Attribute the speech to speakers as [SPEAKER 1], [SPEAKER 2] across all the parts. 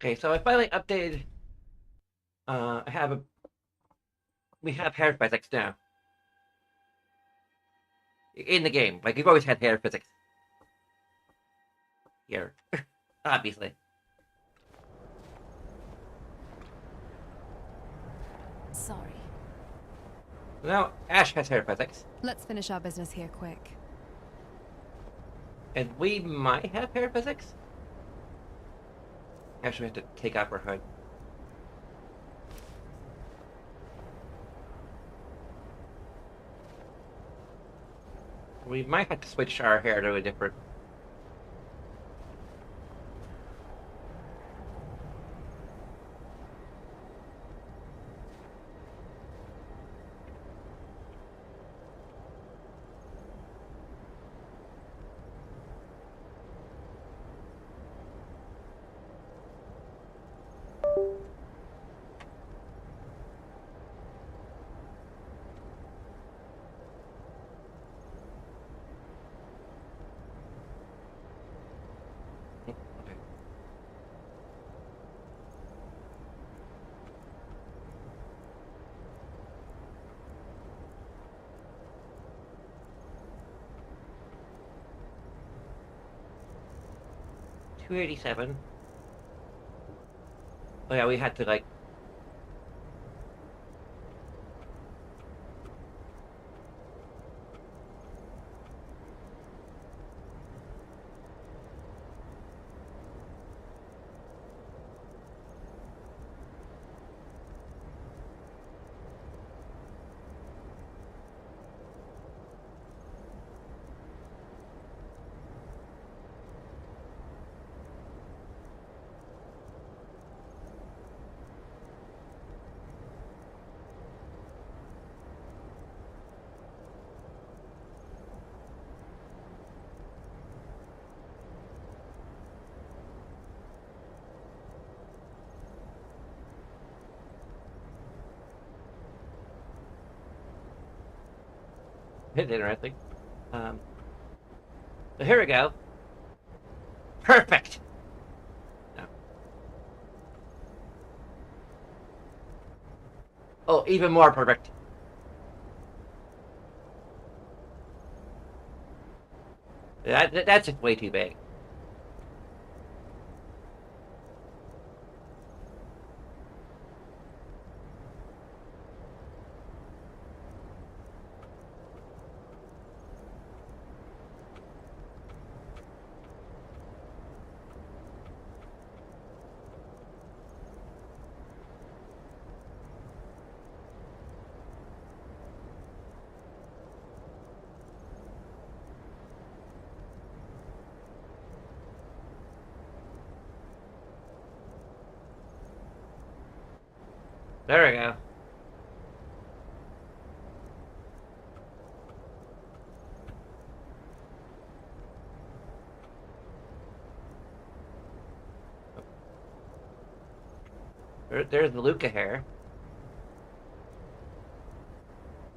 [SPEAKER 1] Okay, so I finally updated. I have a. We have hair physics now in the game. Like we've always had hair physics here, obviously.
[SPEAKER 2] Sorry.
[SPEAKER 1] Now Ash has hair physics,
[SPEAKER 2] Let's finish our business here quick.
[SPEAKER 1] and we might have hair physics. Actually, we have to take off our hood. We might have to switch our hair to a different. Okay. 287. Oh yeah, we had to like. It's interesting. Um, so here we go. Perfect. No. Oh, even more perfect. That's just way too big. There we go. There's the Luca hair.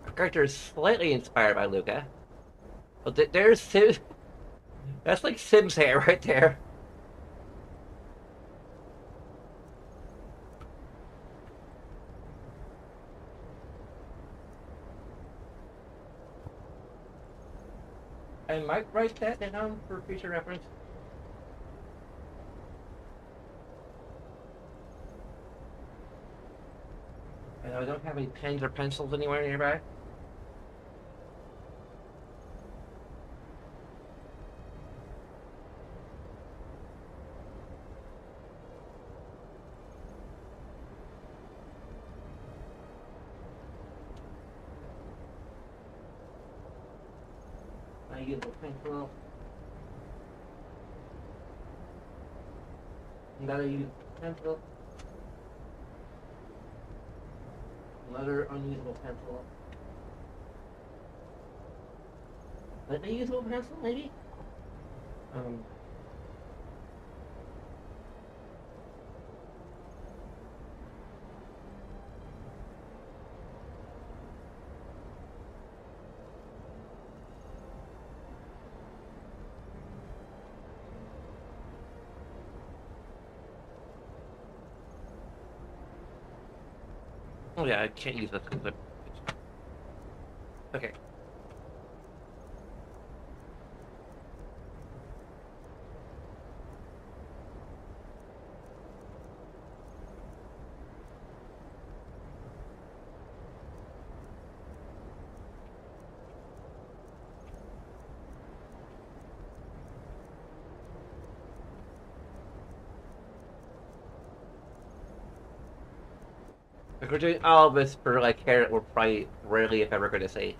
[SPEAKER 1] Our character is slightly inspired by Luca. Well, there's Sim. That's like Sim's hair right there. I might write that down for future reference. And I don't have any pens or pencils anywhere nearby. I use a pencil. Another use pencil. Another unusable pencil. An unusable pencil, maybe? Um. Oh yeah, I can't use this because okay. Like we're doing all of this for like hair that we're probably rarely, if ever, going to see.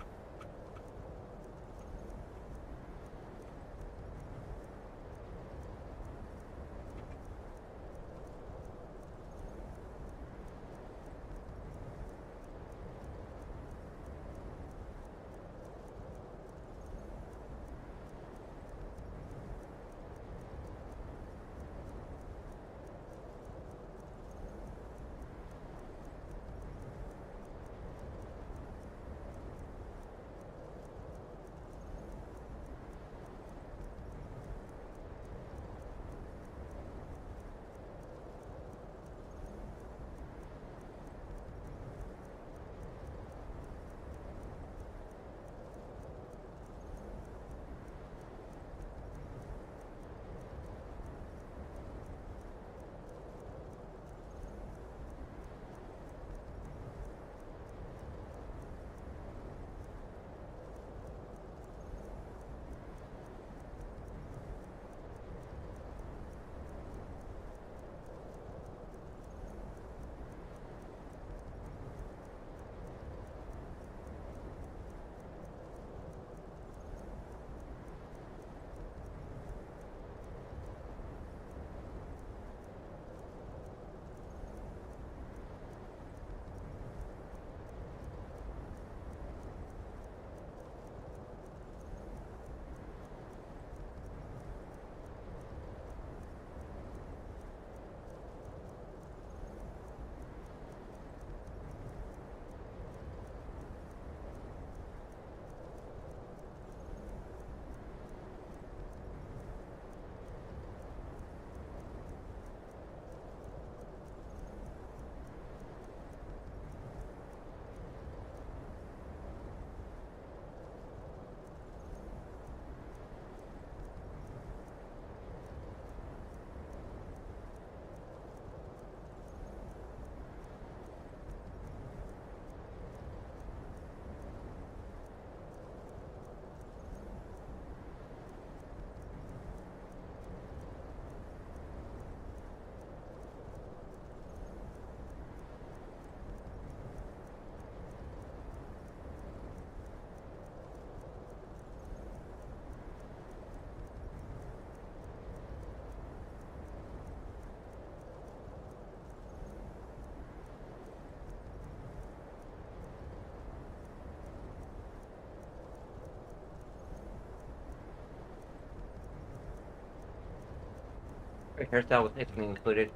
[SPEAKER 1] The hairstyle isn't included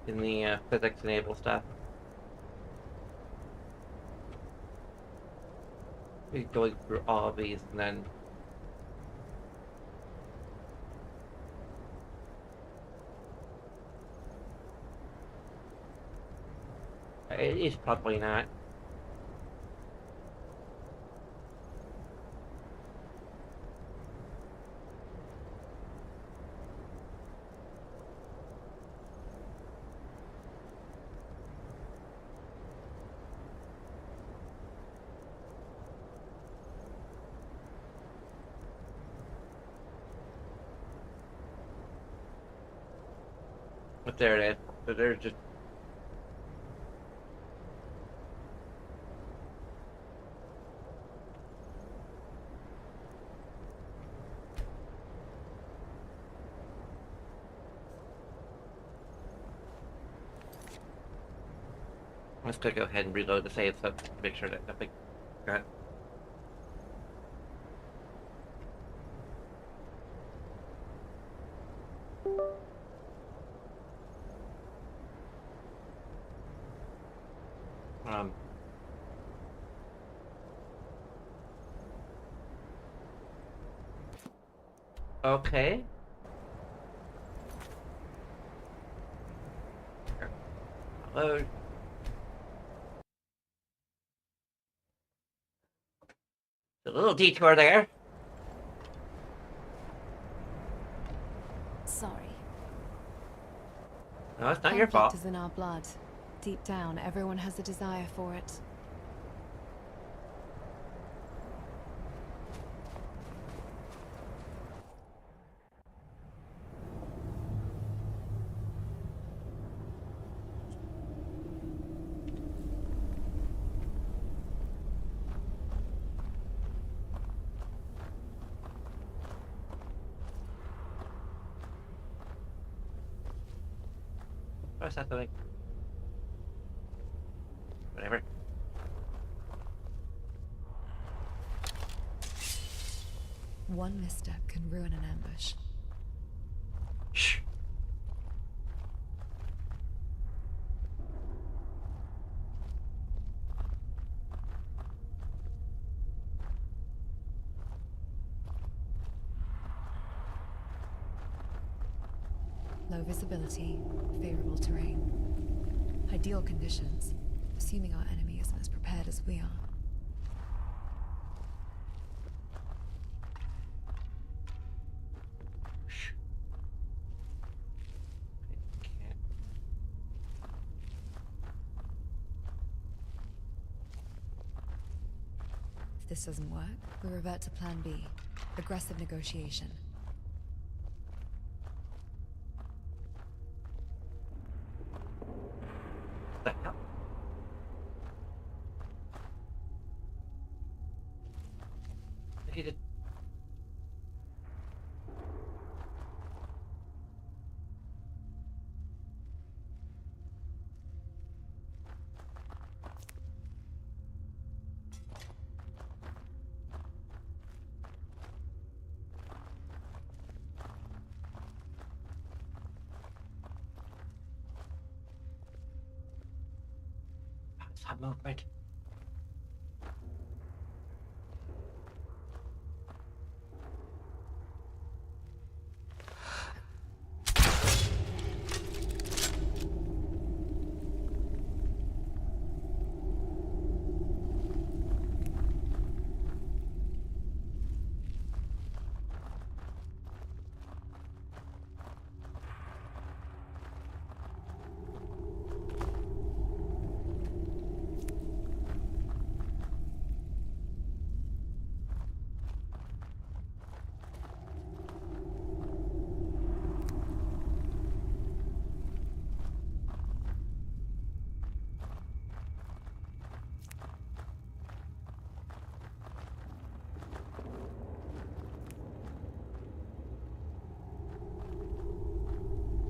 [SPEAKER 1] in the physics enable stuff. We're going through all of these and then it's probably not. But there it is. So there's just I'm just gonna go ahead and reload the save so to make sure that nothing got. Okay. Load. A little detour there.
[SPEAKER 2] Sorry.
[SPEAKER 1] No, it's not your fault.
[SPEAKER 2] Conflict is in our blood. Deep down, everyone has a desire for it.
[SPEAKER 1] What's that doing? Whatever.
[SPEAKER 2] One misstep can ruin an ambush.
[SPEAKER 1] Shh.
[SPEAKER 2] Low visibility, favorable terrain. Ideal conditions, assuming our enemy isn't as prepared as we are.
[SPEAKER 1] Can't.
[SPEAKER 2] If this doesn't work, we revert to Plan B, aggressive negotiation.
[SPEAKER 1] The hell? He did. That movement.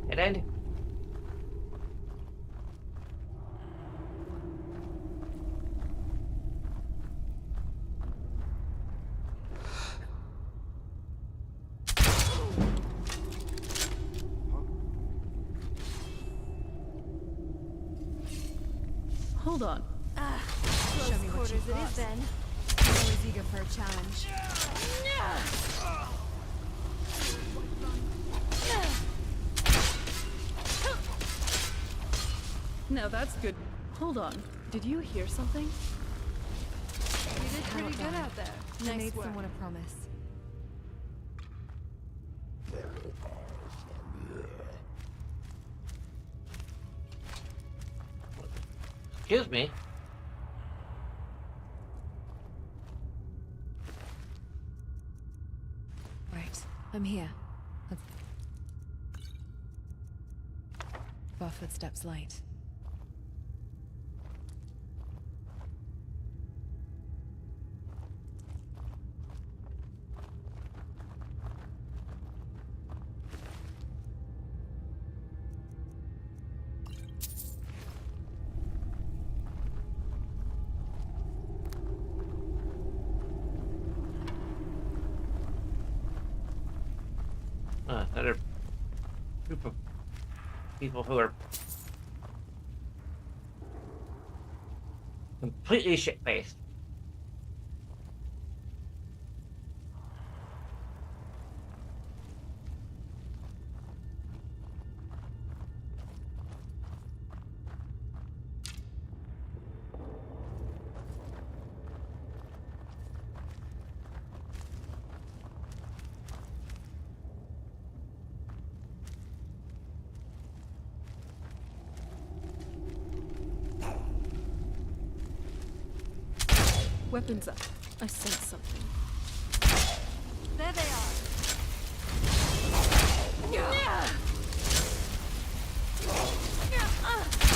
[SPEAKER 1] It ended.
[SPEAKER 3] Hold on.
[SPEAKER 2] Show me what you've got.
[SPEAKER 4] then.
[SPEAKER 2] I'm always eager for a challenge.
[SPEAKER 3] Now that's good. Hold on. Did you hear something?
[SPEAKER 4] You did pretty good out there.
[SPEAKER 2] I
[SPEAKER 4] Nice
[SPEAKER 2] made
[SPEAKER 4] work.
[SPEAKER 2] someone a promise.
[SPEAKER 1] Excuse me.
[SPEAKER 2] Right, I'm here. Our footsteps light.
[SPEAKER 1] Another group of people who are completely shit-faced.
[SPEAKER 3] Weapons up. I sense something.
[SPEAKER 4] There they are.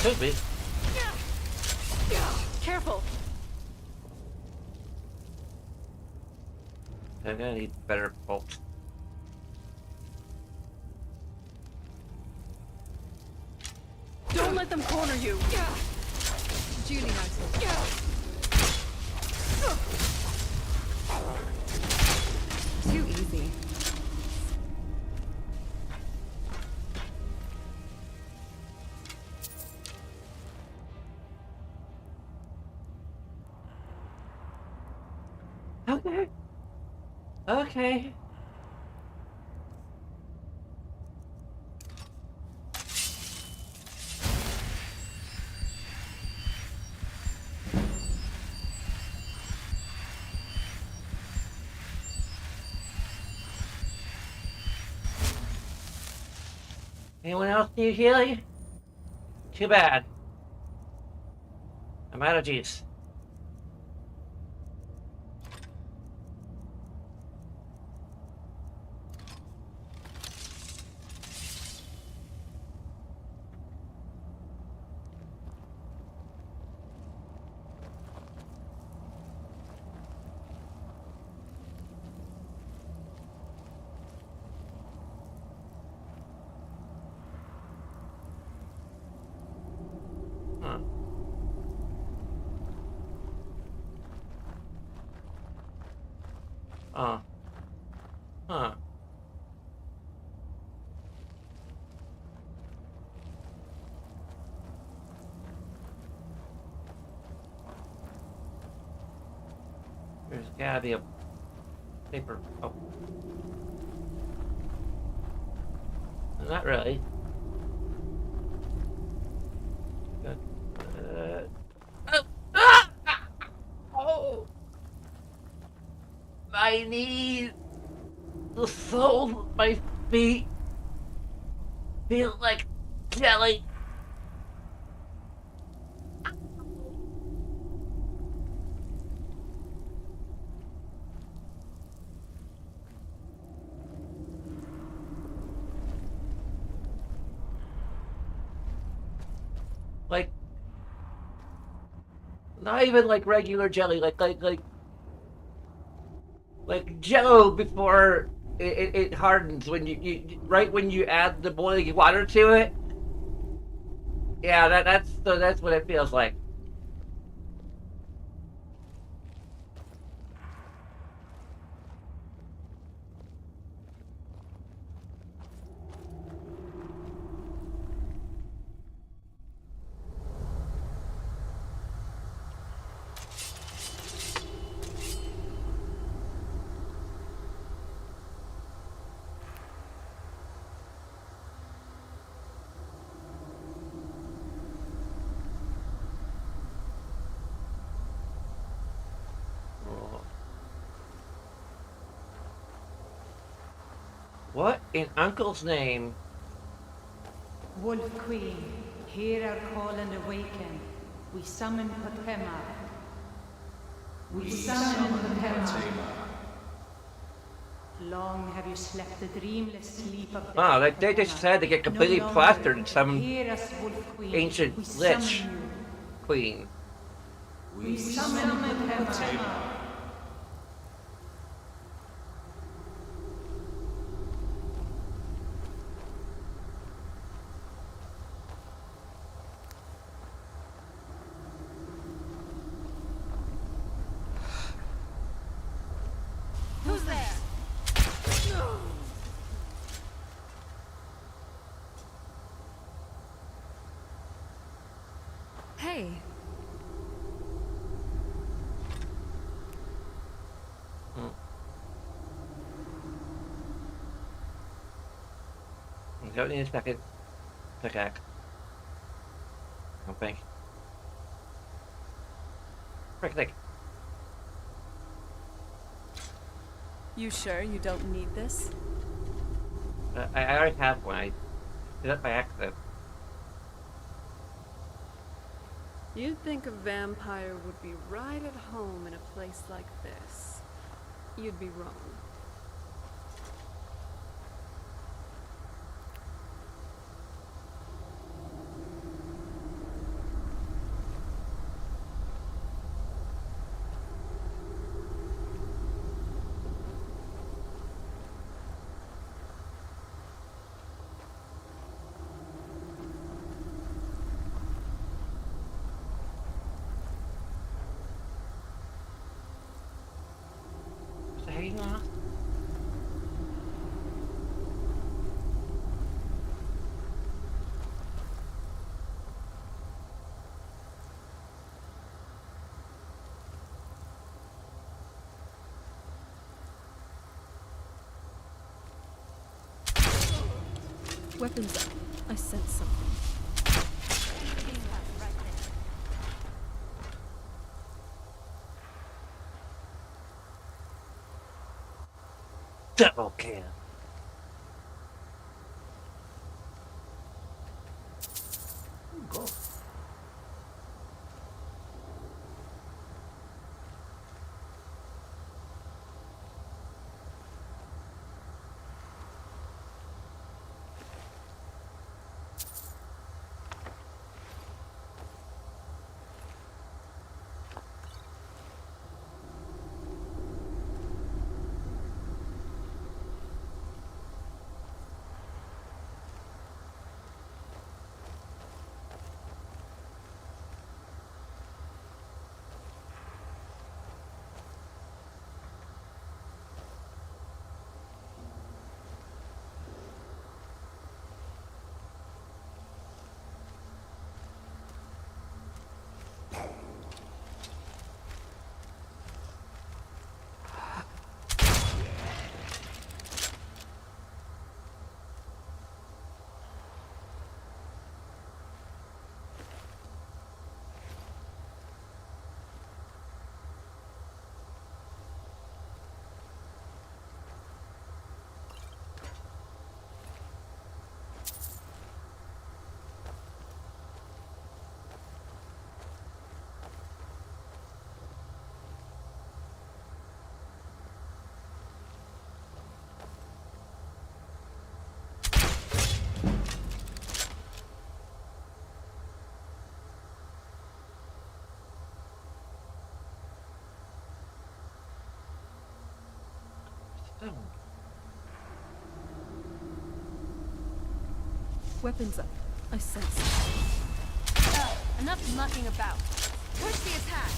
[SPEAKER 1] Could be.
[SPEAKER 3] Careful!
[SPEAKER 1] I'm gonna need better bolts.
[SPEAKER 3] Don't let them corner you!
[SPEAKER 2] Duly noted. Too easy.
[SPEAKER 1] Okay. Okay. Anyone else need healing? Too bad. I'm out of juice. Huh. Huh. There's gotta be a paper. Oh. Not really. Good. Oh! My knees! The soles of my feet feel like jelly. Like, not even like regular jelly, like Jello before it hardens when right when you add the boiling water to it. Yeah, that's what it feels like. What in Uncle's name?
[SPEAKER 5] Wolf Queen, hear our call and awaken. We summon Potema. We summon Potema. Long have you slept the dreamless sleep of death.
[SPEAKER 1] Oh, they just decided to get completely plastered in some
[SPEAKER 5] Hear us, Wolf Queen.
[SPEAKER 1] ancient
[SPEAKER 5] We
[SPEAKER 1] lich
[SPEAKER 5] summon you.
[SPEAKER 1] queen.
[SPEAKER 5] We summon Potema.
[SPEAKER 4] Who's there?
[SPEAKER 2] Hey,
[SPEAKER 1] I don't need a second pickaxe. I don't think. Frick.
[SPEAKER 3] You sure you don't need this?
[SPEAKER 1] I already have one. I did it by accident.
[SPEAKER 3] You'd think a vampire would be right at home in a place like this. You'd be wrong.
[SPEAKER 1] Hang on.
[SPEAKER 3] Weapons up. I sense something.
[SPEAKER 1] Double kill. Go. Oh.
[SPEAKER 3] Weapons up. I sense something.
[SPEAKER 4] Enough mucking about. Push the attack.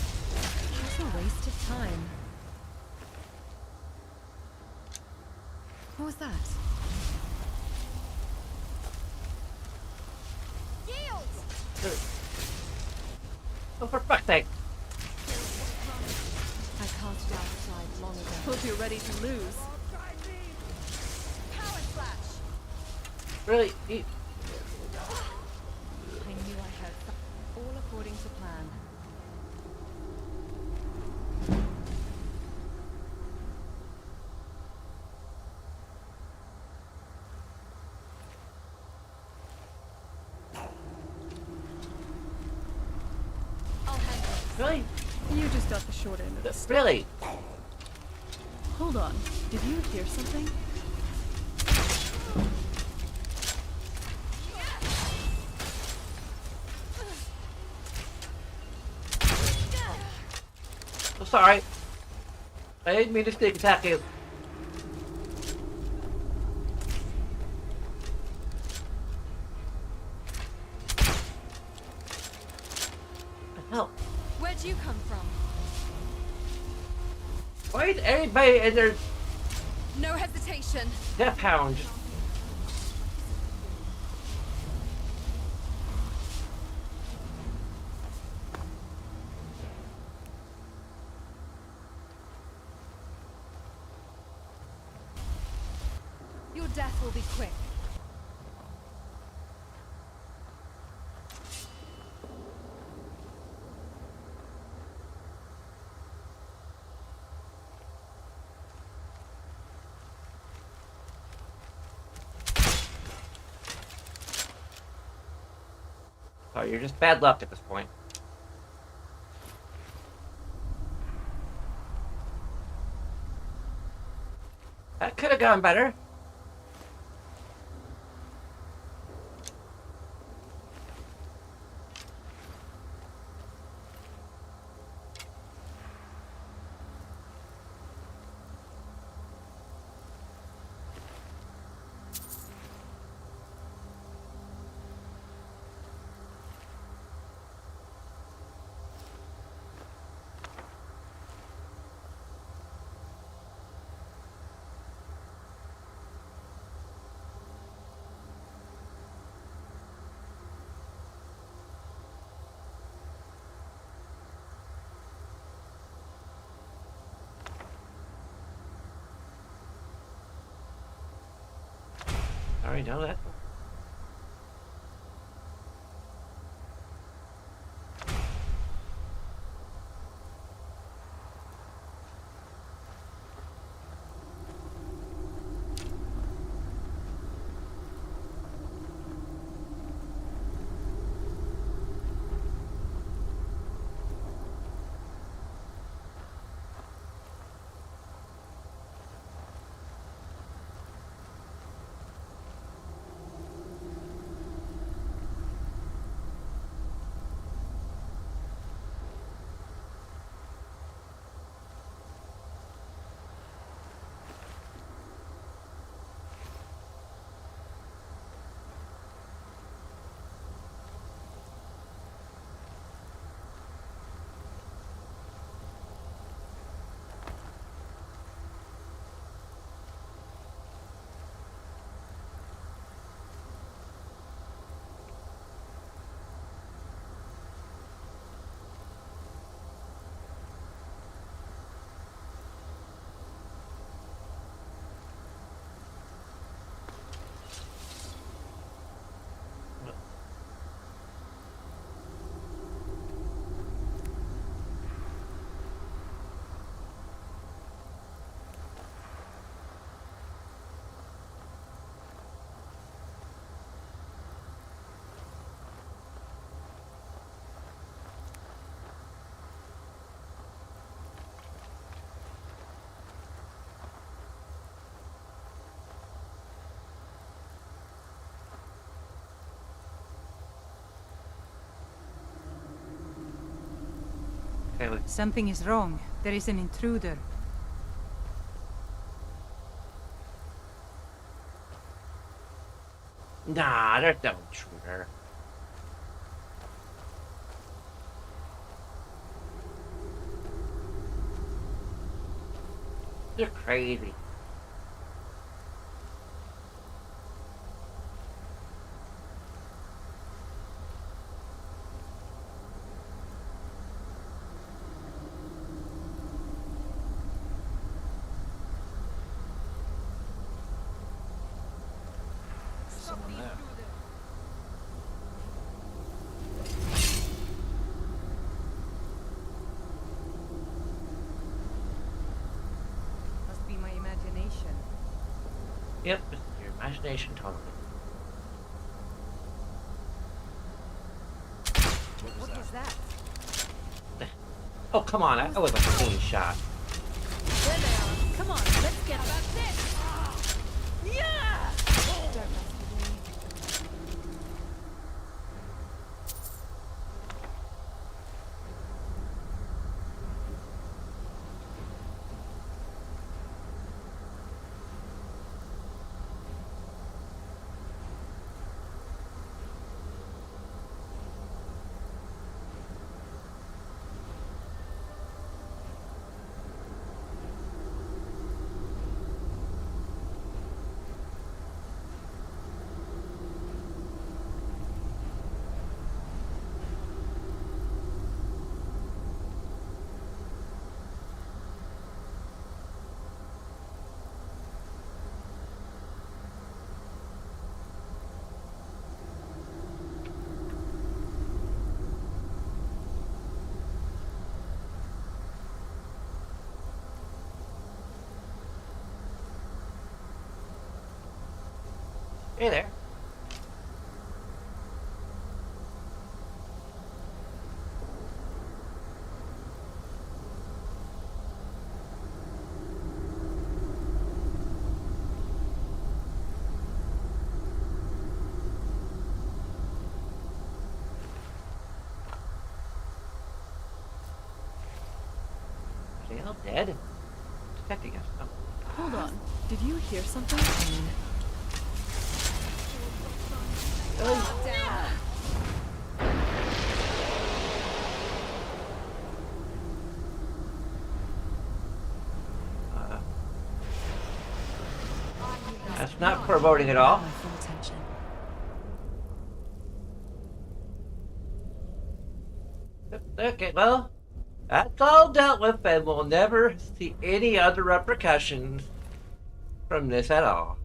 [SPEAKER 2] what a waste of time. What was that?
[SPEAKER 4] Yield!
[SPEAKER 1] Oh, for fuck's sake.
[SPEAKER 2] I cast it outside long ago.
[SPEAKER 3] Hope you're ready to lose.
[SPEAKER 4] Power flash!
[SPEAKER 1] Really?
[SPEAKER 2] I knew I heard something. All according to plan.
[SPEAKER 1] Really?
[SPEAKER 3] You just got the short end of the stick.
[SPEAKER 1] Really?
[SPEAKER 3] Hold on. Did you hear something?
[SPEAKER 1] I'm sorry. I didn't mean to sneak attack you. What the hell?
[SPEAKER 4] Where'd you come from?
[SPEAKER 1] Why is everybody in their
[SPEAKER 4] No hesitation.
[SPEAKER 1] death hound?
[SPEAKER 4] Your death will be quick.
[SPEAKER 1] Oh, you're just bad luck at this point. That could have gone better. I already know that. Okay, look.
[SPEAKER 5] Something is wrong. There is an intruder.
[SPEAKER 1] Nah, there's no intruder. You're crazy.
[SPEAKER 6] Someone there.
[SPEAKER 5] Must be my imagination.
[SPEAKER 1] Yep, it's your imagination totally.
[SPEAKER 6] What was
[SPEAKER 5] What
[SPEAKER 6] that?
[SPEAKER 5] was that?
[SPEAKER 1] Oh, come on. I was like a clean shot.
[SPEAKER 4] There they are. Come on, let's get about this. Yeah!
[SPEAKER 2] Don't mess with me.
[SPEAKER 1] Hey there. Are they all dead? Protecting us. Oh.
[SPEAKER 3] Hold on. Did you hear something?
[SPEAKER 1] That's not foreboding at all.
[SPEAKER 2] My full attention.
[SPEAKER 1] Okay, well, that's all dealt with, and we'll never see any other repercussions from this at all.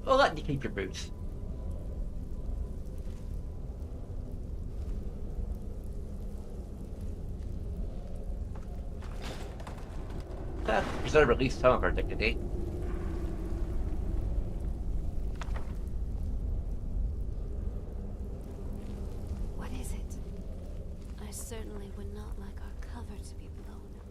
[SPEAKER 1] We'll let you keep your boots. That preserve at least some of our dignity.
[SPEAKER 4] What is it? I certainly would not like our cover to be blown up.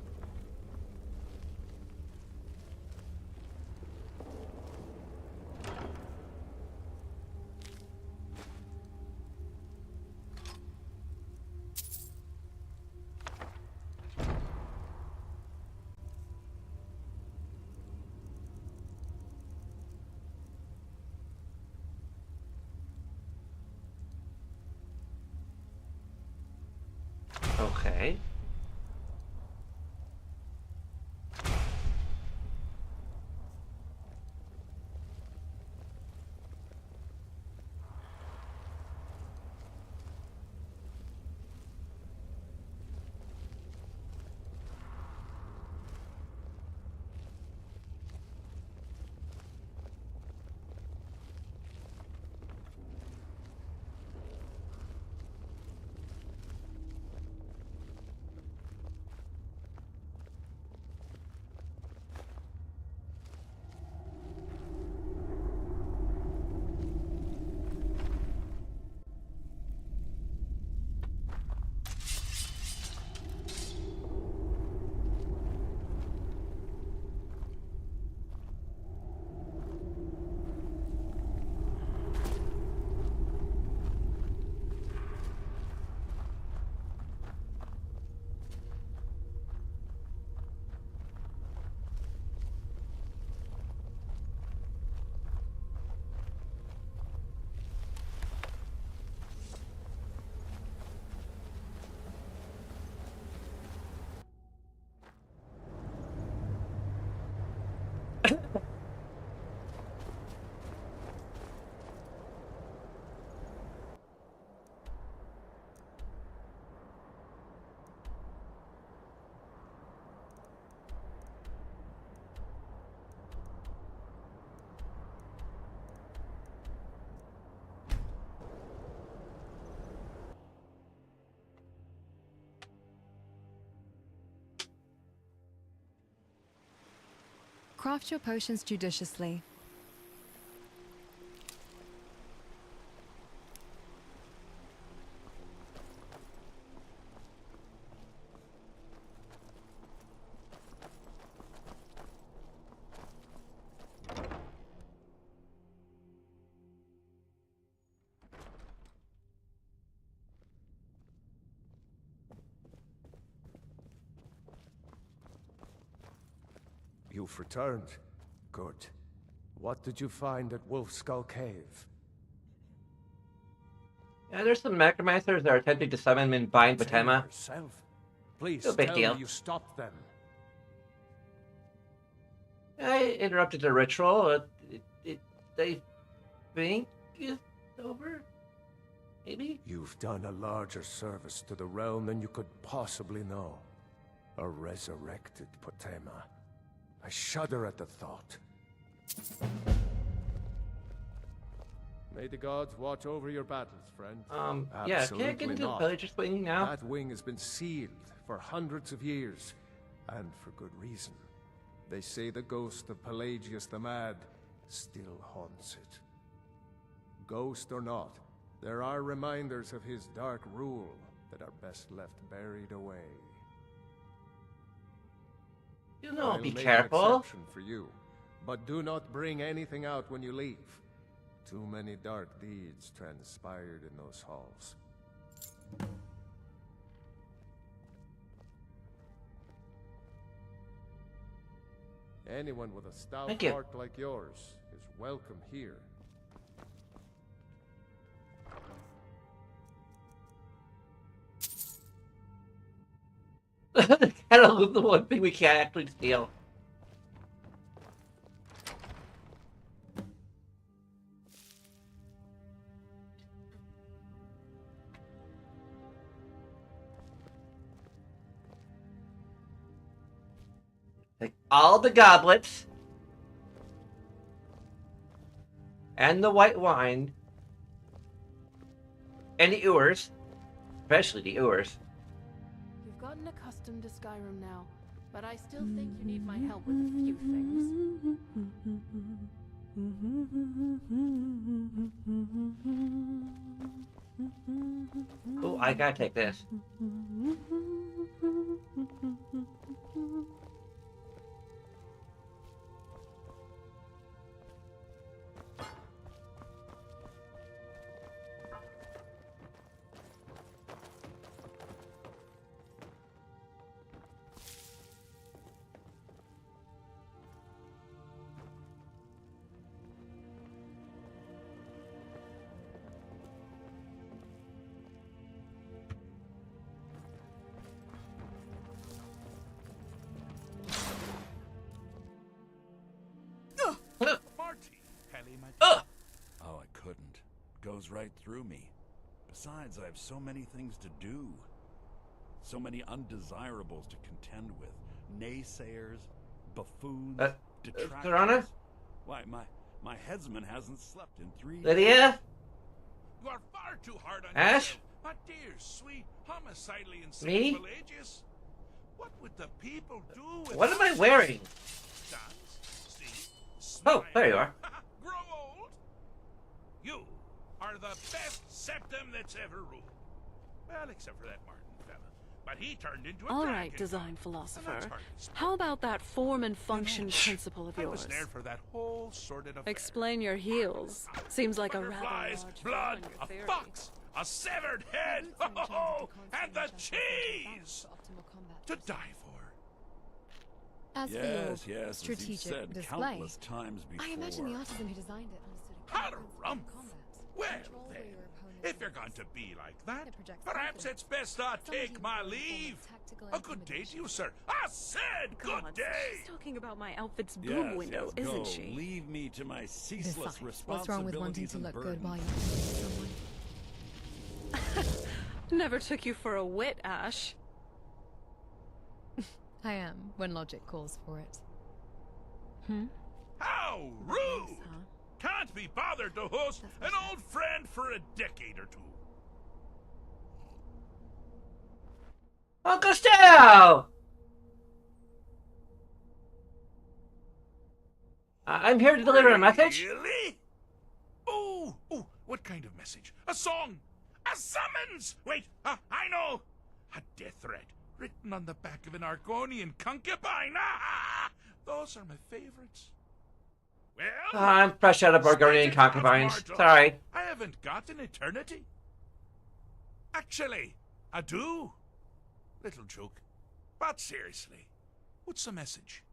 [SPEAKER 1] Okay.
[SPEAKER 2] Craft your potions judiciously.
[SPEAKER 6] You've returned. Good. What did you find at Wolf Skull Cave?
[SPEAKER 1] Yeah, there's some necromancers that are attempting to summon and bind
[SPEAKER 6] Tell me
[SPEAKER 1] Patema.
[SPEAKER 6] yourself. Please
[SPEAKER 1] No big
[SPEAKER 6] tell
[SPEAKER 1] deal.
[SPEAKER 6] me you stopped them.
[SPEAKER 1] I interrupted the ritual. They think it's over? Maybe?
[SPEAKER 6] You've done a larger service to the realm than you could possibly know. A resurrected Patema. I shudder at the thought. May the gods watch over your battles, friend.
[SPEAKER 1] Yeah, can I get into the villager's wing now?
[SPEAKER 6] That wing has been sealed for hundreds of years, and for good reason. They say the ghost of Pelagius the Mad still haunts it. Ghost or not, there are reminders of his dark rule that are best left buried away.
[SPEAKER 1] You know,
[SPEAKER 6] I'll
[SPEAKER 1] be
[SPEAKER 6] make
[SPEAKER 1] careful.
[SPEAKER 6] an exception for you, but do not bring anything out when you leave. Too many dark deeds transpired in those halls. Anyone with a stout
[SPEAKER 1] Thank you.
[SPEAKER 6] heart like yours is welcome here.
[SPEAKER 1] Kind of the one thing we can't actually steal. Take all the goblets and the white wine and the ewers, especially the ewers.
[SPEAKER 3] You've gotten accustomed to Skyrim now, but I still think you need my help with a few things.
[SPEAKER 1] Oh, I gotta take this.
[SPEAKER 7] Oh, I couldn't. Goes right through me. Besides, I have so many things to do. So many undesirables to contend with. Naysayers, buffoons, detractors.
[SPEAKER 1] Corona?
[SPEAKER 7] Why, my headsman hasn't slept in 3 days.
[SPEAKER 1] Lydia?
[SPEAKER 8] You are far too hard on
[SPEAKER 1] Ash?
[SPEAKER 8] yourself. My dear, sweet, homicidally insane
[SPEAKER 1] Me?
[SPEAKER 8] Pelagius. What would the people do with
[SPEAKER 1] What am I wearing?
[SPEAKER 8] Dance, sing,
[SPEAKER 1] Oh,
[SPEAKER 8] smile,
[SPEAKER 1] there you are.
[SPEAKER 8] grow old? You are the best septum that's ever ruled. Well, except for that Martin fella. But he turned into a
[SPEAKER 3] All
[SPEAKER 8] dragon.
[SPEAKER 3] right, design
[SPEAKER 8] And
[SPEAKER 3] philosopher.
[SPEAKER 8] that's hardly smart.
[SPEAKER 3] How about that form and function principle of
[SPEAKER 8] I was
[SPEAKER 3] yours?
[SPEAKER 8] there for that whole sordid affair.
[SPEAKER 3] Explain your heels. Seems like a rather
[SPEAKER 8] Butterflies,
[SPEAKER 3] large
[SPEAKER 8] blood,
[SPEAKER 3] flaw in
[SPEAKER 8] a
[SPEAKER 3] your theory.
[SPEAKER 8] fox, a severed head, oh, and the cheese to die for.
[SPEAKER 2] As for
[SPEAKER 7] Yes,
[SPEAKER 2] your
[SPEAKER 7] yes, as you've
[SPEAKER 2] strategic
[SPEAKER 7] said
[SPEAKER 2] display,
[SPEAKER 7] countless times before.
[SPEAKER 2] I imagine the artisan who designed it understood a
[SPEAKER 8] How to
[SPEAKER 2] principle of
[SPEAKER 8] rump.
[SPEAKER 2] combat.
[SPEAKER 8] Well,
[SPEAKER 2] Control
[SPEAKER 8] then,
[SPEAKER 2] over your opponent's
[SPEAKER 8] if you're going
[SPEAKER 2] moves.
[SPEAKER 8] to be like that,
[SPEAKER 2] It projects
[SPEAKER 8] perhaps
[SPEAKER 2] confidence.
[SPEAKER 8] it's best I
[SPEAKER 2] Somebody
[SPEAKER 8] take my
[SPEAKER 2] who can perform
[SPEAKER 8] leave.
[SPEAKER 2] tactical
[SPEAKER 8] A good day to you,
[SPEAKER 2] intimidation.
[SPEAKER 8] sir. I said good
[SPEAKER 3] God,
[SPEAKER 8] day.
[SPEAKER 3] she's talking about my outfit's boob
[SPEAKER 7] Yes,
[SPEAKER 3] window,
[SPEAKER 7] yes,
[SPEAKER 3] isn't
[SPEAKER 7] go.
[SPEAKER 3] she?
[SPEAKER 7] Leave me to my ceaseless
[SPEAKER 2] Besides, what's wrong with wanting
[SPEAKER 7] responsibilities
[SPEAKER 2] to
[SPEAKER 7] and
[SPEAKER 2] look good while
[SPEAKER 7] burdens.
[SPEAKER 2] you're someone?
[SPEAKER 3] Never took you for a wit, Ash.
[SPEAKER 2] I am, when logic calls for it.
[SPEAKER 8] How rude!
[SPEAKER 3] Huh?
[SPEAKER 8] Can't be bothered to host
[SPEAKER 2] That's
[SPEAKER 8] an
[SPEAKER 2] what
[SPEAKER 8] old friend for a decade or two.
[SPEAKER 1] Uncle Sto! I'm here to deliver a message.
[SPEAKER 8] Really? Oh, what kind of message? A song? A summons? Wait, I know. A death threat written on the back of an Argonian concubine. Those are my favorites. Well,
[SPEAKER 1] I'm fresh out of Argonian
[SPEAKER 8] speaking of
[SPEAKER 1] concubines.
[SPEAKER 8] mortal,
[SPEAKER 1] Sorry.
[SPEAKER 8] I haven't got an eternity. Actually, I do. Little joke. But seriously, what's the message?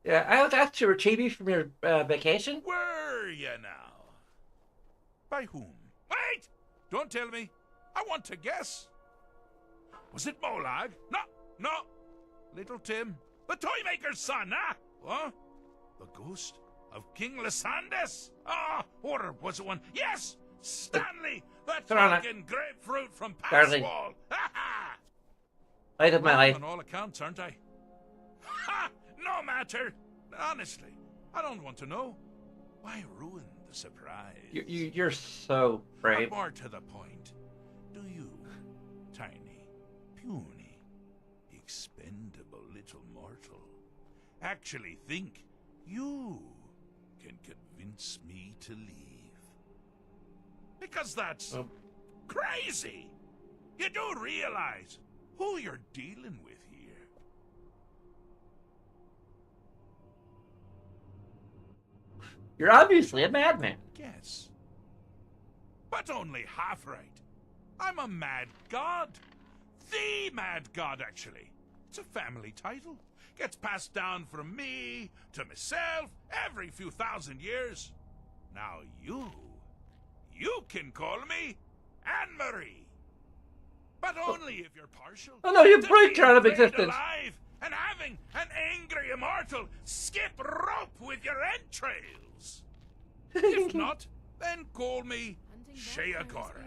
[SPEAKER 1] Yeah, I was asked to retrieve you from your vacation.
[SPEAKER 8] Were you now? By whom? Wait! Don't tell me. I want to guess. Was it Molag? No, no. Little Tim, the Toymaker's son, huh? What? The ghost of King Lysandas? Ah, or was it one? Yes! Stanley! That fucking grapefruit from Passwall! Ha ha!
[SPEAKER 1] Light of my life.
[SPEAKER 8] On all accounts, aren't I? Ha! No matter! Honestly, I don't want to know. Why ruin the surprise?
[SPEAKER 1] You're so brave.
[SPEAKER 8] But more to the point, do you, tiny, puny, expendable little mortal, actually think you can convince me to leave? Because that's crazy! You do realize who you're dealing with here.
[SPEAKER 1] You're obviously a madman.
[SPEAKER 8] Yes. But only half right. I'm a mad god. The mad god, actually. It's a family title. Gets passed down from me to myself every few thousand years. Now you can call me Anne-Marie. But only if you're partial.
[SPEAKER 1] Oh no, you
[SPEAKER 8] to
[SPEAKER 1] break her out of
[SPEAKER 8] being buried
[SPEAKER 1] existence.
[SPEAKER 8] alive and having an angry immortal skip rope with your entrails. If not, then call me Sheagora.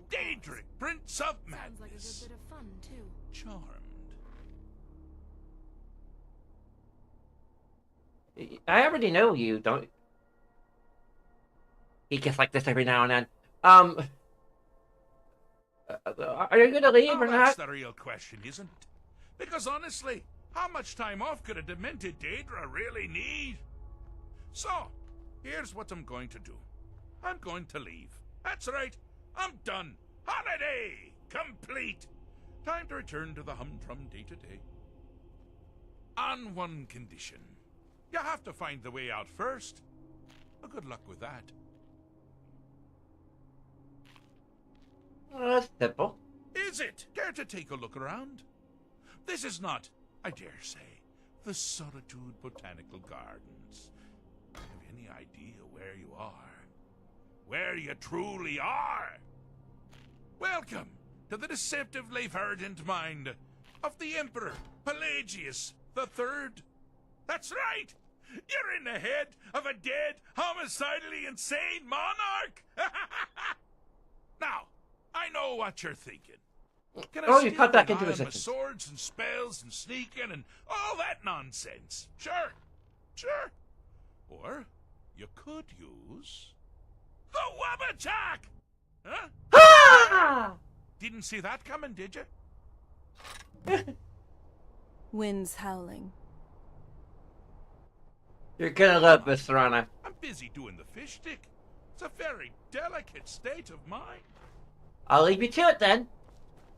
[SPEAKER 8] Daedric, Prince of Madness.
[SPEAKER 4] Sounds like a good bit of fun, too.
[SPEAKER 8] Charmed.
[SPEAKER 1] I already know you, don't... He gets like this every now and then. Are you gonna leave or
[SPEAKER 8] That's
[SPEAKER 1] not?
[SPEAKER 8] the real question, isn't it? Because honestly, how much time off could a demented Daedra really need? So, here's what I'm going to do. I'm going to leave. That's right. I'm done. Holiday complete. Time to return to the humdrum day-to-day. On one condition. You have to find the way out first. Well, good luck with that.
[SPEAKER 1] Oh, that's simple.
[SPEAKER 8] Is it? Care to take a look around? This is not, I dare say, the Solitude Botanical Gardens. Have you any idea where you are? Where you truly are? Welcome to the deceptively verdant mind of the Emperor Pelagius III. That's right! You're in the head of a dead, homicidally insane monarch! Now, I know what you're thinking. Can I
[SPEAKER 1] You
[SPEAKER 8] still
[SPEAKER 1] cut back
[SPEAKER 8] rely
[SPEAKER 1] into
[SPEAKER 8] on my
[SPEAKER 1] existence.
[SPEAKER 8] swords and spells and sneaking and all that nonsense? Sure, sure. Or you could use the Wabachak! Huh?
[SPEAKER 1] Ah!
[SPEAKER 8] Didn't see that coming, did you?
[SPEAKER 3] Winds howling.
[SPEAKER 1] You're gonna love this, Serana.
[SPEAKER 8] I'm busy doing the fish stick. It's a very delicate state of mind.
[SPEAKER 1] I'll leave you to it then.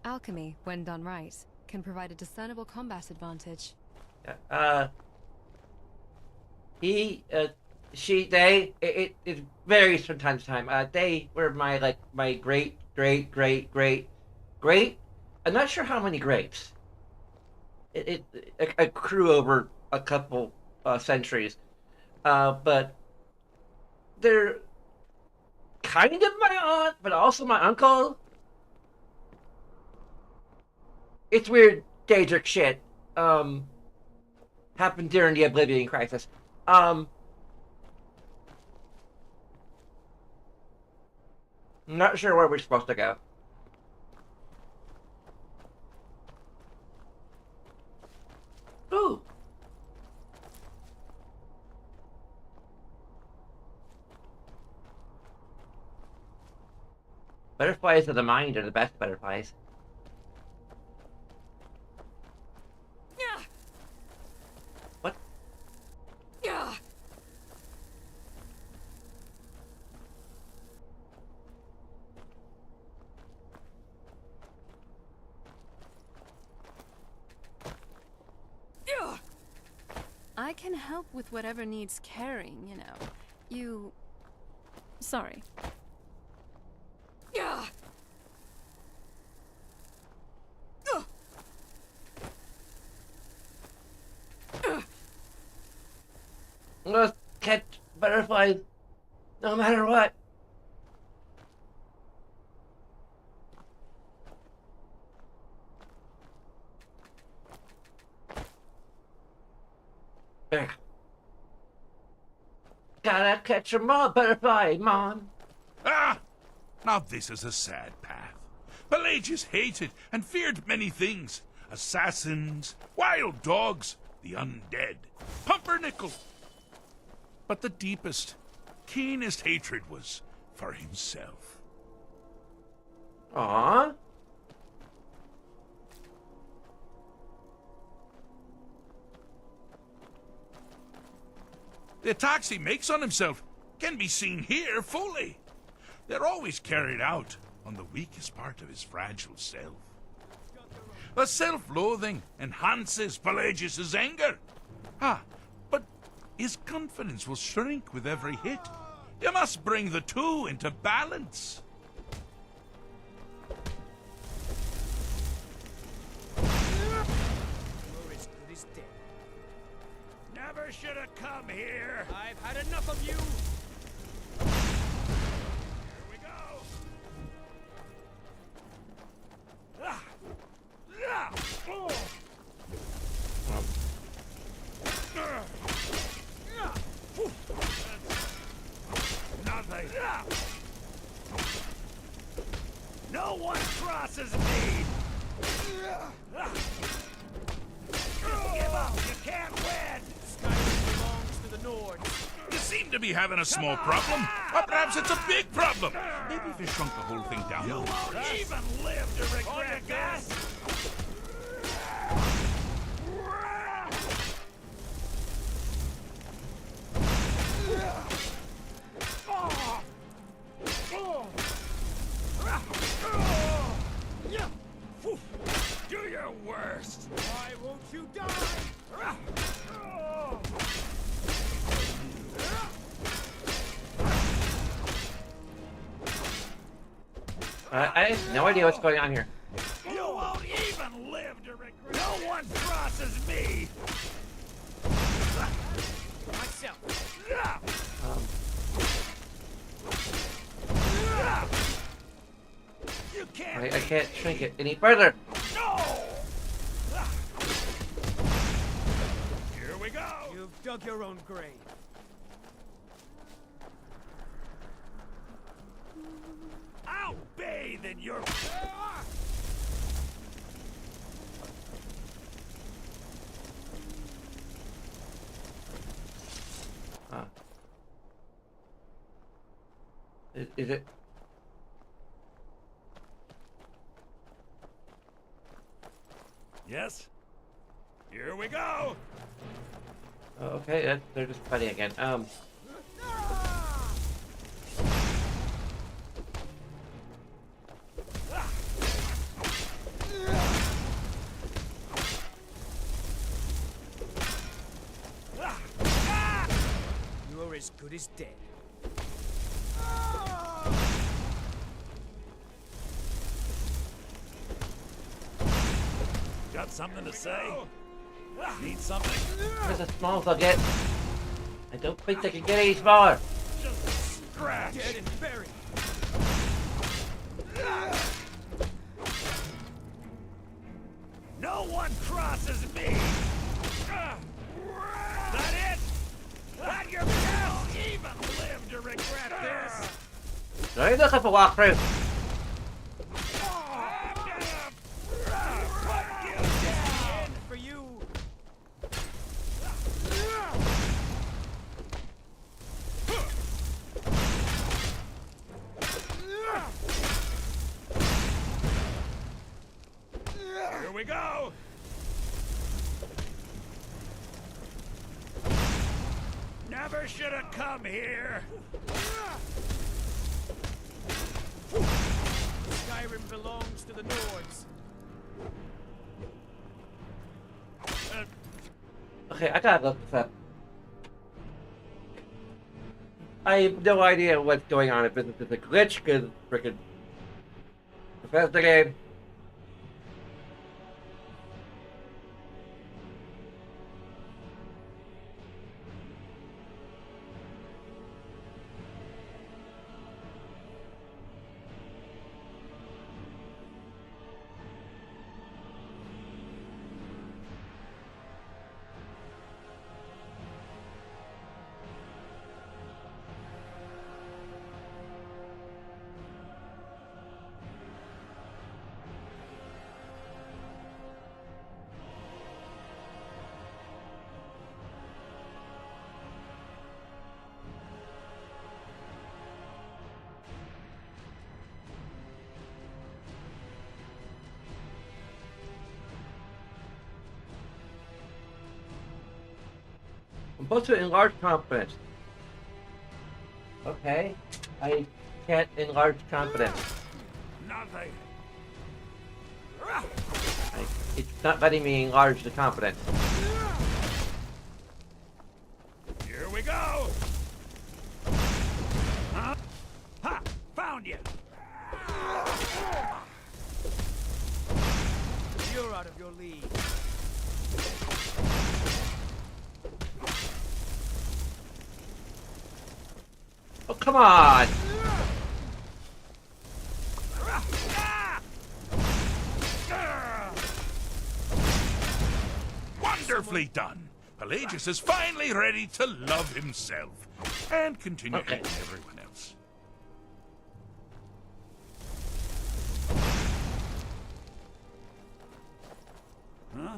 [SPEAKER 2] Alchemy, when done right, can provide a discernible combat advantage.
[SPEAKER 1] It varies from time to time. They were my great. I'm not sure how many greats. It accrue over a couple centuries. But they're kind of my aunt, but also my uncle. It's weird, Daedric shit. Happened during the Oblivion Crisis. I'm not sure where we're supposed to go. Ooh. Butterflies of the mind are the best butterflies. What?
[SPEAKER 3] I can help with whatever needs carrying, you know. Sorry.
[SPEAKER 1] butterflies, no matter what. Ugh. Gotta catch 'em all, butterfly, Mon.
[SPEAKER 8] Ah! Now this is a sad path. Pelagius hated and feared many things. Assassins, wild dogs, the undead, pumpernickel. But the deepest, keenest hatred was for himself.
[SPEAKER 1] Aww.
[SPEAKER 8] The attacks he makes on himself can be seen here fully. They're always carried out on the weakest part of his fragile self. The self-loathing enhances Pelagius's anger. But his confidence will shrink with every hit. You must bring the two into balance.
[SPEAKER 9] You're as good as dead. Never should have come here. I've had enough of you. Here we go.
[SPEAKER 8] Nothing.
[SPEAKER 9] No one crosses me. Give up. You can't win. Skyrim belongs to the Nords.
[SPEAKER 8] You seem to be having a small problem. Or perhaps it's a big problem. Maybe if you shrunk the whole thing down.
[SPEAKER 9] You won't even live to regret this.
[SPEAKER 8] Do your worst.
[SPEAKER 9] Why won't you die?
[SPEAKER 1] I have no idea what's going on here.
[SPEAKER 9] You won't even live to regret. No one crosses me. Myself. You can't.
[SPEAKER 1] I can't shrink it any further.
[SPEAKER 9] No. Here we go. You've dug your own grave. I'll bathe in your.
[SPEAKER 1] Is it?
[SPEAKER 9] Yes. Here we go.
[SPEAKER 1] Oh, okay, they're just fighting again.
[SPEAKER 9] You're as good as dead. Got something to say? Need something?
[SPEAKER 1] That's as small as I'll get. I don't think they can get any smaller.
[SPEAKER 9] Just scratch. Dead and buried. No one crosses me. That it? That your best even live to regret this?
[SPEAKER 1] So he's looking for walkthrough.
[SPEAKER 9] For you. Here we go. Never should have come here. Skyrim belongs to the Nords.
[SPEAKER 1] Okay, I gotta look this up. I have no idea what's going on if this is a glitch, because freaking Bethesda game. I'm supposed to enlarge confidence. Okay. I can't enlarge confidence.
[SPEAKER 8] Nothing.
[SPEAKER 1] It's not letting me enlarge the confidence.
[SPEAKER 8] Here we go. Huh? Ha! Found you.
[SPEAKER 9] You're out of your league.
[SPEAKER 1] Oh, come on!
[SPEAKER 8] Wonderfully done. Pelagius is finally ready to love himself and continue hating everyone else.
[SPEAKER 7] Huh?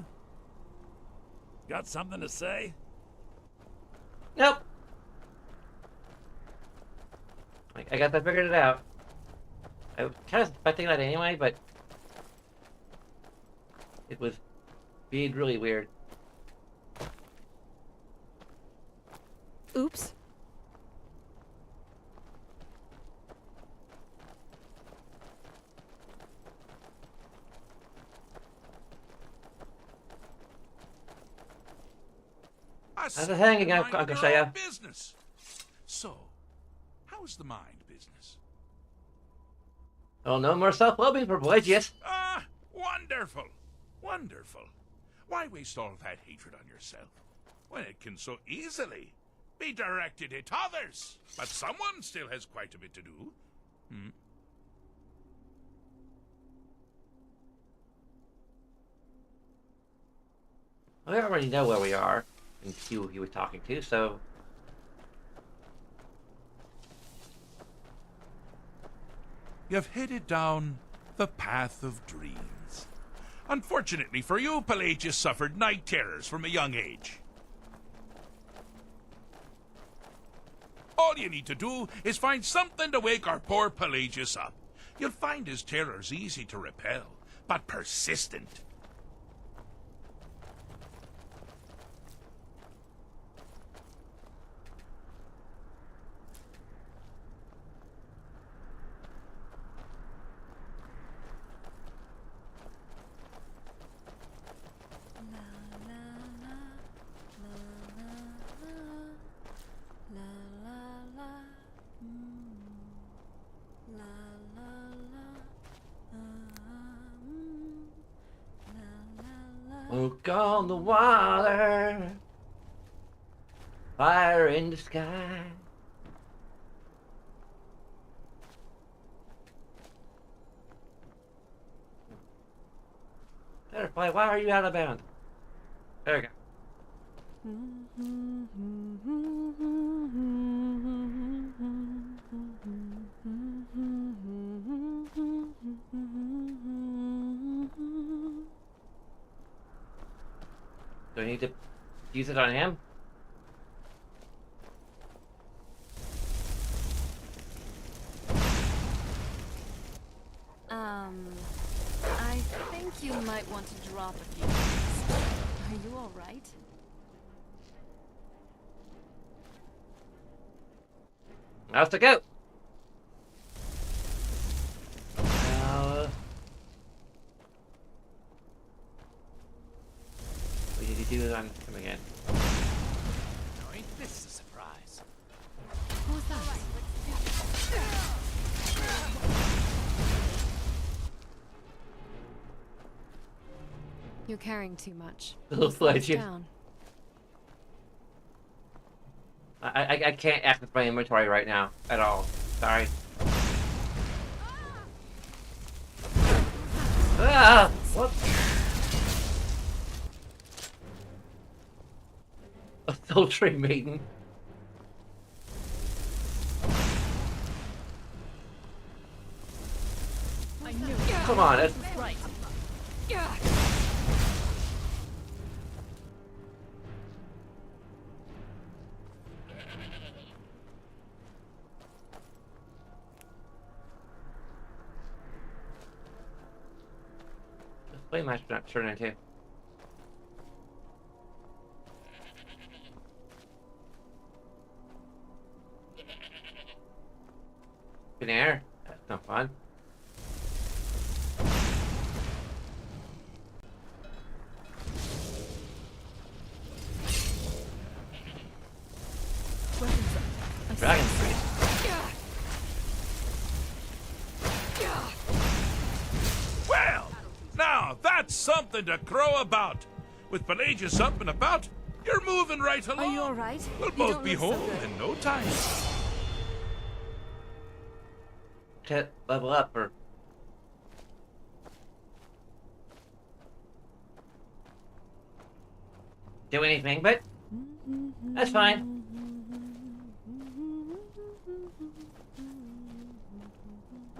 [SPEAKER 7] Got something to say?
[SPEAKER 1] Nope. I guess I figured it out. I was kind of expecting that anyway, but it was being really weird.
[SPEAKER 3] Oops.
[SPEAKER 1] How's it hanging, Uncle Shaya?
[SPEAKER 8] Business. So, how's the mind business?
[SPEAKER 1] Oh, no more self-loathing for Pelagius.
[SPEAKER 8] Ah, wonderful. Wonderful. Why waste all that hatred on yourself when it can so easily be directed at others? But someone still has quite a bit to do.
[SPEAKER 1] I already know where we are and who he was talking to, so...
[SPEAKER 8] You've headed down the path of dreams. Unfortunately for you, Pelagius suffered night terrors from a young age. All you need to do is find something to wake our poor Pelagius up. You'll find his terrors easy to repel, but persistent.
[SPEAKER 1] Smoke on the water, fire in the sky. Butterfly, why are you out of bounds? There we go. Do I need to use it on him?
[SPEAKER 4] I think you might want to drop a few things. Are you alright?
[SPEAKER 1] How's to go? Now, what did he do on him again?
[SPEAKER 9] Now ain't this a surprise?
[SPEAKER 2] Who's that? You're carrying too much.
[SPEAKER 1] Little
[SPEAKER 2] Slow us
[SPEAKER 1] fledgy.
[SPEAKER 2] down.
[SPEAKER 1] I can't access my inventory right now at all. Sorry. Ah! What? A sultry maiden.
[SPEAKER 3] I knew
[SPEAKER 1] Come on, that's
[SPEAKER 3] right.
[SPEAKER 1] way much not turn into. In air. That's no fun.
[SPEAKER 3] Weapons up.
[SPEAKER 1] Dragon freeze.
[SPEAKER 8] Well, now that's something to crow about. With Pelagius up and about, you're moving right along.
[SPEAKER 4] Are you all right?
[SPEAKER 8] We'll
[SPEAKER 4] You
[SPEAKER 8] both
[SPEAKER 4] don't
[SPEAKER 8] be
[SPEAKER 4] look so
[SPEAKER 8] home
[SPEAKER 4] good.
[SPEAKER 8] in no time.
[SPEAKER 1] To level up or do anything, but that's fine.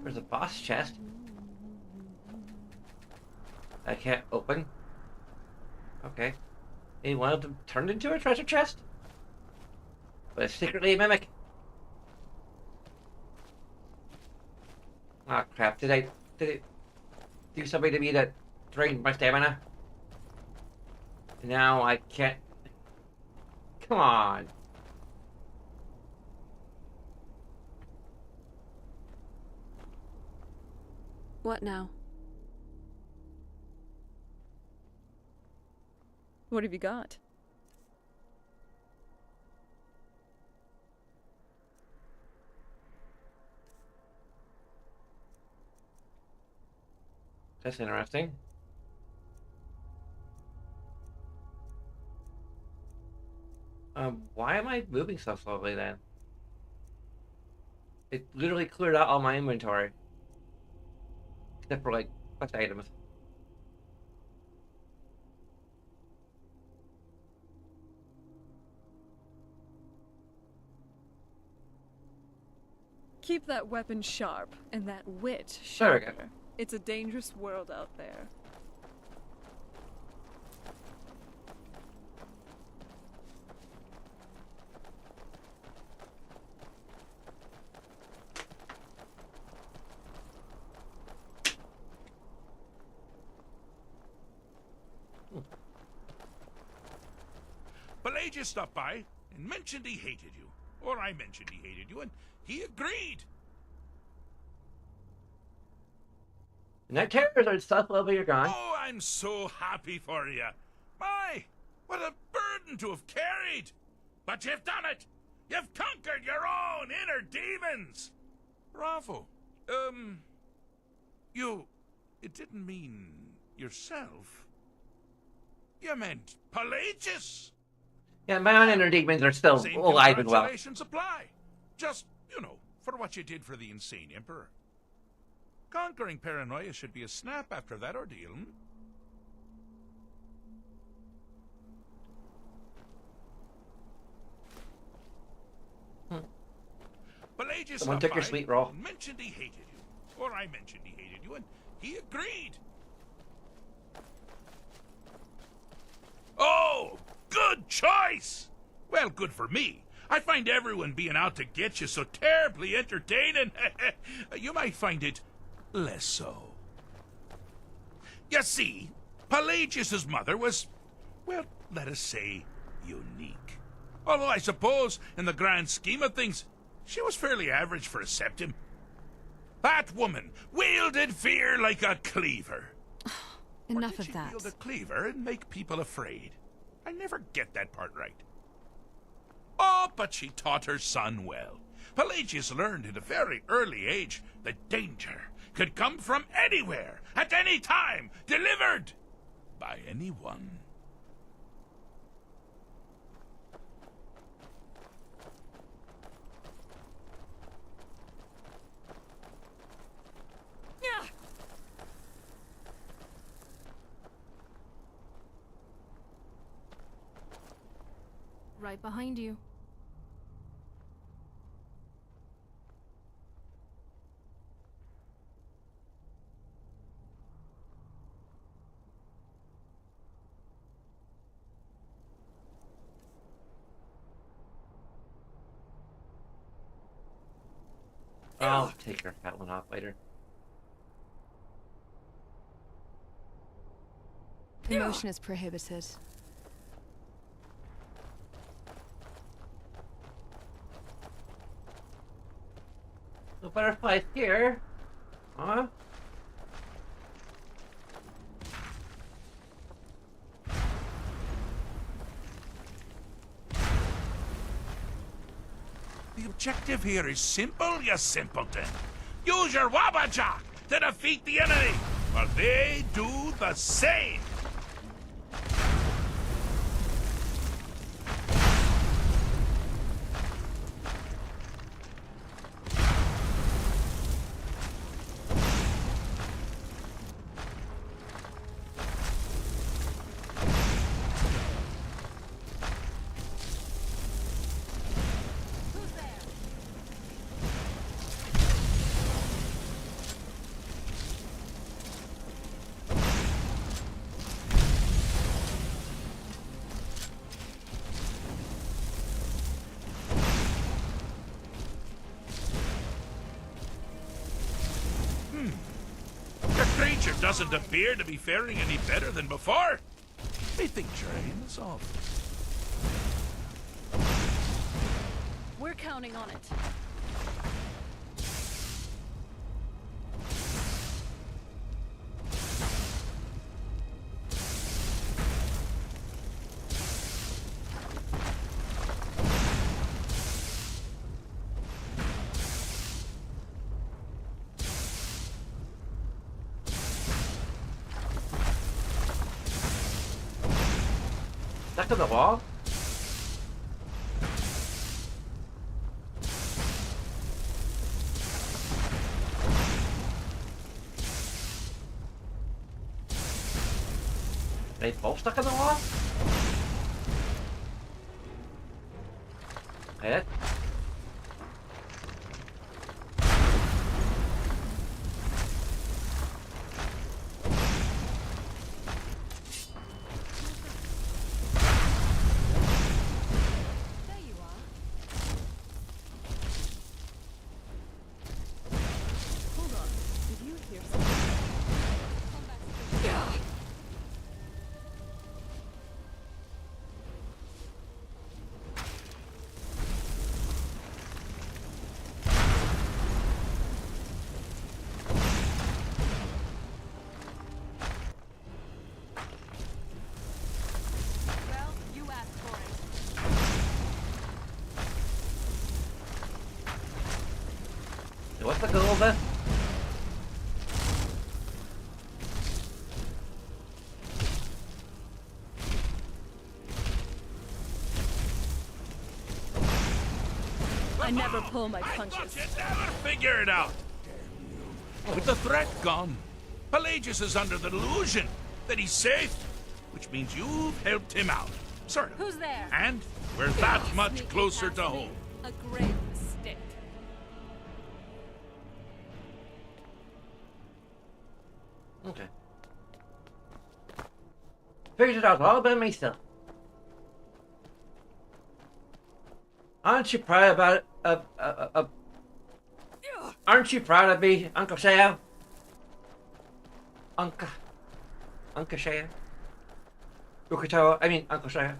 [SPEAKER 1] There's a boss chest. I can't open. Okay. Maybe one of them turned into a treasure chest? But it's secretly a mimic. Oh crap, did it do something to me that drained my stamina? Now I can't. Come on.
[SPEAKER 3] What now? What have you got?
[SPEAKER 1] That's interesting. Why am I moving so slowly then? It literally cleared out all my inventory. Except for like quest items.
[SPEAKER 3] Keep that weapon sharp and that wit
[SPEAKER 1] There we go.
[SPEAKER 3] sharper. It's a dangerous world out there.
[SPEAKER 8] Pelagius stopped by and mentioned he hated you. Or I mentioned he hated you, and he agreed.
[SPEAKER 1] Night terrors are stuff level you're gone.
[SPEAKER 8] Oh, I'm so happy for you. My, what a burden to have carried. But you've done it. You've conquered your own inner demons. Bravo. It didn't mean yourself. You meant Pelagius.
[SPEAKER 1] Yeah, my own inner demons are still
[SPEAKER 8] Same
[SPEAKER 1] alive and well.
[SPEAKER 8] congratulations apply. Just, for what you did for the insane emperor. Conquering paranoia should be a snap after that ordeal. Pelagius
[SPEAKER 1] Someone
[SPEAKER 8] stopped
[SPEAKER 1] took your
[SPEAKER 8] by
[SPEAKER 1] sweet roll.
[SPEAKER 8] and mentioned he hated you. Or I mentioned he hated you, and he agreed. Oh, good choice! Well, good for me. I find everyone being out to get you so terribly entertaining. You might find it less so. You see, Pelagius's mother was, well, let us say, unique. Although I suppose, in the grand scheme of things, she was fairly average for a septim. That woman wielded fear like a cleaver.
[SPEAKER 2] Enough
[SPEAKER 8] Or did
[SPEAKER 2] of
[SPEAKER 8] she
[SPEAKER 2] that.
[SPEAKER 8] wield a cleaver and make people afraid? I never get that part right. Oh, but she taught her son well. Pelagius learned at a very early age that danger could come from anywhere, at any time, delivered by anyone.
[SPEAKER 4] Right behind you.
[SPEAKER 1] I'll take that one off later.
[SPEAKER 2] Emotion is prohibited.
[SPEAKER 1] butterflies here. Huh?
[SPEAKER 8] The objective here is simple, you simpleton. Use your Wabajak to defeat the enemy, while they do the same. Creature doesn't appear to be faring any better than before. I think trying this off.
[SPEAKER 3] We're counting on it.
[SPEAKER 1] Stuck to the wall? They both stuck in the wall? Okay. What's the goal then?
[SPEAKER 3] I never pull my punches.
[SPEAKER 8] I thought you'd never figure it out. With the threat gone, Pelagius is under the delusion that he's safe, which means you've helped him out. Sort of.
[SPEAKER 3] Who's there?
[SPEAKER 8] And we're that much closer to home.
[SPEAKER 3] A great mistake.
[SPEAKER 1] Okay. Figured it out all by myself. Aren't you proud about it? Aren't you proud of me, Uncle Sam? Uncle Sam? Uncle Sam.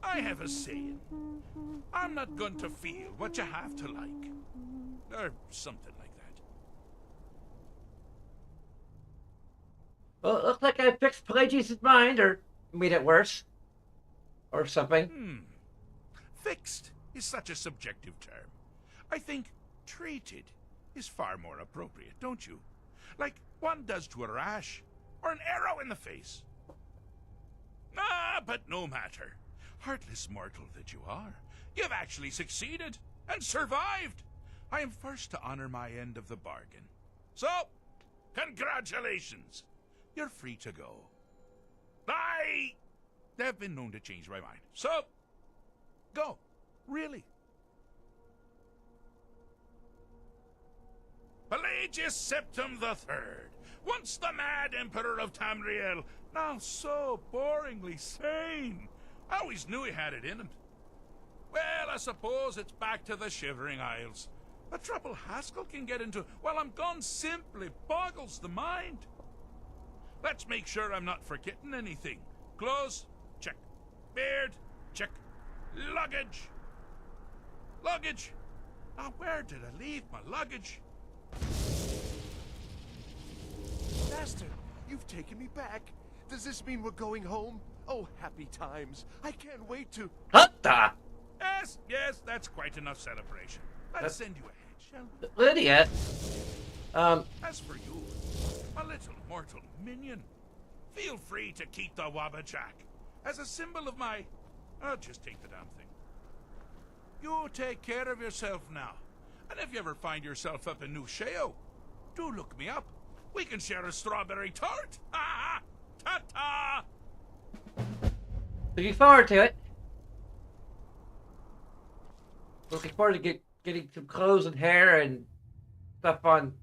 [SPEAKER 8] I have a saying. I'm not going to feel what you have to like. Or something like that.
[SPEAKER 1] Well, it looks like I fixed Pelagius' mind, or made it worse. Or something.
[SPEAKER 8] Fixed is such a subjective term. I think treated is far more appropriate, don't you? Like one does to a rash, or an arrow in the face. Ah, but no matter. Heartless mortal that you are, you've actually succeeded and survived. I am first to honor my end of the bargain. So, congratulations. You're free to go. I have been known to change my mind. So, go. Really. Pelagius Septim III, once the mad Emperor of Tamriel, now so boringly sane. I always knew he had it in him. Well, I suppose it's back to the Shivering Isles. The trouble Haskell can get into while I'm gone simply boggles the mind. Let's make sure I'm not forgetting anything. Clothes? Check. Beard? Check. Luggage? Luggage? Now, where did I leave my luggage?
[SPEAKER 10] Master, you've taken me back. Does this mean we're going home? Oh, happy times. I can't wait to...
[SPEAKER 1] Hutta!
[SPEAKER 8] Yes, that's quite enough celebration. Let's send you ahead, shall we?
[SPEAKER 1] Lydia.
[SPEAKER 8] As for you, my little mortal minion, feel free to keep the Wabbajack as a symbol of my... I'll just take the damn thing. You take care of yourself now. And if you ever find yourself up in New Sheo, do look me up. We can share a strawberry tart. Ha ha! Ta-ta!
[SPEAKER 1] Looking forward to it. Looking forward to getting some clothes and hair and stuff on.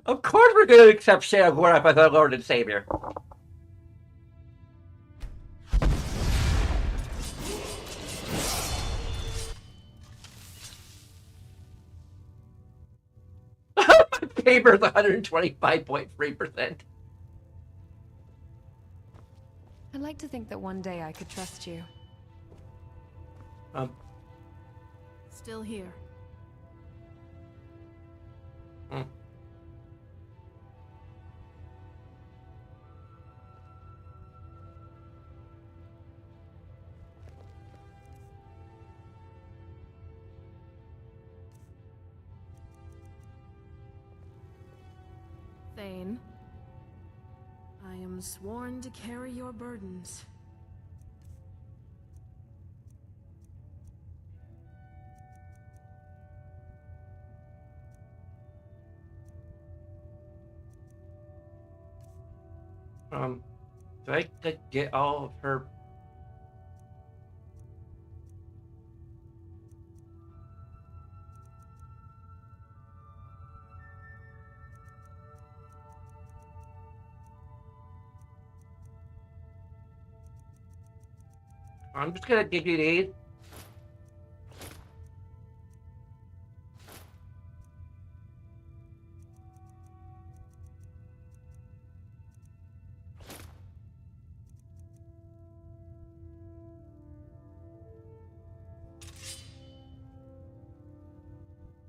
[SPEAKER 1] Of course we're going to accept Sheogorath as our Lord and Savior. Paper's 125.3%.
[SPEAKER 2] I'd like to think that one day I could trust you.
[SPEAKER 3] Still here. Thane, I am sworn to carry your burdens.
[SPEAKER 1] Do I get all of her? I'm just gonna give you these.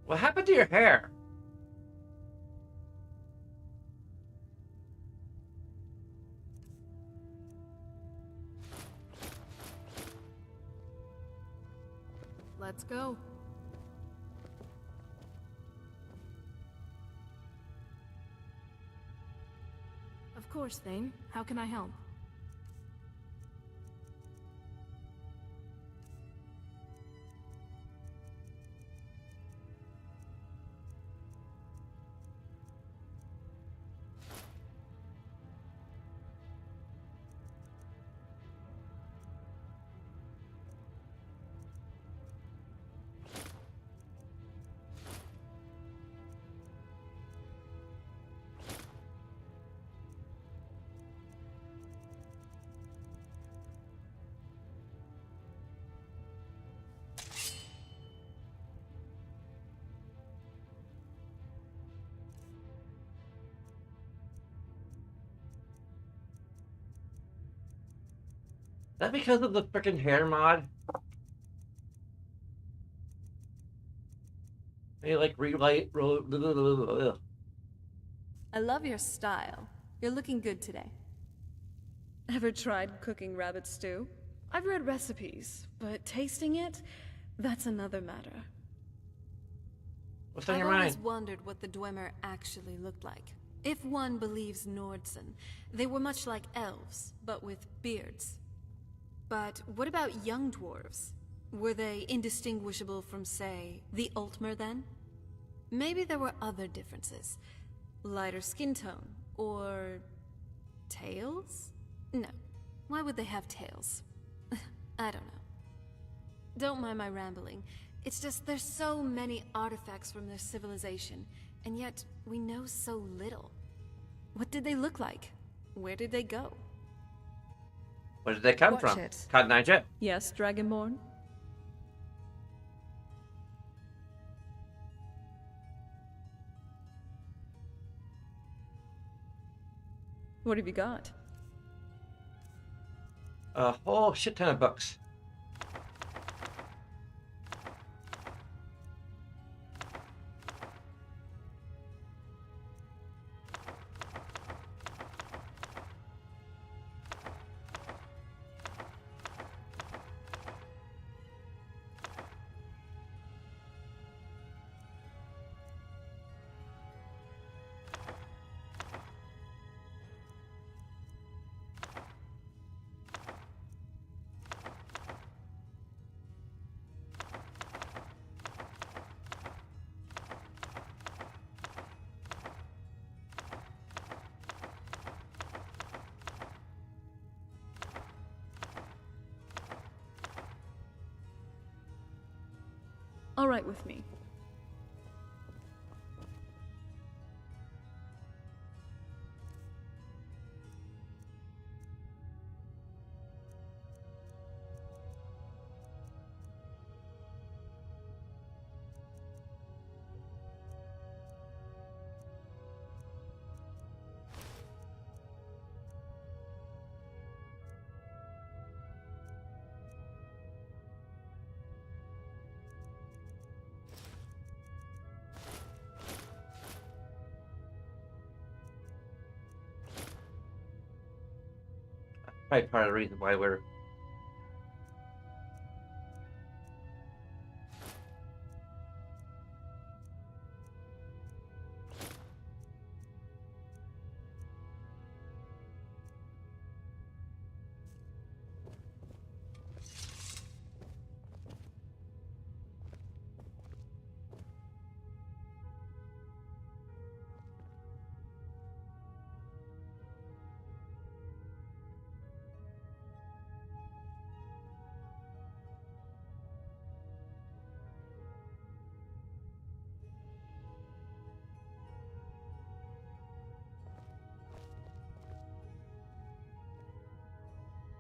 [SPEAKER 1] What happened to your hair?
[SPEAKER 3] Let's go. Of course, Thane. How can I help?
[SPEAKER 1] Is that because of the frickin' hair mod? They like relight.
[SPEAKER 3] I love your style. You're looking good today. Ever tried cooking rabbit stew? I've read recipes, but tasting it, that's another matter.
[SPEAKER 1] What's on
[SPEAKER 4] I've
[SPEAKER 1] your
[SPEAKER 4] always
[SPEAKER 1] mind?
[SPEAKER 4] wondered what the Dwemer actually looked like. If one believes Nordsen, they were much like elves, but with beards. But what about young dwarves? Were they indistinguishable from, say, the Altmer then? Maybe there were other differences. Lighter skin tone, or... tails? No. Why would they have tails? I don't know. Don't mind my rambling. It's just there's so many artifacts from their civilization, and yet we know so little. What did they look like? Where did they go?
[SPEAKER 1] Where did they come
[SPEAKER 2] Watch
[SPEAKER 1] from?
[SPEAKER 2] it.
[SPEAKER 1] Cotton Eye Joe.
[SPEAKER 3] Yes, Dragonborn? What have you got?
[SPEAKER 1] A whole shit ton of books.
[SPEAKER 3] All right with me.
[SPEAKER 1] Probably part of the reason why we're...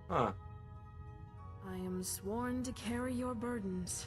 [SPEAKER 1] Huh.
[SPEAKER 4] I am sworn to carry your burdens.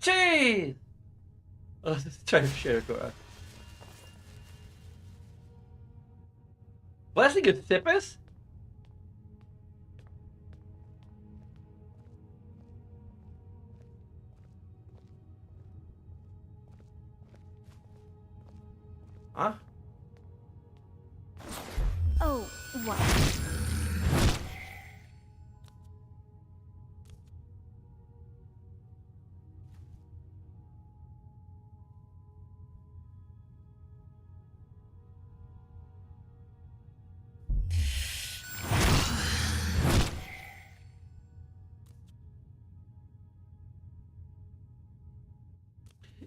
[SPEAKER 1] Jeez! Oh, let's try to share Cora. Blessing of Thippus? Huh?
[SPEAKER 4] Oh, what?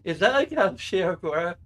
[SPEAKER 1] Is that like how share Cora?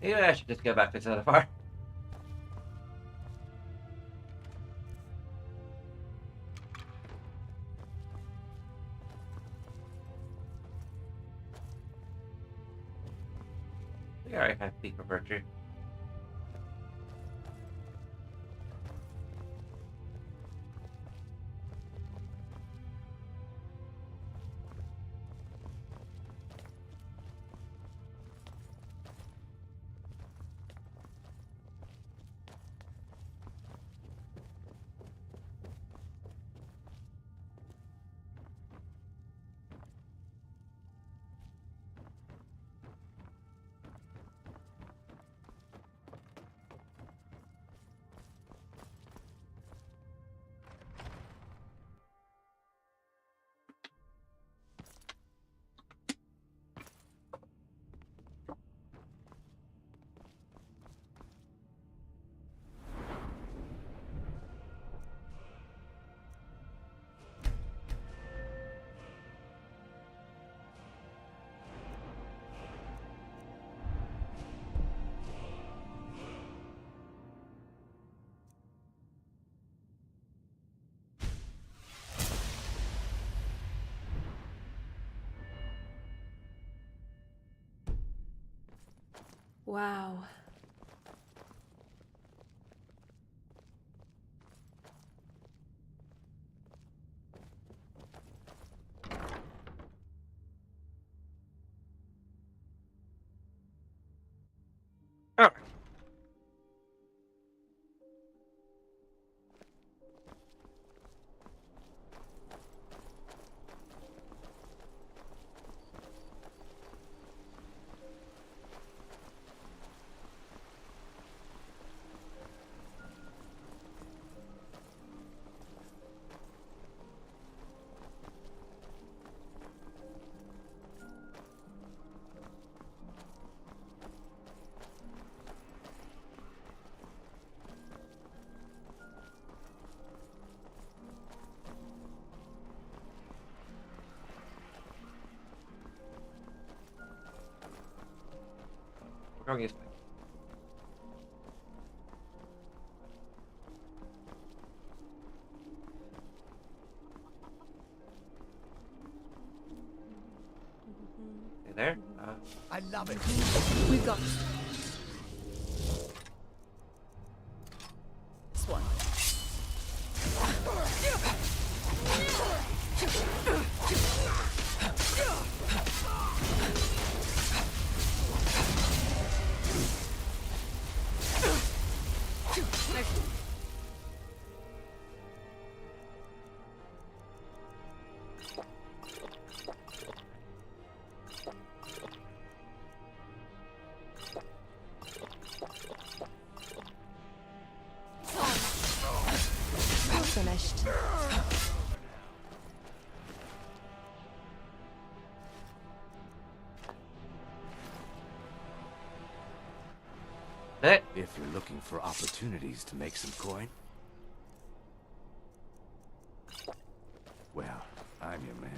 [SPEAKER 1] Maybe I should just go back to Zenithar. Yeah, I have feet for virtue.
[SPEAKER 3] Wow.
[SPEAKER 1] Oh. We're going this way. Hey there.
[SPEAKER 9] I love it.
[SPEAKER 3] We've got this one.
[SPEAKER 2] Finished.
[SPEAKER 1] Hey.
[SPEAKER 9] If you're looking for opportunities to make some coin, well, I'm your man.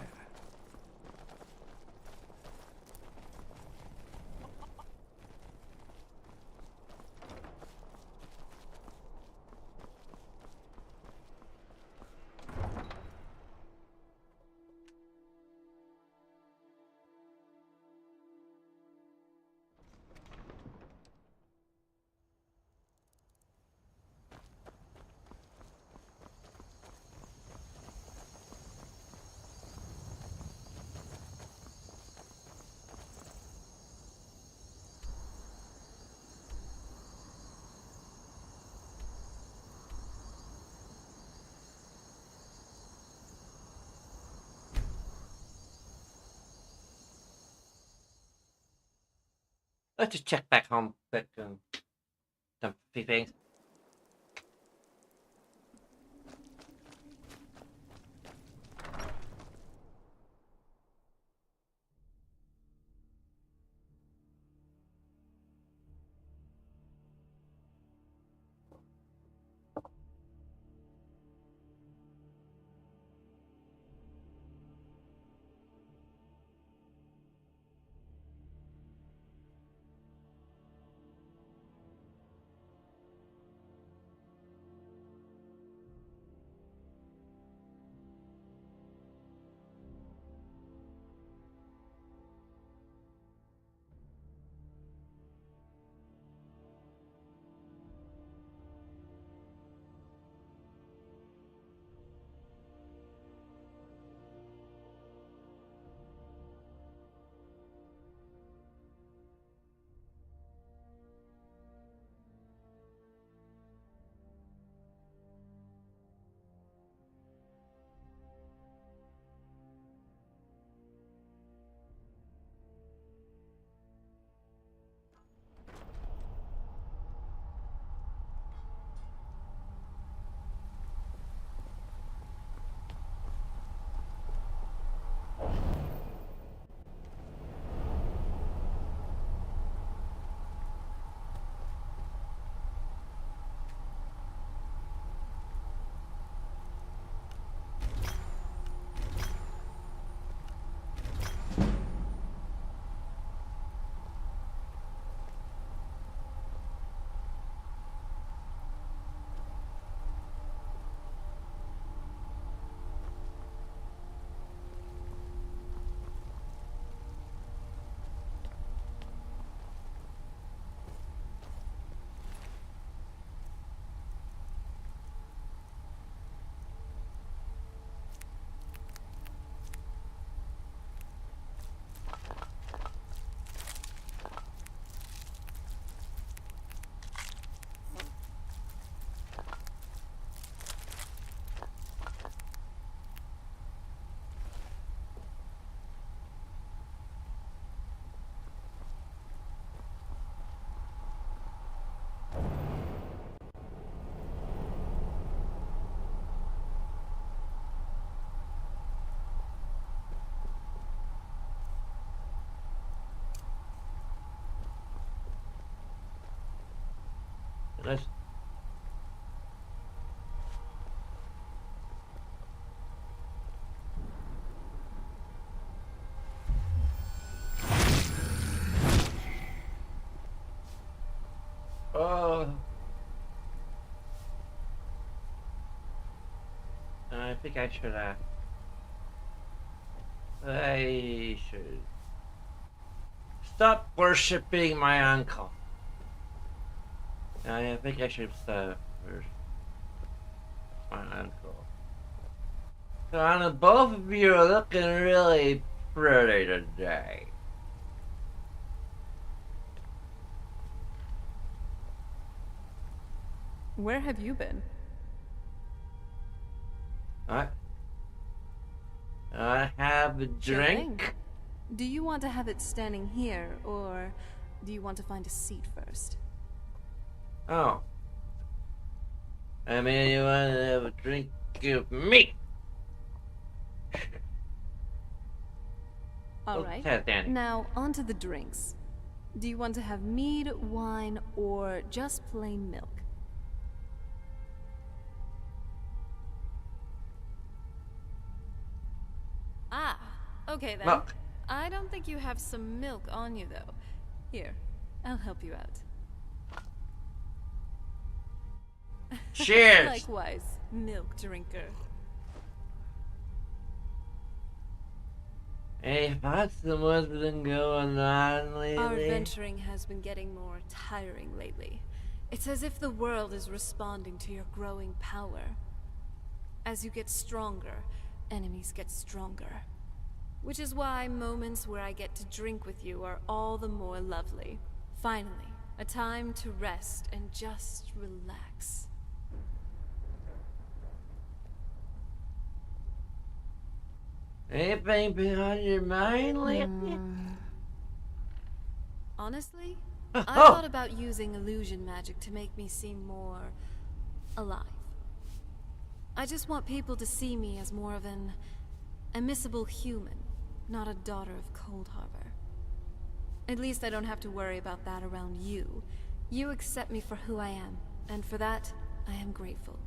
[SPEAKER 1] Let's just check back home quick and some few things. let's. Oh. I think I should, I should stop worshipping my uncle. I think I should stop worship my uncle. So, both of you are looking really pretty today.
[SPEAKER 3] Where have you been?
[SPEAKER 1] I have a drink.
[SPEAKER 3] Do you want to have it standing here, or do you want to find a seat first?
[SPEAKER 1] Oh. I mean, you want to have a drink of me?
[SPEAKER 3] Alright. Now, on to the drinks. Do you want to have mead, wine, or just plain milk? Ah, okay then.
[SPEAKER 1] Milk.
[SPEAKER 3] I don't think you have some milk on you, though. Here, I'll help you out.
[SPEAKER 1] Cheers!
[SPEAKER 3] Likewise, milk drinker.
[SPEAKER 1] Hey, what's been going on lately?
[SPEAKER 3] Our venturing has been getting more tiring lately. It's as if the world is responding to your growing power. As you get stronger, enemies get stronger. Which is why moments where I get to drink with you are all the more lovely. Finally, a time to rest and just relax.
[SPEAKER 1] Anything been on your mind lately?
[SPEAKER 3] Honestly, I thought about using illusion magic to make me seem more alive. I just want people to see me as more of an admissible human, not a daughter of Cold Harbor. At least I don't have to worry about that around you. You accept me for who I am, and for that, I am grateful.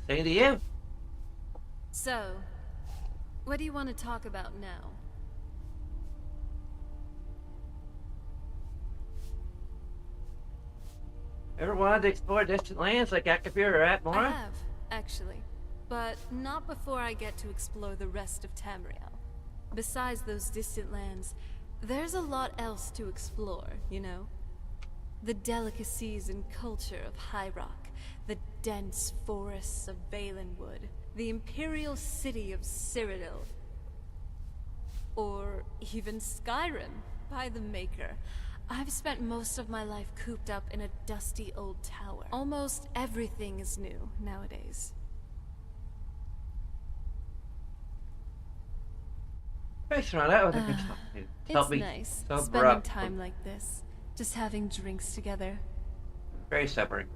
[SPEAKER 1] Same to you.
[SPEAKER 3] So, what do you want to talk about now?
[SPEAKER 1] Ever wanted to explore distant lands like Akavir or Atmore?
[SPEAKER 3] I have, actually. But not before I get to explore the rest of Tamriel. Besides those distant lands, there's a lot else to explore, you know? The delicacies and culture of High Rock, the dense forests of Valenwood, the imperial city of Cyrodiil, or even Skyrim, by the Maker. I've spent most of my life cooped up in a dusty old tower. Almost everything is new nowadays.
[SPEAKER 1] Thanks, Ron. That was a good talk.
[SPEAKER 3] It's nice spending time like this, just having drinks together.
[SPEAKER 1] Very sobering.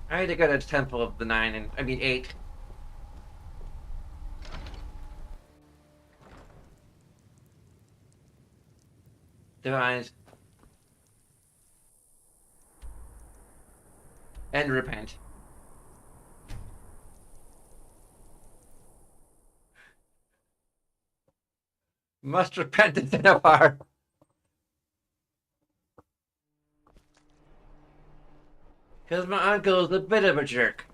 [SPEAKER 1] I had to go to the Temple of the 8. Divines. And repent. Must repent and sin of heart. Because my uncle's a bit of a jerk.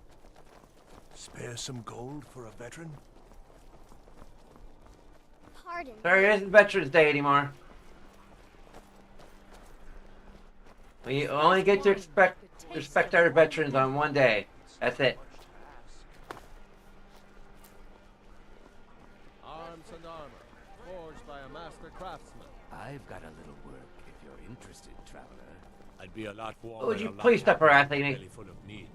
[SPEAKER 10] Spare some gold for a veteran?
[SPEAKER 11] Pardon.
[SPEAKER 1] Sorry, it isn't Veterans Day anymore. We only get to respect our veterans on one day. That's it.
[SPEAKER 6] Arms and armor, forged by a master craftsman.
[SPEAKER 9] I've got a little work if you're interested, traveler. I'd be a lot warmer.
[SPEAKER 1] Would you please stop harassing me?
[SPEAKER 9] Really full of need.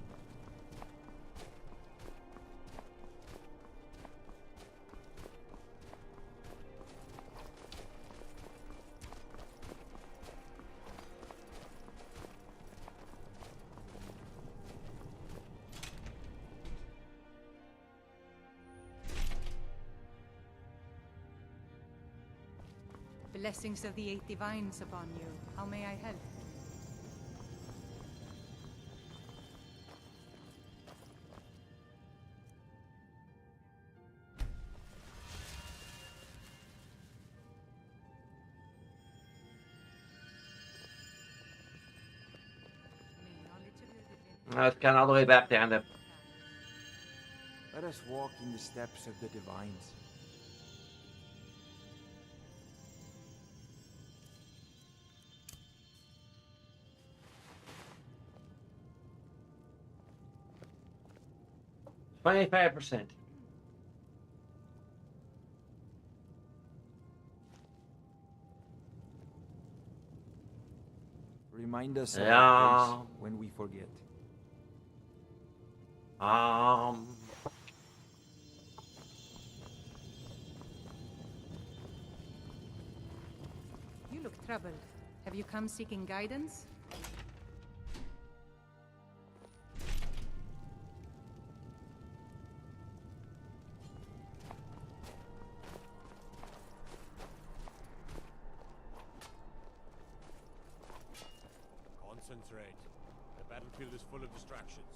[SPEAKER 5] Blessings of the Eight Divines upon you. How may I help?
[SPEAKER 1] It's gone all the way back down to...
[SPEAKER 11] Let us walk in the steps of the divines.
[SPEAKER 1] $25%.
[SPEAKER 11] Remind us of our place when we forget.
[SPEAKER 5] You look troubled. Have you come seeking guidance?
[SPEAKER 6] Concentrate. The battlefield is full of distractions.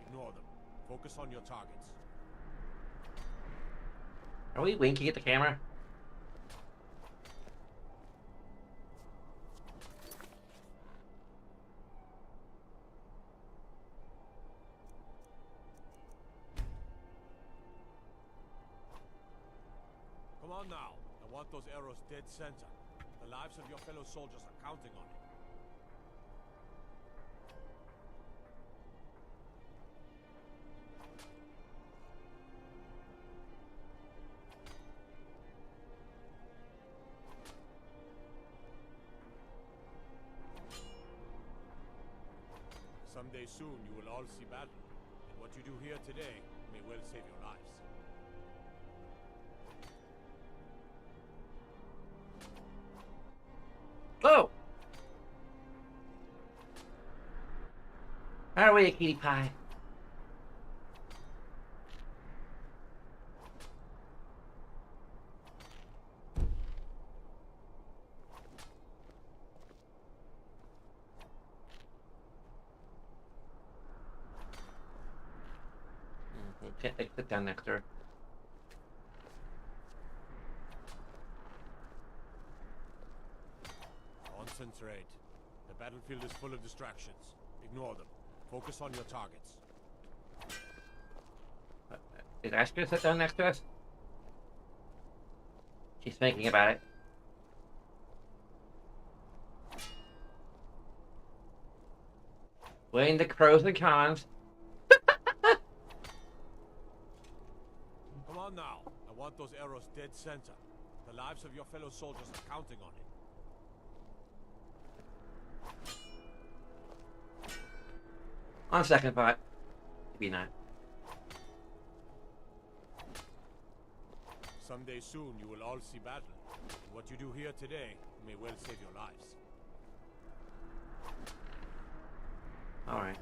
[SPEAKER 6] Ignore them. Focus on your targets.
[SPEAKER 1] Are we winking at the camera?
[SPEAKER 6] Come on now. I want those arrows dead center. The lives of your fellow soldiers are counting on it. Someday soon you will all see battle, and what you do here today may well save your lives.
[SPEAKER 1] Oh! Are we a cutie pie? Can't sit down next to her.
[SPEAKER 6] Concentrate. The battlefield is full of distractions. Ignore them. Focus on your targets.
[SPEAKER 1] Is Ash gonna sit down next to us? She's thinking about it. Weighing the pros and cons.
[SPEAKER 6] Come on now. I want those arrows dead center. The lives of your fellow soldiers are counting on it.
[SPEAKER 1] On second thought, maybe not.
[SPEAKER 6] Someday soon you will all see battle. And what you do here today may well save your lives.
[SPEAKER 1] Alright.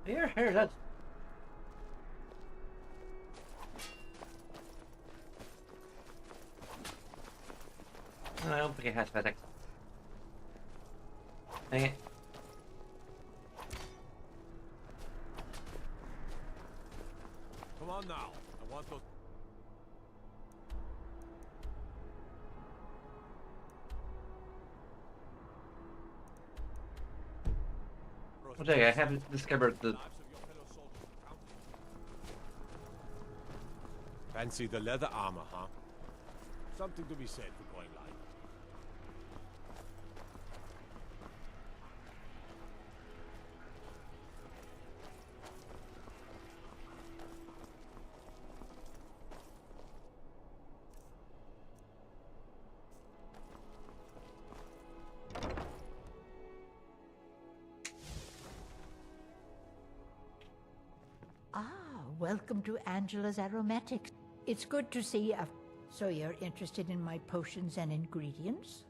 [SPEAKER 1] Here, that's... I don't think it has physics. Dang it.
[SPEAKER 6] Come on now. I want those...
[SPEAKER 1] Okay, I haven't discovered the...
[SPEAKER 6] Fancy the leather armor, huh? Something to be said for going light.
[SPEAKER 12] Welcome to Angela's Aromatics. It's good to see you. So you're interested in my potions and ingredients?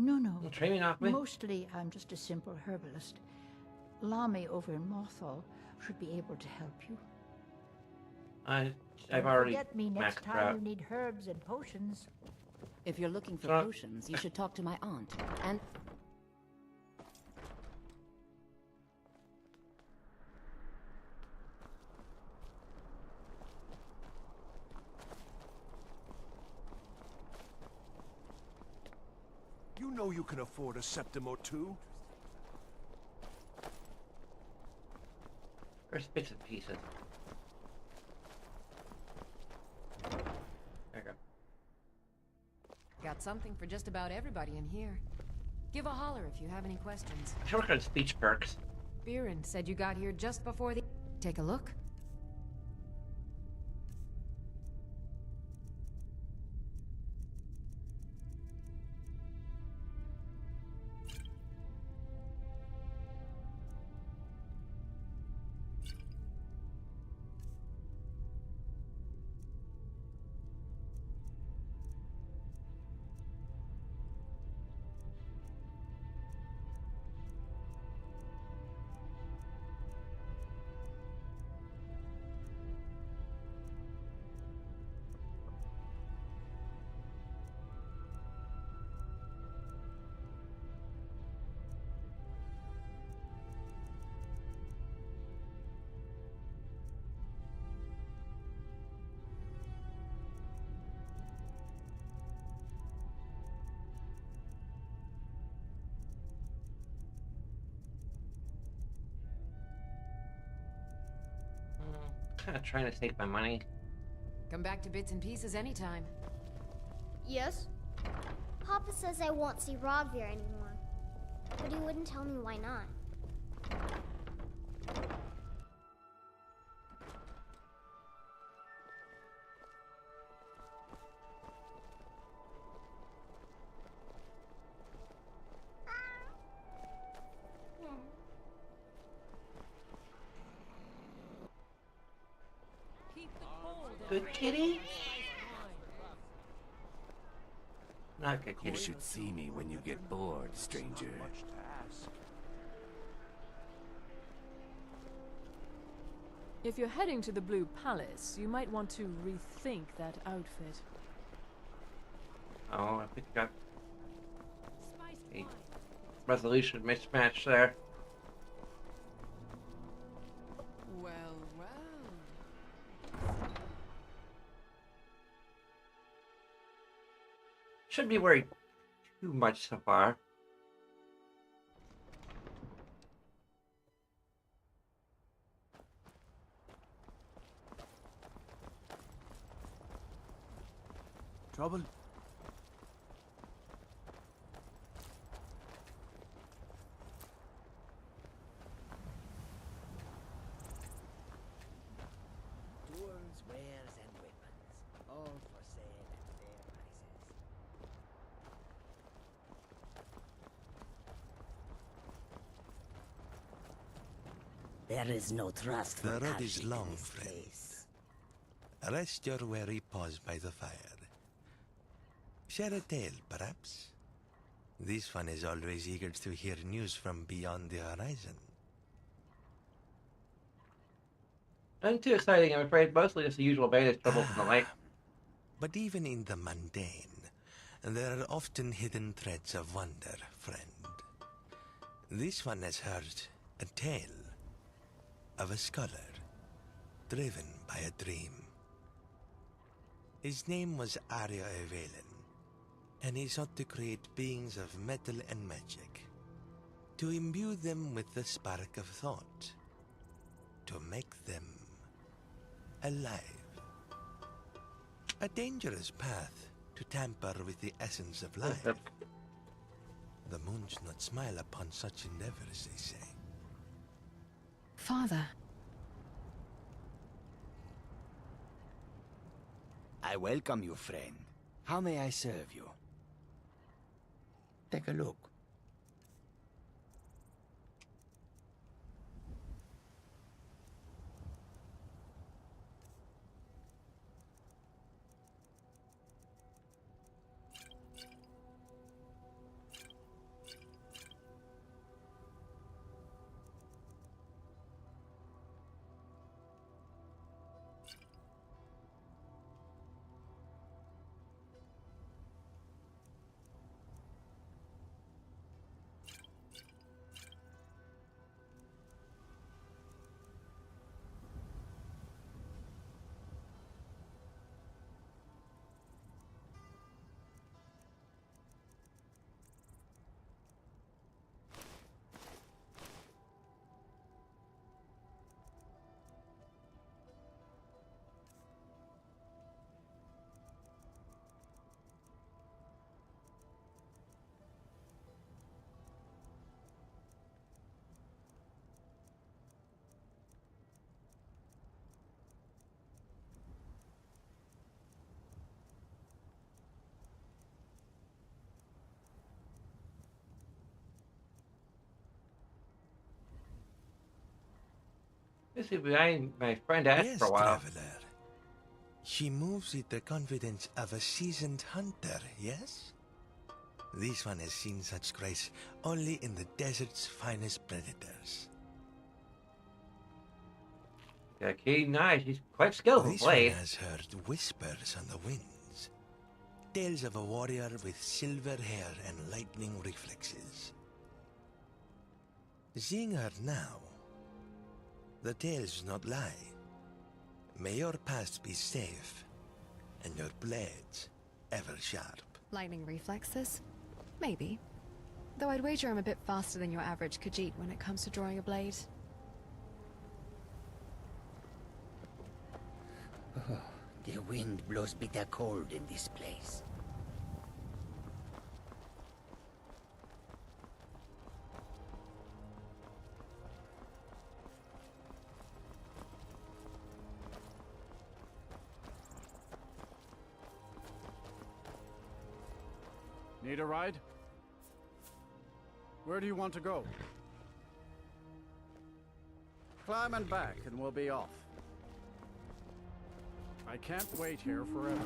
[SPEAKER 12] No.
[SPEAKER 1] Train me off me.
[SPEAKER 12] Mostly, I'm just a simple herbalist. Lami over in Mothall should be able to help you.
[SPEAKER 1] I've
[SPEAKER 12] Don't
[SPEAKER 1] already
[SPEAKER 12] forget me next
[SPEAKER 1] maxed
[SPEAKER 12] time
[SPEAKER 1] out.
[SPEAKER 12] you need herbs and potions.
[SPEAKER 13] If you're looking for
[SPEAKER 1] Sorry.
[SPEAKER 13] potions, you should talk to my aunt. And
[SPEAKER 10] You know you can afford a septim or two.
[SPEAKER 1] Where's bits and pieces? There you go.
[SPEAKER 13] got something for just about everybody in here. Give a holler if you have any questions.
[SPEAKER 1] I should work on speech perks.
[SPEAKER 13] Biren said you got here just before the... Take a look.
[SPEAKER 1] Kind of trying to save my money.
[SPEAKER 13] Come back to bits and pieces anytime.
[SPEAKER 14] Yes? Papa says I won't see Rogvir anymore. But he wouldn't tell me why not.
[SPEAKER 1] Good kitty? Not good
[SPEAKER 11] You
[SPEAKER 1] kitty.
[SPEAKER 11] should see me when you get bored, stranger.
[SPEAKER 10] Much to ask.
[SPEAKER 15] If you're heading to the Blue Palace, you might want to rethink that outfit.
[SPEAKER 1] Oh, I think I got a resolution mismatch there.
[SPEAKER 15] Well.
[SPEAKER 1] Shouldn't be worried too much so far.
[SPEAKER 10] Trouble?
[SPEAKER 9] Tools, wares, and weapons, all for sale at fair prices. There is no trust for
[SPEAKER 16] The road is
[SPEAKER 9] Karshik in
[SPEAKER 16] long,
[SPEAKER 9] this
[SPEAKER 16] friend.
[SPEAKER 9] place.
[SPEAKER 16] Rest your weary paws by the fire. Share a tale, perhaps? This one is always eager to hear news from beyond the horizon.
[SPEAKER 1] Nothing too exciting, I'm afraid. Mostly just the usual beta trouble from the lake.
[SPEAKER 16] But even in the mundane, there are often hidden threads of wonder, friend. This one has heard a tale of a scholar driven by a dream. His name was Arya Evelen, and he sought to create beings of metal and magic, to imbue them with the spark of thought, to make them alive. A dangerous path to tamper with the essence of life. The moons not smile upon such endeavors, they say.
[SPEAKER 2] Father.
[SPEAKER 9] I welcome you, friend. How may I serve you? Take a look.
[SPEAKER 1] This is behind my friend Ash
[SPEAKER 16] Yes,
[SPEAKER 1] for a while.
[SPEAKER 16] traveler. She moves with the confidence of a seasoned hunter, yes? This one has seen such grace only in the desert's finest predators.
[SPEAKER 1] Yeah, keen eye. She's quite skilled with
[SPEAKER 16] This one
[SPEAKER 1] blade.
[SPEAKER 16] has heard whispers on the winds. Tales of a warrior with silver hair and lightning reflexes. Seeing her now, the tales do not lie. May your past be safe, and your blades ever sharp.
[SPEAKER 2] Lightning reflexes? Maybe. Though I'd wager I'm a bit faster than your average Khajiit when it comes to drawing a blade.
[SPEAKER 17] Oh, the wind blows bitter cold in this place.
[SPEAKER 18] Need a ride? Where do you want to go? Climb and back and we'll be off. I can't wait here forever.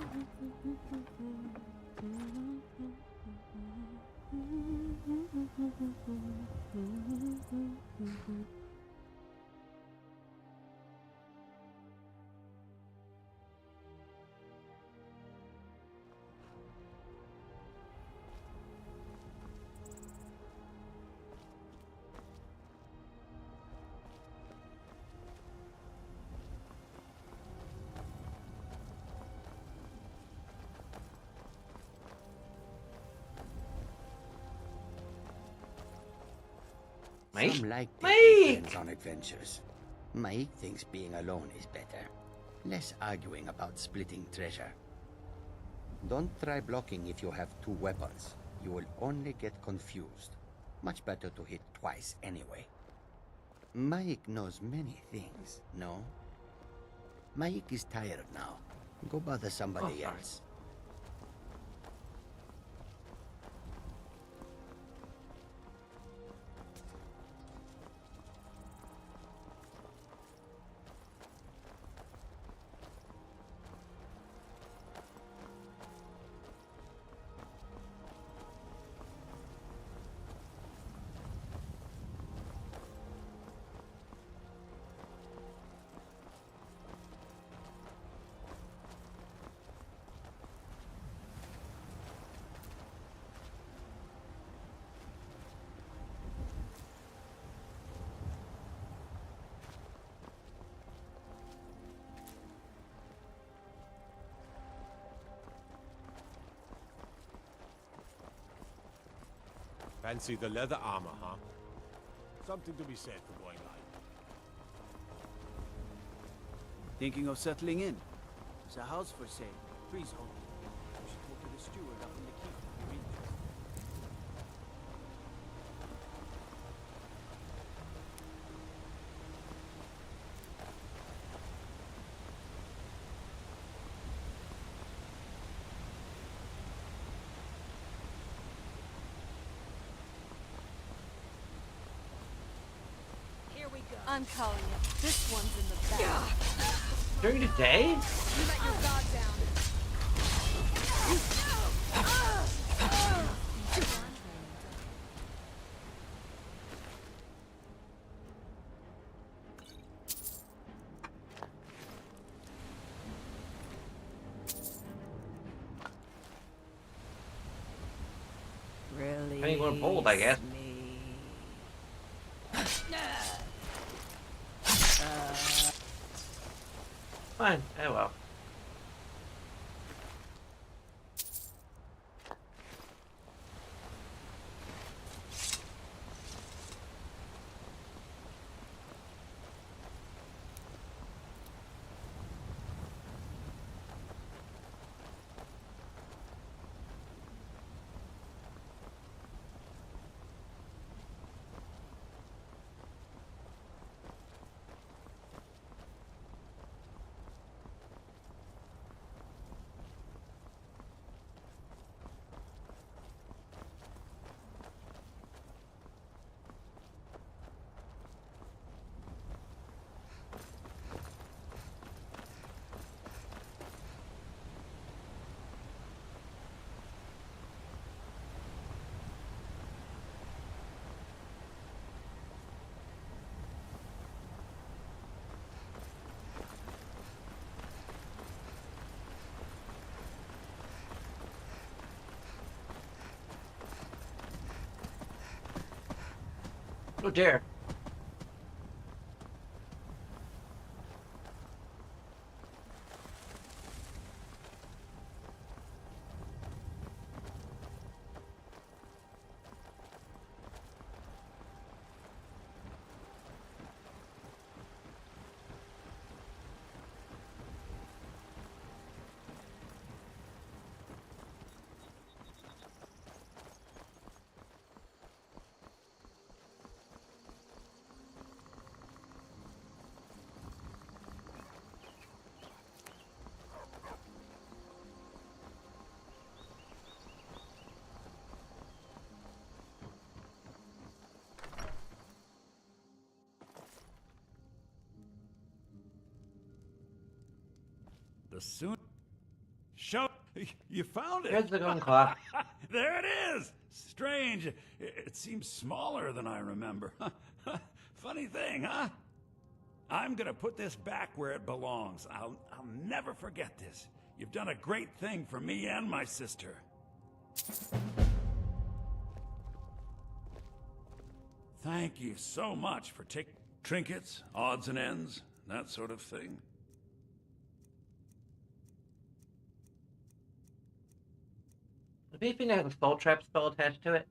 [SPEAKER 17] Some like taking friends on adventures. Mike thinks being alone is better. Less arguing about splitting treasure. Don't try blocking if you have two weapons. You will only get confused. Much better to hit twice anyway. Mike knows many things, no? Mike is tired now. Go bother somebody else.
[SPEAKER 19] Fancy the leather armor, huh? Something to be said for going light.
[SPEAKER 18] Thinking of settling in? There's a house for sale. Freehold. You should talk to the steward up in the keep if you're interested.
[SPEAKER 4] I'm calling it. This one's in the back.
[SPEAKER 1] During the day?
[SPEAKER 4] You let your guard down.
[SPEAKER 1] Really? Anyone bold, I guess. Fine. Oh well. Oh dear.
[SPEAKER 7] The soon show you found it.
[SPEAKER 1] Here's the gun clock.
[SPEAKER 7] There it is. Strange. It seems smaller than I remember. Funny thing, huh? I'm gonna put this back where it belongs. I'll never forget this. You've done a great thing for me and my sister. Thank you so much for taking trinkets, odds and ends, that sort of thing.
[SPEAKER 1] The beefing has a soul trap spell attached to it.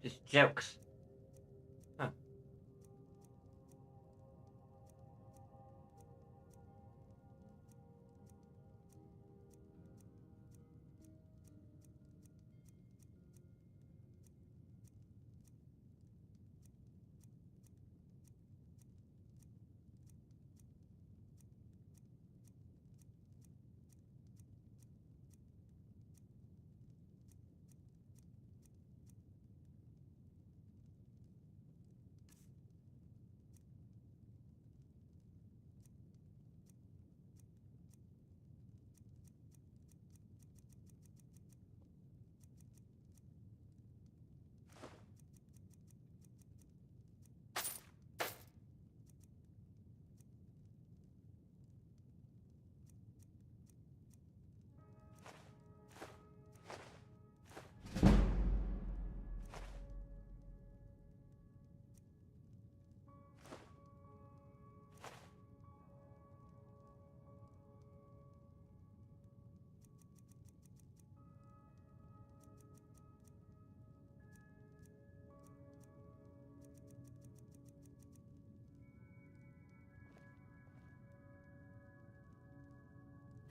[SPEAKER 1] Just jokes. Huh.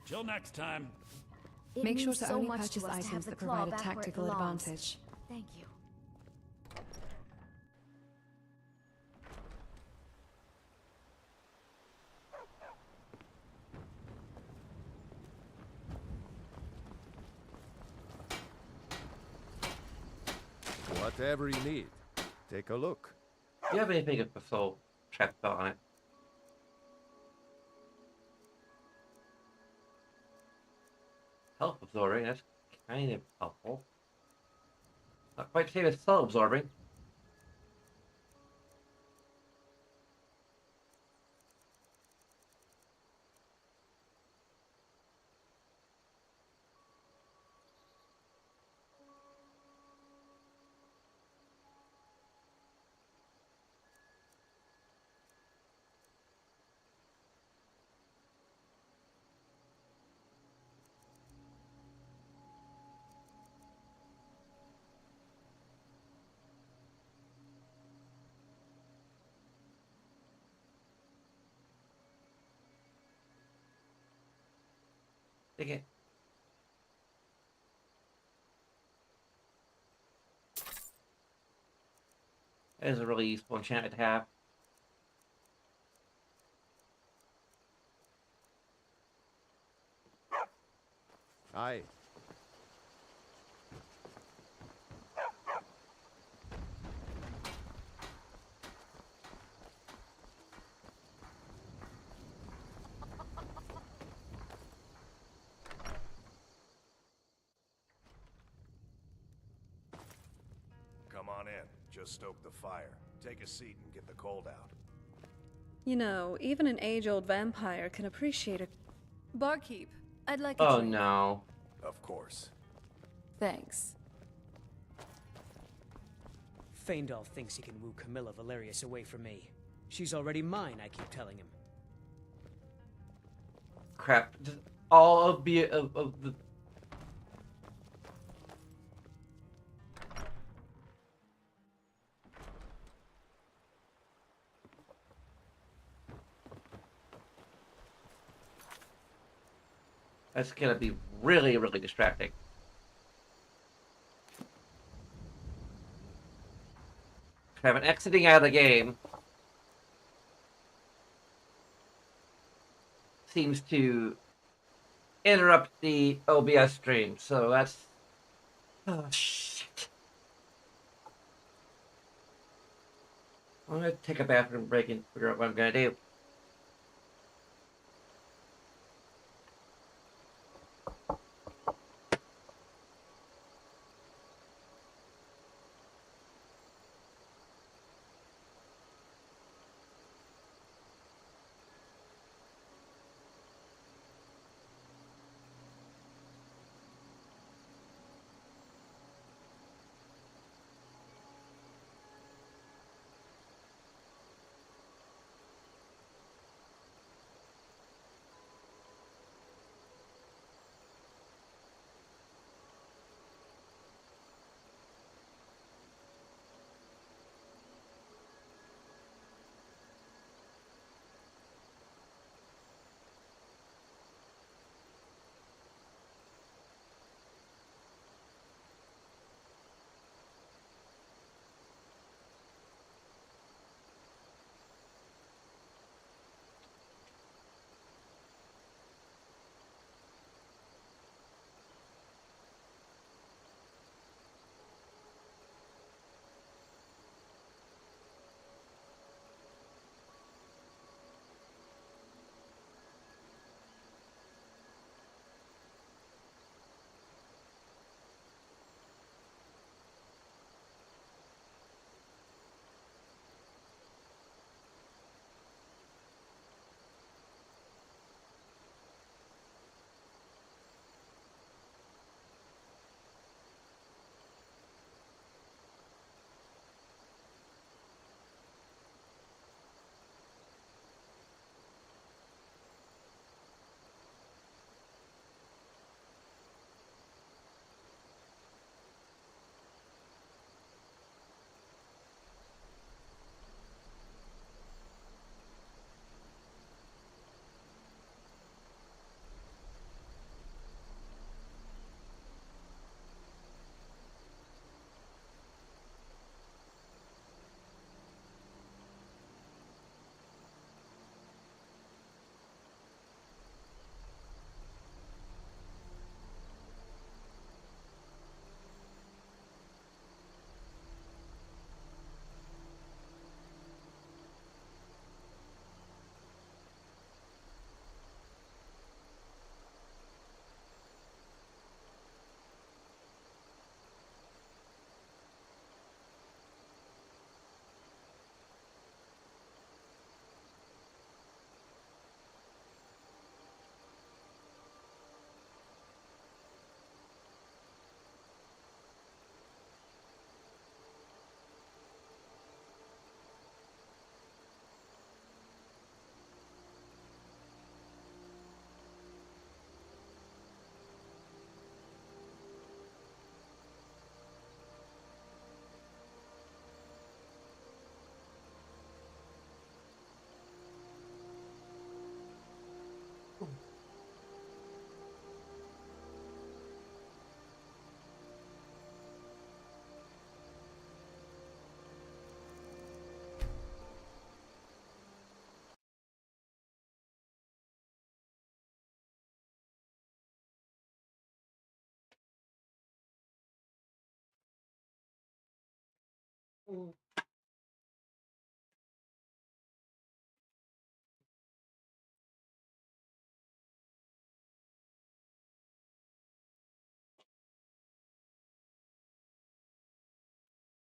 [SPEAKER 7] Till next time.
[SPEAKER 2] Make sure to only purchase items that provide a tactical advantage.
[SPEAKER 14] Thank you.
[SPEAKER 6] Whatever you need, take a look.
[SPEAKER 1] Do you have anything with the soul trap spell on it? Health absorbing, that's kind of helpful. Not quite the same as soul absorbing. Take it. That is a really useful enchantment to have.
[SPEAKER 6] Aye. on in. Just stoke the fire. Take a seat and get the cold out.
[SPEAKER 4] You know, even an age-old vampire can appreciate a... Barkeep, I'd like a
[SPEAKER 1] Oh
[SPEAKER 4] drink.
[SPEAKER 1] no.
[SPEAKER 6] Of course.
[SPEAKER 4] Thanks.
[SPEAKER 20] Faendal thinks he can woo Camilla Valerius away from me. She's already mine, I keep telling him.
[SPEAKER 1] Crap. Just all of the That's gonna be really, really distracting. Have an exiting out of the game seems to interrupt the OBS stream, so that's... Oh, shit. I'm gonna take a bathroom break and figure out what I'm gonna do.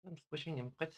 [SPEAKER 1] I'm switching input.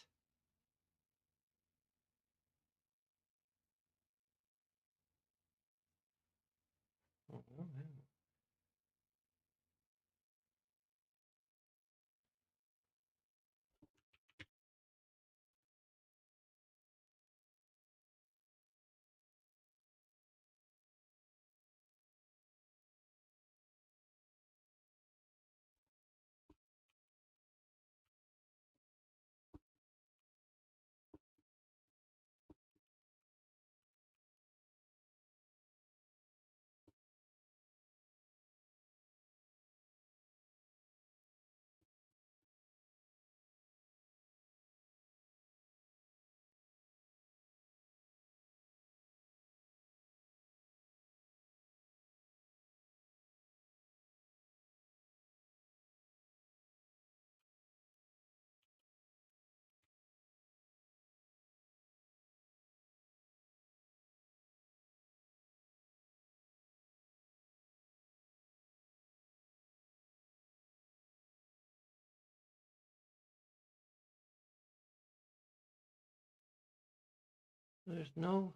[SPEAKER 1] There's no.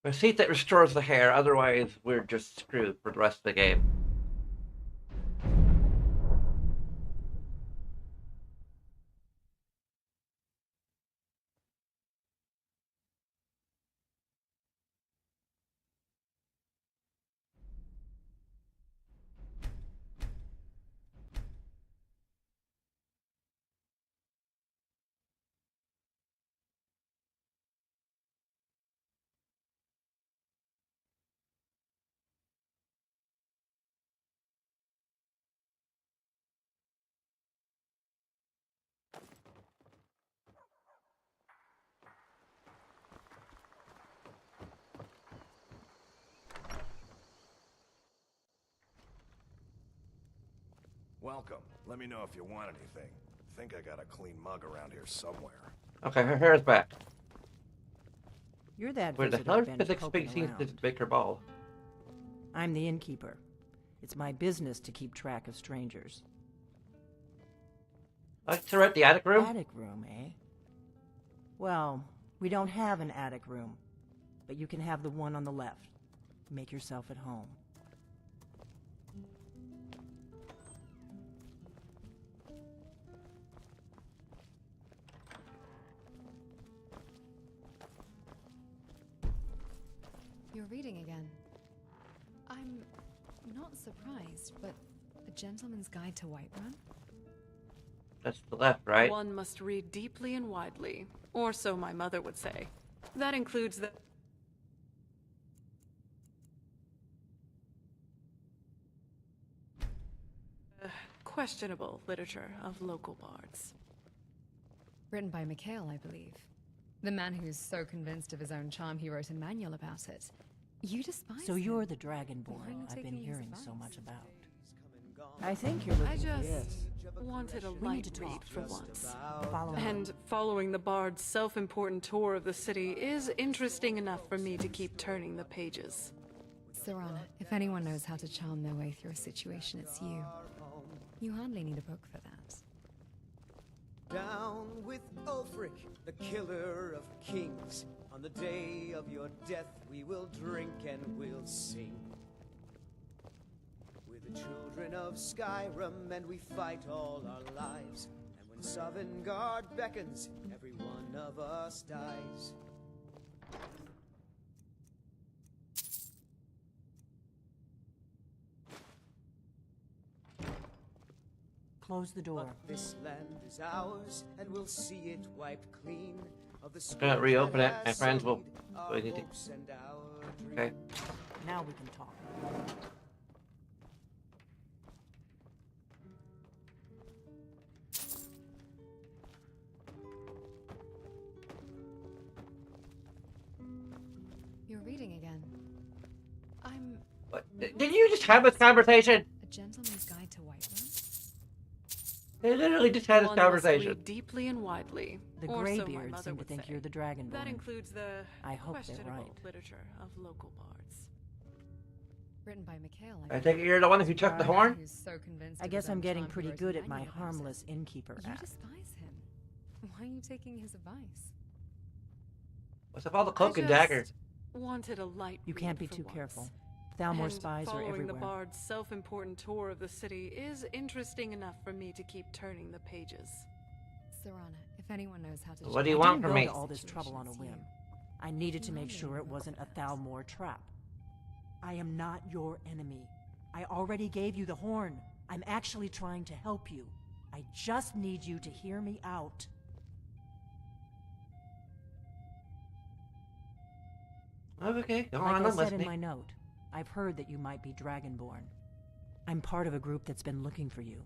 [SPEAKER 1] A seat that restores the hair, otherwise we're just screwed for the rest of the game.
[SPEAKER 10] Welcome. Let me know if you want anything. Think I got a clean mug around here somewhere.
[SPEAKER 1] Okay, her hair is back.
[SPEAKER 21] You're that
[SPEAKER 1] Where the
[SPEAKER 21] visitor
[SPEAKER 1] hell
[SPEAKER 21] been
[SPEAKER 1] physics
[SPEAKER 21] poking
[SPEAKER 1] seems to
[SPEAKER 21] around.
[SPEAKER 1] make her ball?
[SPEAKER 21] I'm the innkeeper. It's my business to keep track of strangers.
[SPEAKER 1] Like to rent the attic room?
[SPEAKER 21] Attic room, eh? Well, we don't have an attic room, but you can have the one on the left. Make yourself at home.
[SPEAKER 2] You're reading again. I'm not surprised, but A Gentleman's Guide to Whiterun?
[SPEAKER 1] That's the left, right?
[SPEAKER 22] One must read deeply and widely, or so my mother would say. That includes the... questionable literature of local bards.
[SPEAKER 2] Written by Mikhail, I believe. The man who's so convinced of his own charm he wrote a manual about it. You despise
[SPEAKER 21] So
[SPEAKER 2] him.
[SPEAKER 21] you're the
[SPEAKER 2] Why are
[SPEAKER 21] Dragonborn
[SPEAKER 2] you
[SPEAKER 21] I've been
[SPEAKER 2] taking his
[SPEAKER 21] hearing so
[SPEAKER 2] advice?
[SPEAKER 21] much about. I think you're
[SPEAKER 22] I
[SPEAKER 21] looking for
[SPEAKER 22] just
[SPEAKER 21] this.
[SPEAKER 22] wanted a
[SPEAKER 21] We need
[SPEAKER 22] light
[SPEAKER 21] to
[SPEAKER 22] read
[SPEAKER 21] talk.
[SPEAKER 22] for once.
[SPEAKER 21] Follow me.
[SPEAKER 22] And following the bard's self-important tour of the city is interesting enough for me to keep turning the pages.
[SPEAKER 2] Serana, if anyone knows how to charm their way through a situation, it's you. You hardly need a book for that.
[SPEAKER 3] Down with Ulfric, the killer of kings. On the day of your death, we will drink and we'll sing. We're the children of Skyrim, and we fight all our lives. And when Sovngarde beckons, every one of us dies.
[SPEAKER 21] Close the door.
[SPEAKER 3] But this land is ours, and we'll see it wiped clean of the
[SPEAKER 1] I'm gonna reopen it. My friends will.
[SPEAKER 3] our
[SPEAKER 1] We need to.
[SPEAKER 3] hopes and our dreams.
[SPEAKER 1] Okay.
[SPEAKER 21] Now we can talk.
[SPEAKER 2] You're reading again. I'm
[SPEAKER 1] What? Did you just have this conversation?
[SPEAKER 2] a gentleman's guide to Whiterun?
[SPEAKER 1] They literally just had this
[SPEAKER 22] One must
[SPEAKER 1] conversation.
[SPEAKER 22] read deeply and widely.
[SPEAKER 21] The
[SPEAKER 22] or so my
[SPEAKER 21] Greybeards
[SPEAKER 22] mother
[SPEAKER 21] seem to
[SPEAKER 22] would
[SPEAKER 21] think
[SPEAKER 22] say.
[SPEAKER 21] you're the Dragonborn.
[SPEAKER 22] That includes the
[SPEAKER 21] I hope they're
[SPEAKER 22] questionable
[SPEAKER 21] right.
[SPEAKER 22] literature of local bards.
[SPEAKER 2] Written by Mikhail,
[SPEAKER 1] I think you're the one who took the horn?
[SPEAKER 2] Who's so convinced
[SPEAKER 21] I
[SPEAKER 2] of
[SPEAKER 21] guess
[SPEAKER 2] his own
[SPEAKER 21] I'm getting
[SPEAKER 2] charm he
[SPEAKER 21] pretty
[SPEAKER 2] wrote a
[SPEAKER 21] good at my
[SPEAKER 2] manual about it.
[SPEAKER 21] harmless innkeeper
[SPEAKER 2] You
[SPEAKER 21] act.
[SPEAKER 2] despise him. Why are you taking his advice?
[SPEAKER 1] What's up all the cloak
[SPEAKER 22] I
[SPEAKER 1] and dagger?
[SPEAKER 22] just wanted a light
[SPEAKER 21] You
[SPEAKER 22] read
[SPEAKER 21] can't be
[SPEAKER 22] for
[SPEAKER 21] too
[SPEAKER 22] once.
[SPEAKER 21] careful. Thalmor
[SPEAKER 22] And
[SPEAKER 21] spies are
[SPEAKER 22] following
[SPEAKER 21] everywhere.
[SPEAKER 22] the bard's self-important tour of the city is interesting enough for me to keep turning the pages.
[SPEAKER 2] Serana, if anyone knows how to
[SPEAKER 1] What do you
[SPEAKER 21] I
[SPEAKER 1] want
[SPEAKER 21] didn't
[SPEAKER 1] from
[SPEAKER 21] go
[SPEAKER 1] me?
[SPEAKER 21] to all this trouble on a whim. I needed to make sure it wasn't a Thalmor trap. I am not your enemy. I already gave you the horn. I'm actually trying to help you. I just need you to hear me out.
[SPEAKER 1] Okay, go
[SPEAKER 21] Like
[SPEAKER 1] on,
[SPEAKER 21] I
[SPEAKER 1] I'm
[SPEAKER 21] said in
[SPEAKER 1] listening.
[SPEAKER 21] my note, I've heard that you might be Dragonborn. I'm part of a group that's been looking for you.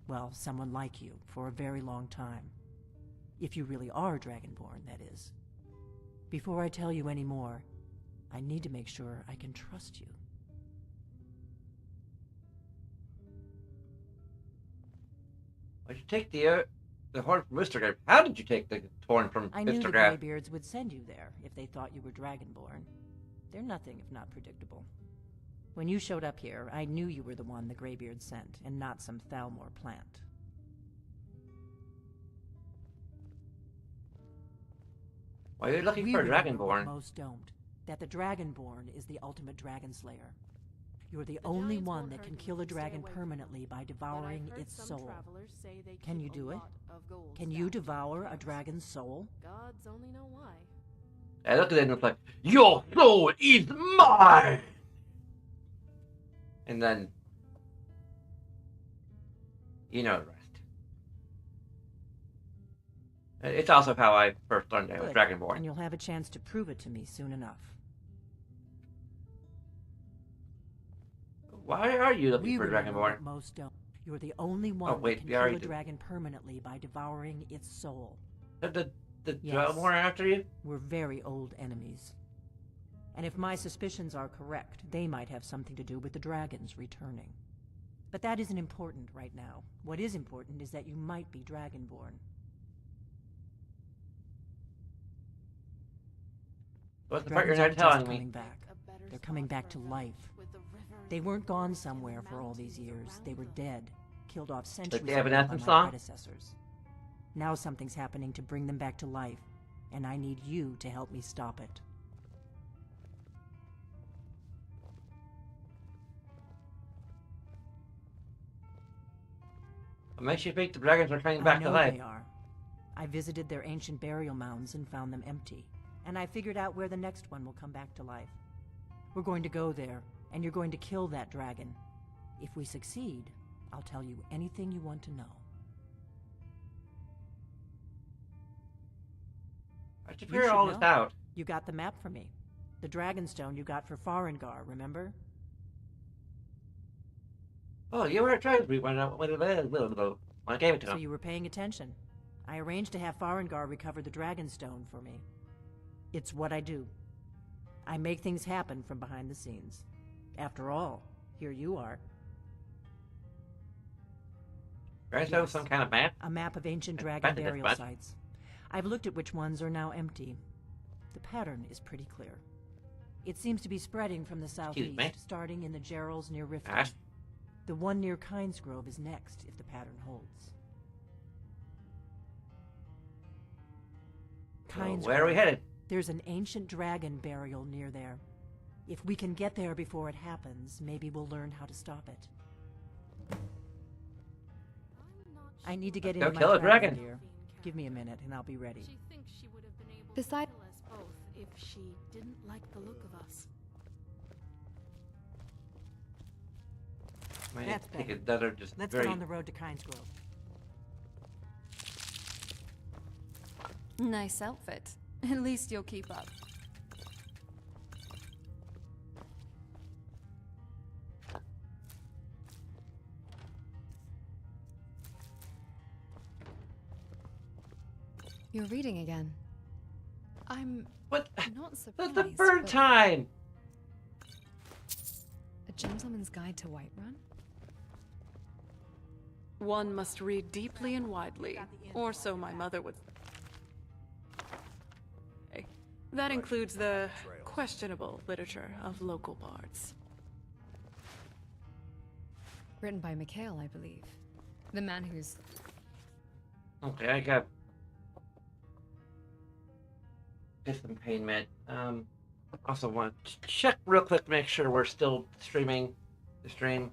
[SPEAKER 21] Well, someone like you, for a very long time. If you really are Dragonborn, that is. Before I tell you any more, I need to make sure I can trust you.
[SPEAKER 1] Why'd you take the horn from Mr. Grave? How did you take the horn from
[SPEAKER 21] I knew
[SPEAKER 1] Mr.
[SPEAKER 21] the
[SPEAKER 1] Grave?
[SPEAKER 21] Greybeards would send you there if they thought you were Dragonborn. They're nothing if not predictable. When you showed up here, I knew you were the one the Greybeards sent, and not some Thalmor plant.
[SPEAKER 1] Why are you looking
[SPEAKER 21] We
[SPEAKER 1] for a
[SPEAKER 21] remember what
[SPEAKER 1] Dragonborn?
[SPEAKER 21] most don't. That the Dragonborn is the ultimate dragon slayer. You're the only one that can kill a dragon permanently by devouring its soul. Can you do it? Can you devour a dragon's soul?
[SPEAKER 13] Gods only know why.
[SPEAKER 1] I look at it and it's like, your soul is mine! And then, you know the rest. It's also how I first learned I was
[SPEAKER 21] Good.
[SPEAKER 1] Dragonborn.
[SPEAKER 21] And you'll have a chance to prove it to me soon enough.
[SPEAKER 1] Why are you looking
[SPEAKER 21] We
[SPEAKER 1] for a
[SPEAKER 21] remember
[SPEAKER 1] Dragonborn?
[SPEAKER 21] what most don't. You're the only one
[SPEAKER 1] wait,
[SPEAKER 21] that can
[SPEAKER 1] we
[SPEAKER 21] kill
[SPEAKER 1] already
[SPEAKER 21] a
[SPEAKER 1] did.
[SPEAKER 21] dragon permanently by devouring its soul.
[SPEAKER 1] The
[SPEAKER 21] Yes.
[SPEAKER 1] Dragonborn after you?
[SPEAKER 21] We're very old enemies. And if my suspicions are correct, they might have something to do with the dragons returning. But that isn't important right now. What is important is that you might be Dragonborn.
[SPEAKER 1] What's the part you're
[SPEAKER 21] Dragons
[SPEAKER 1] not
[SPEAKER 21] aren't just
[SPEAKER 1] telling me?
[SPEAKER 21] coming back. They're coming back to life. They weren't gone somewhere for all these years. They were dead, killed off centuries
[SPEAKER 1] the
[SPEAKER 21] ago by
[SPEAKER 1] Evanescence
[SPEAKER 21] my
[SPEAKER 1] song?
[SPEAKER 21] predecessors. Now something's happening to bring them back to life, and I need you to help me stop it.
[SPEAKER 1] What makes you think the dragons are coming
[SPEAKER 21] I
[SPEAKER 1] back to
[SPEAKER 21] know
[SPEAKER 1] life?
[SPEAKER 21] they are. I visited their ancient burial mounds and found them empty, and I figured out where the next one will come back to life. We're going to go there, and you're going to kill that dragon. If we succeed, I'll tell you anything you want to know.
[SPEAKER 1] How'd you
[SPEAKER 21] You
[SPEAKER 1] figure
[SPEAKER 21] should
[SPEAKER 1] all this
[SPEAKER 21] know.
[SPEAKER 1] out?
[SPEAKER 21] You got the map for me. The Dragonstone you got for Farengar, remember?
[SPEAKER 1] Oh, you were trying to be when I gave it to
[SPEAKER 21] So
[SPEAKER 1] him.
[SPEAKER 21] you were paying attention. I arranged to have Farengar recover the Dragonstone for me. It's what I do. I make things happen from behind the scenes. After all, here you are.
[SPEAKER 1] Right, so some kind of map?
[SPEAKER 21] A map of ancient dragon burial sites. I've looked at which ones are now empty. The pattern is pretty clear. It seems to be spreading from the southeast, starting in the Gerals near Riften. The one near Kinesgrove is next, if the pattern holds.
[SPEAKER 1] So where are we headed?
[SPEAKER 21] There's an ancient dragon burial near there. If we can get there before it happens, maybe we'll learn how to stop it. I need to get into my traveling gear. Give me a minute and I'll be ready.
[SPEAKER 4] She thinks she would have been able
[SPEAKER 2] Besides,
[SPEAKER 4] to kill us both if she didn't like the look of us.
[SPEAKER 21] That's better. Let's get on the road to Kinesgrove.
[SPEAKER 4] Nice outfit. At least you'll keep up.
[SPEAKER 2] You're reading again. I'm
[SPEAKER 1] not
[SPEAKER 2] surprised.
[SPEAKER 1] The third time!
[SPEAKER 2] A Gentleman's Guide to Whiterun?
[SPEAKER 22] One must read deeply and widely, or so my mother would. That includes the questionable literature of local bards.
[SPEAKER 2] Written by Mikhail, I believe. The man who's...
[SPEAKER 1] Okay, I got... Get some pain med. Also want to check real quick to make sure we're still streaming the stream.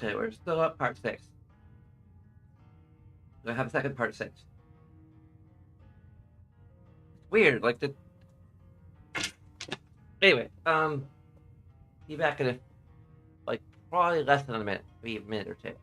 [SPEAKER 1] Okay, we're still at part 6. I have a second part 6. It's weird, like the... Anyway, be back in like, probably less than a minute. Maybe a minute or two.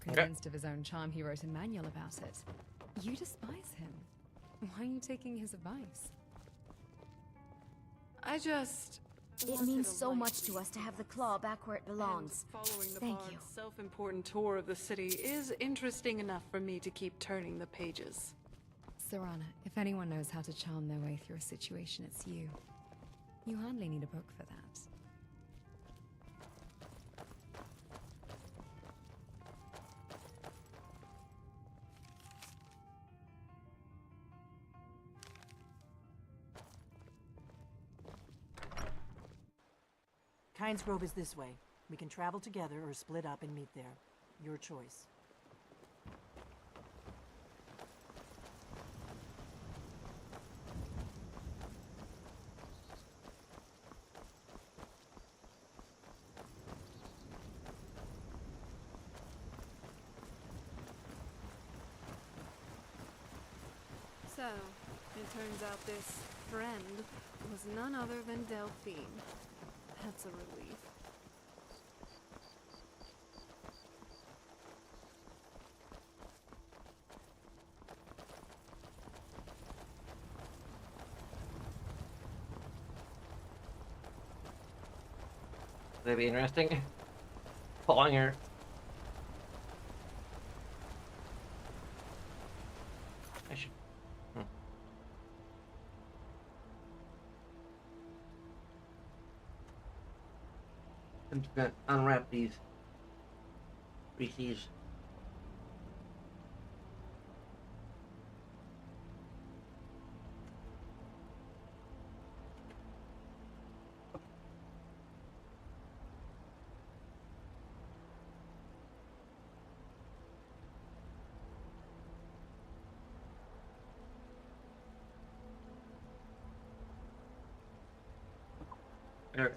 [SPEAKER 2] Convinced of his own charm, he wrote a manual about it. You despise him. Why are you taking his advice?
[SPEAKER 22] I just...
[SPEAKER 14] It means so much to us to have the claw back where it belongs.
[SPEAKER 22] Following the
[SPEAKER 14] Thank
[SPEAKER 22] bard's
[SPEAKER 14] you.
[SPEAKER 22] self-important tour of the city is interesting enough for me to keep turning the pages.
[SPEAKER 2] Serana, if anyone knows how to charm their way through a situation, it's you. You hardly need a book for that.
[SPEAKER 21] Kynes Grove is this way. We can travel together or split up and meet there. Your choice.
[SPEAKER 4] So, it turns out this friend was none other than Delphine. That's a relief.
[SPEAKER 1] That'd be interesting. Following her. I should. I'm just gonna unwrap these Reese's. There.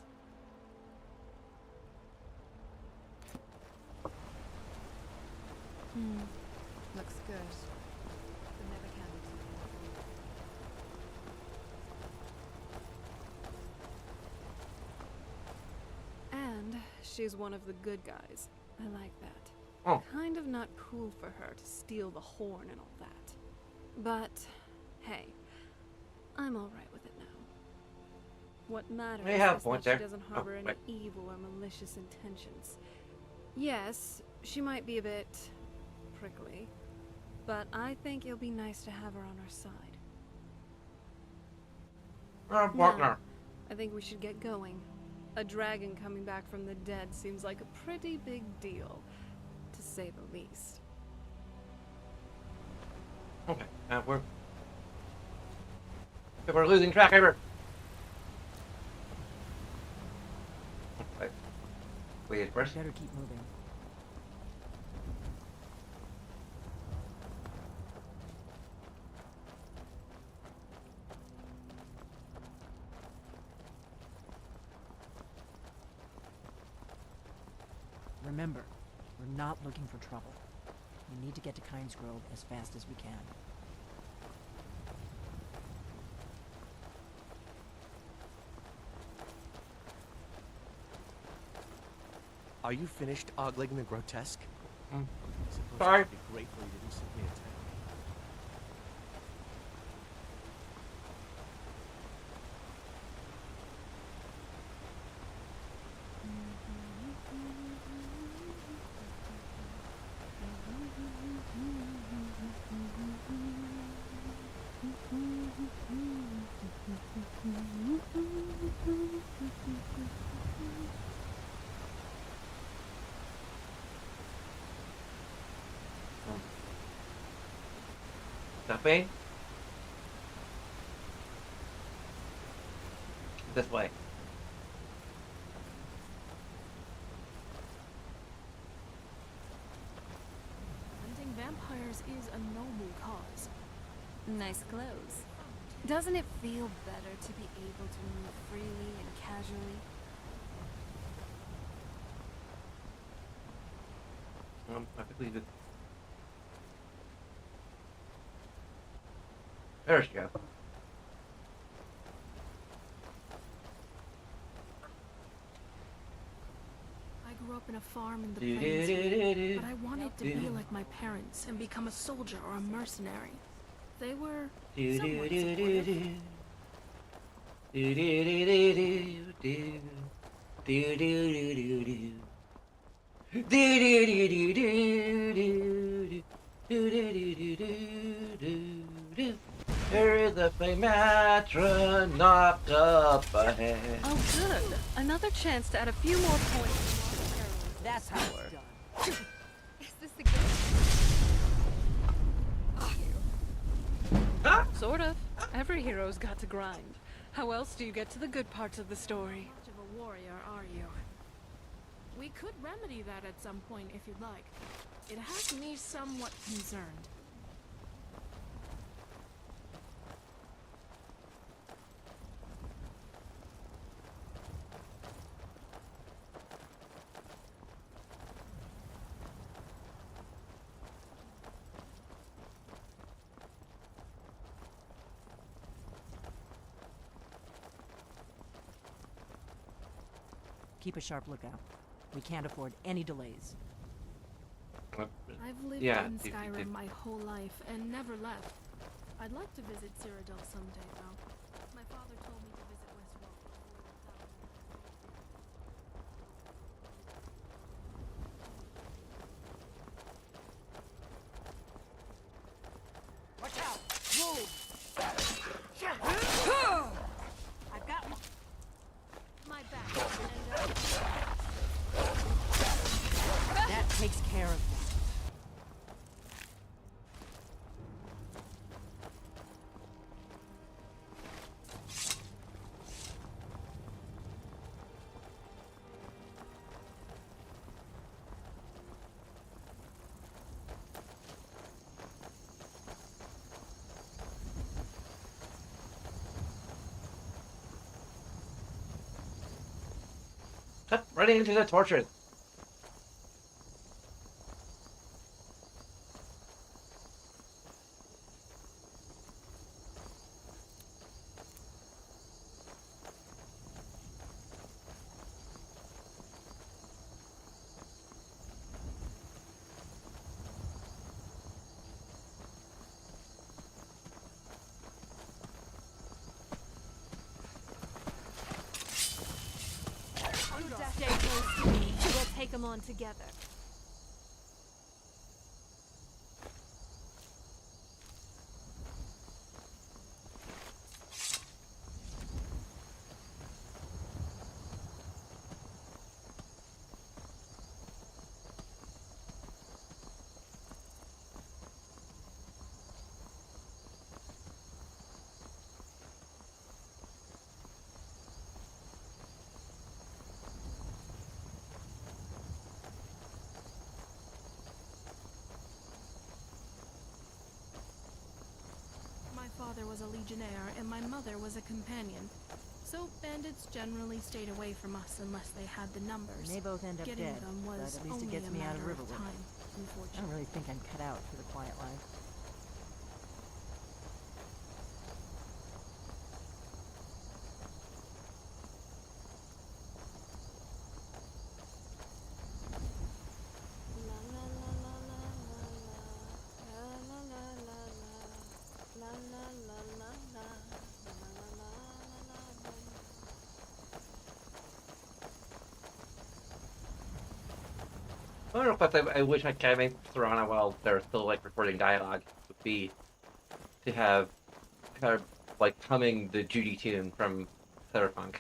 [SPEAKER 2] Looks good. But never can be.
[SPEAKER 4] And she's one of the good guys. I like that.
[SPEAKER 1] Oh.
[SPEAKER 4] Kind of not cool for her to steal the horn and all that. But, hey, I'm alright with it now. What matters
[SPEAKER 1] They have
[SPEAKER 4] is
[SPEAKER 1] points
[SPEAKER 4] that she
[SPEAKER 1] there.
[SPEAKER 4] doesn't
[SPEAKER 1] Oh,
[SPEAKER 4] harbor any
[SPEAKER 1] right.
[SPEAKER 4] evil or malicious intentions. Yes, she might be a bit prickly, but I think it'll be nice to have her on our side.
[SPEAKER 1] Partner.
[SPEAKER 4] I think we should get going. A dragon coming back from the dead seems like a pretty big deal, to say the least.
[SPEAKER 1] Okay, we're losing track of her. Wait, first.
[SPEAKER 21] Better keep moving. Remember, we're not looking for trouble. We need to get to Kynes Grove as fast as we can.
[SPEAKER 5] Are you finished ogling the grotesque?
[SPEAKER 1] Sorry.
[SPEAKER 5] It'd be great for you to do something attack.
[SPEAKER 1] Dumping. This way.
[SPEAKER 15] Hunting vampires is a noble cause.
[SPEAKER 4] Nice clothes. Doesn't it feel better to be able to move freely and casually?
[SPEAKER 1] I think we did. There she goes.
[SPEAKER 15] I grew up in a farm in the plains, but I wanted to be like my parents and become a soldier or a mercenary. They were somewhat supportive.
[SPEAKER 1] There is a flame matron knocked up ahead.
[SPEAKER 22] Oh, good. Another chance to add a few more points.
[SPEAKER 20] That's how it's done.
[SPEAKER 2] Is this the game?
[SPEAKER 22] Sort of. Every hero's got to grind. How else do you get to the good parts of the story?
[SPEAKER 15] Much of a warrior, are you? We could remedy that at some point if you'd like. It has me somewhat concerned.
[SPEAKER 21] Keep a sharp lookout. We can't afford any delays.
[SPEAKER 15] I've lived
[SPEAKER 1] Yeah,
[SPEAKER 15] in
[SPEAKER 1] if you
[SPEAKER 15] Skyrim
[SPEAKER 1] did.
[SPEAKER 15] my whole life and never left. I'd like to visit Cyrodiil someday, though. My father told me to visit Westwall
[SPEAKER 20] Watch out! Move! I've got
[SPEAKER 15] my back.
[SPEAKER 21] That takes care of that.
[SPEAKER 1] Stop running into the torches.
[SPEAKER 4] Stay close to me. We'll take them on together.
[SPEAKER 15] My father was a legionnaire and my mother was a companion. So bandits generally stayed away from us unless they had the numbers.
[SPEAKER 21] They may both end up
[SPEAKER 15] Getting
[SPEAKER 21] dead,
[SPEAKER 15] them
[SPEAKER 21] but
[SPEAKER 15] was
[SPEAKER 21] at least it
[SPEAKER 15] only
[SPEAKER 21] gets
[SPEAKER 15] a
[SPEAKER 21] me out of
[SPEAKER 15] matter
[SPEAKER 21] Riverwood.
[SPEAKER 15] time,
[SPEAKER 21] I
[SPEAKER 15] unfortunately.
[SPEAKER 21] don't really think I'm cut out for the quiet life.
[SPEAKER 1] One of the requests I wish I could make Serana while they're still like recording dialogue would be to have kind of like humming the Judy tune from Cyberpunk.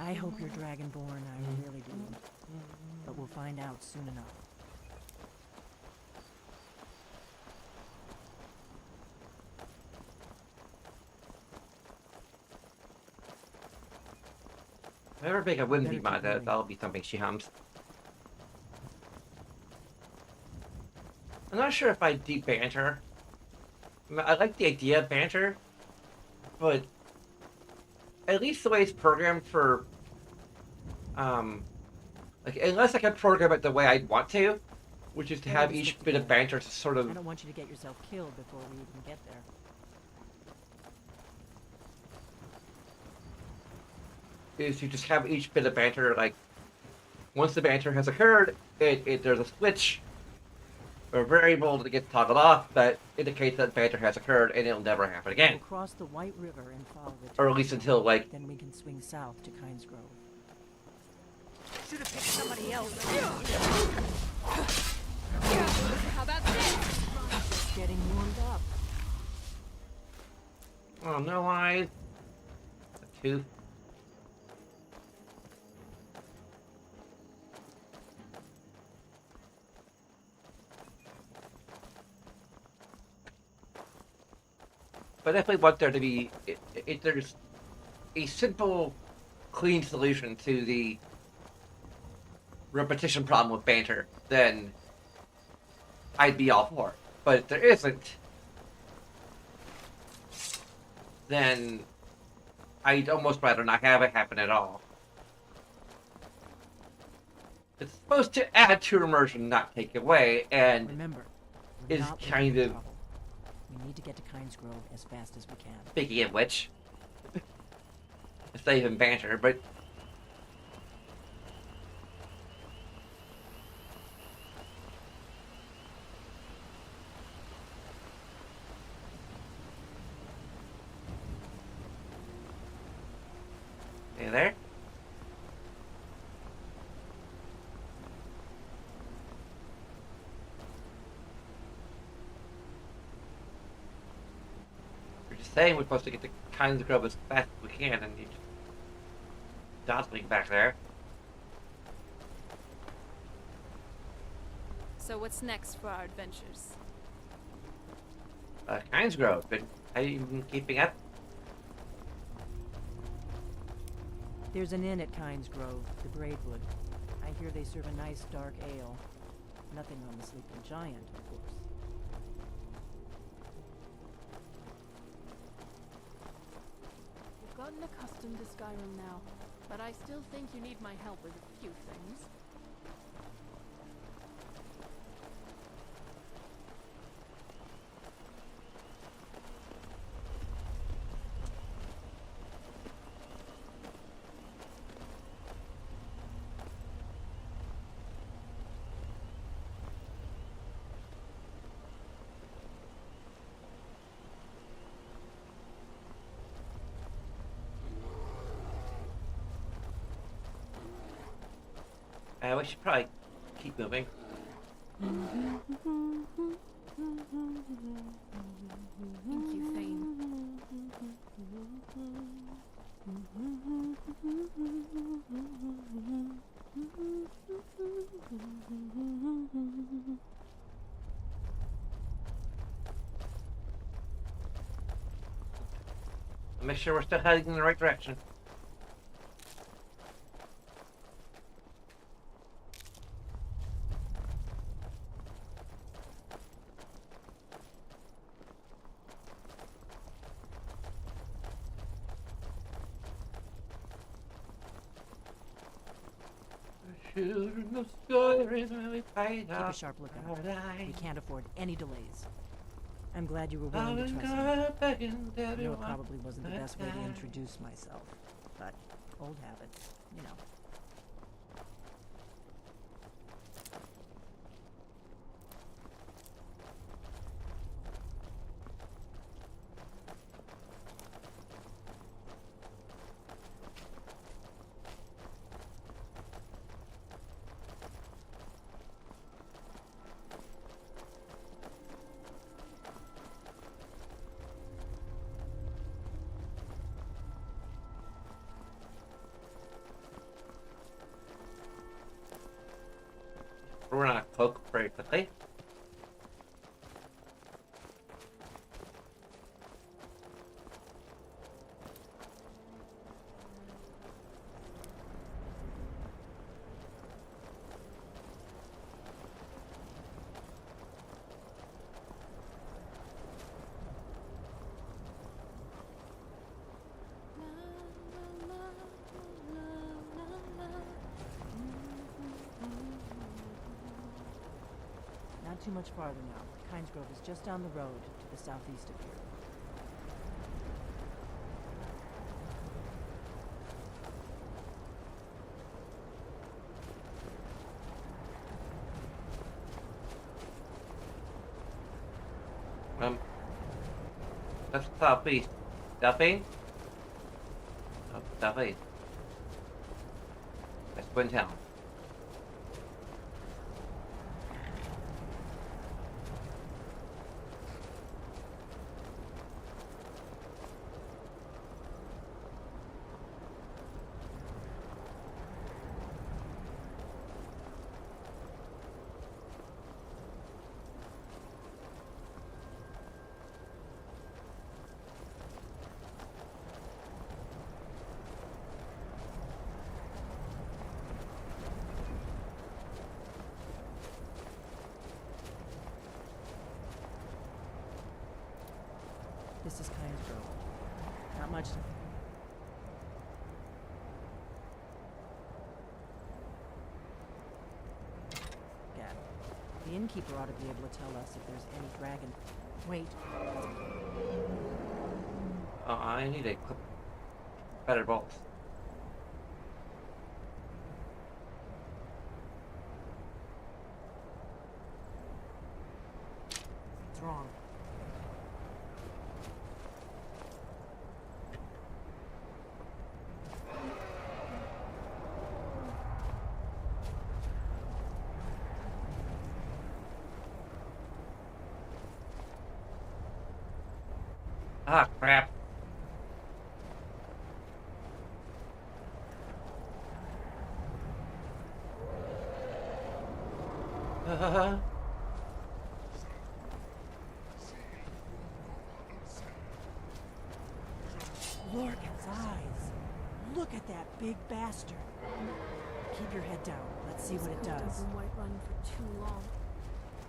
[SPEAKER 21] I hope you're Dragonborn, I really do. But we'll find out soon enough.
[SPEAKER 1] If I ever make a Whimsy mod, that'll be something she hums. I'm not sure if I do banter. I like the idea of banter, but at least the way it's programmed for, like, unless I can program it the way I want to, which is to have each bit of banter sort of.
[SPEAKER 21] I don't want you to get yourself killed before we even get there.
[SPEAKER 1] Is to just have each bit of banter, like, once the banter has occurred, there's a switch, A variable that gets toggled off that indicates that banter has occurred and it'll never happen again.
[SPEAKER 21] We'll cross the White River and follow the
[SPEAKER 1] Or at least until, like...
[SPEAKER 21] Then we can swing south to Kynes Grove.
[SPEAKER 15] Should have picked somebody else.
[SPEAKER 13] How about this?
[SPEAKER 21] Just getting warmed up.
[SPEAKER 1] Oh, no eyes. A tooth. But I definitely want there to be, if there's a simple, clean solution to the repetition problem with banter, then I'd be all for it. But if there isn't, then I'd almost rather not have it happen at all. It's supposed to add to immersion, not take away, and
[SPEAKER 21] remember,
[SPEAKER 1] is kind of...
[SPEAKER 21] We need to get to Kynes Grove as fast as we can.
[SPEAKER 1] Speaking of which, it's not even banter, but... Hey there? We're just saying we're supposed to get to Kynes Grove as fast as we can, and you just dawdling back there.
[SPEAKER 4] So what's next for our adventures?
[SPEAKER 1] Kynes Grove, but are you even keeping up?
[SPEAKER 21] There's an inn at Kynes Grove, the Braidwood. I hear they serve a nice dark ale. Nothing on the Sleeping Giant, of course.
[SPEAKER 15] You've gotten accustomed to Skyrim now, but I still think you need my help with a few things.
[SPEAKER 1] We should probably keep moving.
[SPEAKER 15] Thank you, Thane.
[SPEAKER 1] Make sure we're still heading in the right direction.
[SPEAKER 21] Keep a sharp lookout. We can't afford any delays. I'm glad you were willing to trust me. I know it probably wasn't the best way to introduce myself, but old habits, you know.
[SPEAKER 1] We're not cloak very quickly.
[SPEAKER 21] Not too much farther now. Kynes Grove is just down the road to the southeast of here.
[SPEAKER 1] Let's southeast. Southeast? Oh, southeast. Let's go in town.
[SPEAKER 21] This is Kaya's Grove. Not much. Gad, the innkeeper ought to be able to tell us if there's any dragon. Wait.
[SPEAKER 1] I need a better bolts.
[SPEAKER 21] What's wrong?
[SPEAKER 1] Ah, crap.
[SPEAKER 21] Lord, his eyes. Look at that big bastard. Keep your head down. Let's see what it does.
[SPEAKER 15] Doesn't White Run for too long.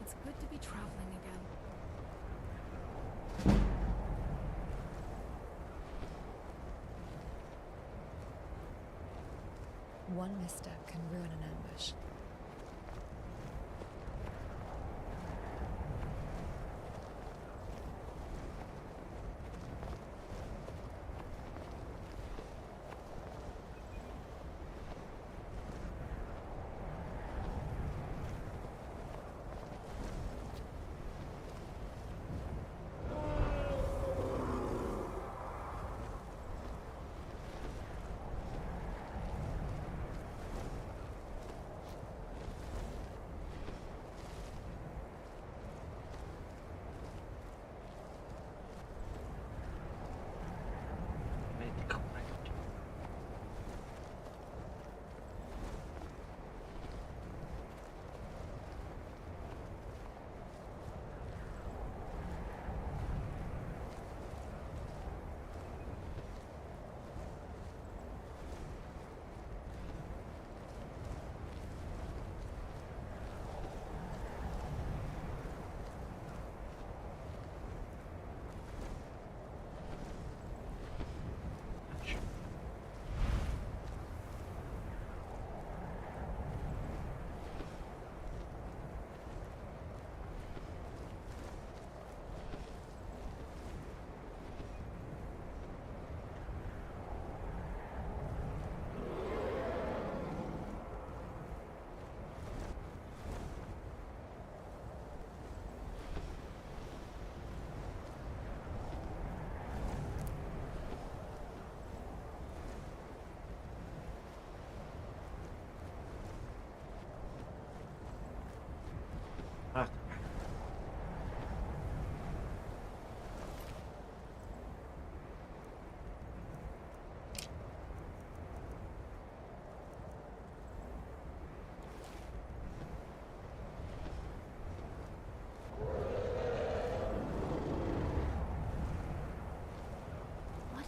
[SPEAKER 15] It's good to be traveling again.
[SPEAKER 2] One misstep can ruin an ambush.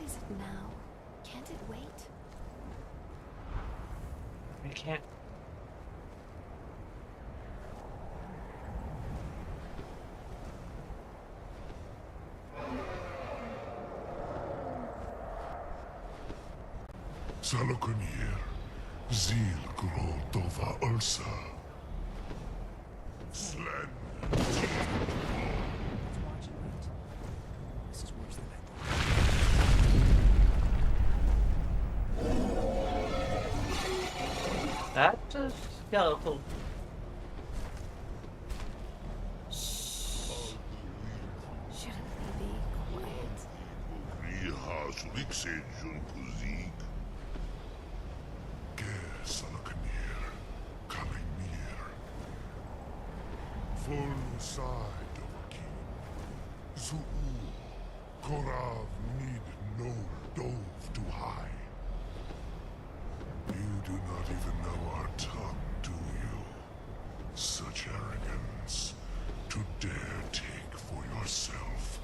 [SPEAKER 4] Is it now? Can't it wait?
[SPEAKER 1] I can't.
[SPEAKER 8] Salakunir, Zil Gro Dova Ulsa. Slen.
[SPEAKER 18] This is worse than I thought.
[SPEAKER 1] That's a skeletal.
[SPEAKER 4] Shh.
[SPEAKER 8] Sejun Kuzik. Ger Salakanir. Kalimir. Full side of king. Zuu. Korav need no dove to high. You do not even know our tongue, do you? Such arrogance to dare take for yourself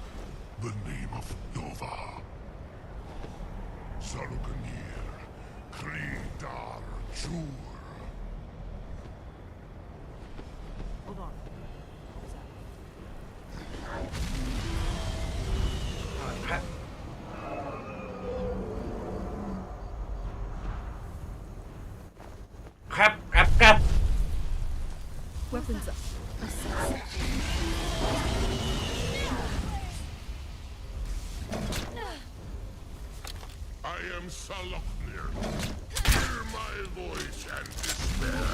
[SPEAKER 8] the name of Dova. Salukanir, Kridar Jur.
[SPEAKER 21] Hold on.
[SPEAKER 1] Crap. Crap.
[SPEAKER 2] Weapons assessed.
[SPEAKER 8] I am Saloknir. Hear my voice and despair.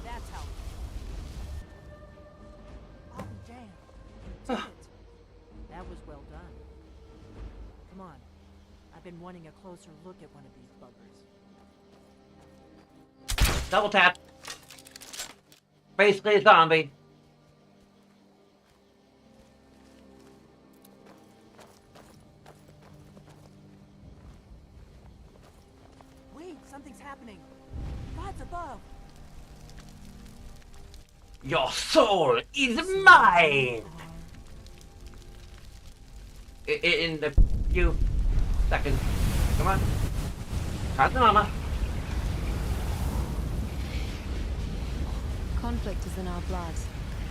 [SPEAKER 21] That's how. Oh, damn. You did it. That was well done. Come on. I've been wanting a closer look at one of these buggers.
[SPEAKER 1] Double tap. Basically a zombie.
[SPEAKER 21] Wait, something's happening. God's above.
[SPEAKER 1] Your soul is mine. In the few seconds. Come on. Count the mama.
[SPEAKER 2] Conflict is in our blood.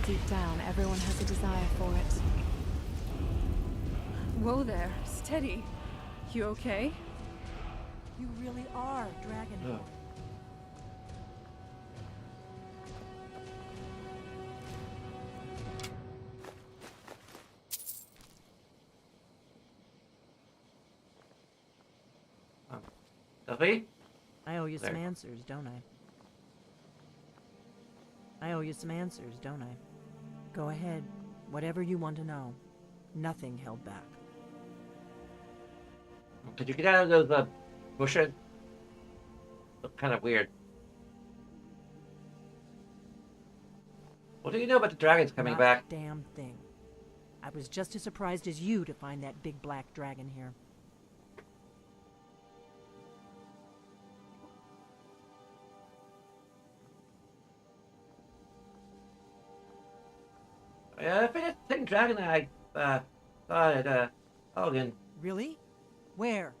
[SPEAKER 2] Deep down, everyone has a desire for it.
[SPEAKER 15] Whoa there, steady. You okay?
[SPEAKER 21] You really are Dragonborn.
[SPEAKER 1] Duffy?
[SPEAKER 21] I owe you some
[SPEAKER 1] There.
[SPEAKER 21] answers, don't I? I owe you some answers, don't I? Go ahead. Whatever you want to know. Nothing held back.
[SPEAKER 1] Could you get out of those bushes? Look kind of weird. What do you know about the dragons coming
[SPEAKER 21] Not
[SPEAKER 1] back?
[SPEAKER 21] a damn thing. I was just as surprised as you to find that big black dragon here.
[SPEAKER 1] I think it's the same dragon I saw at Elgin.
[SPEAKER 21] Really? Where?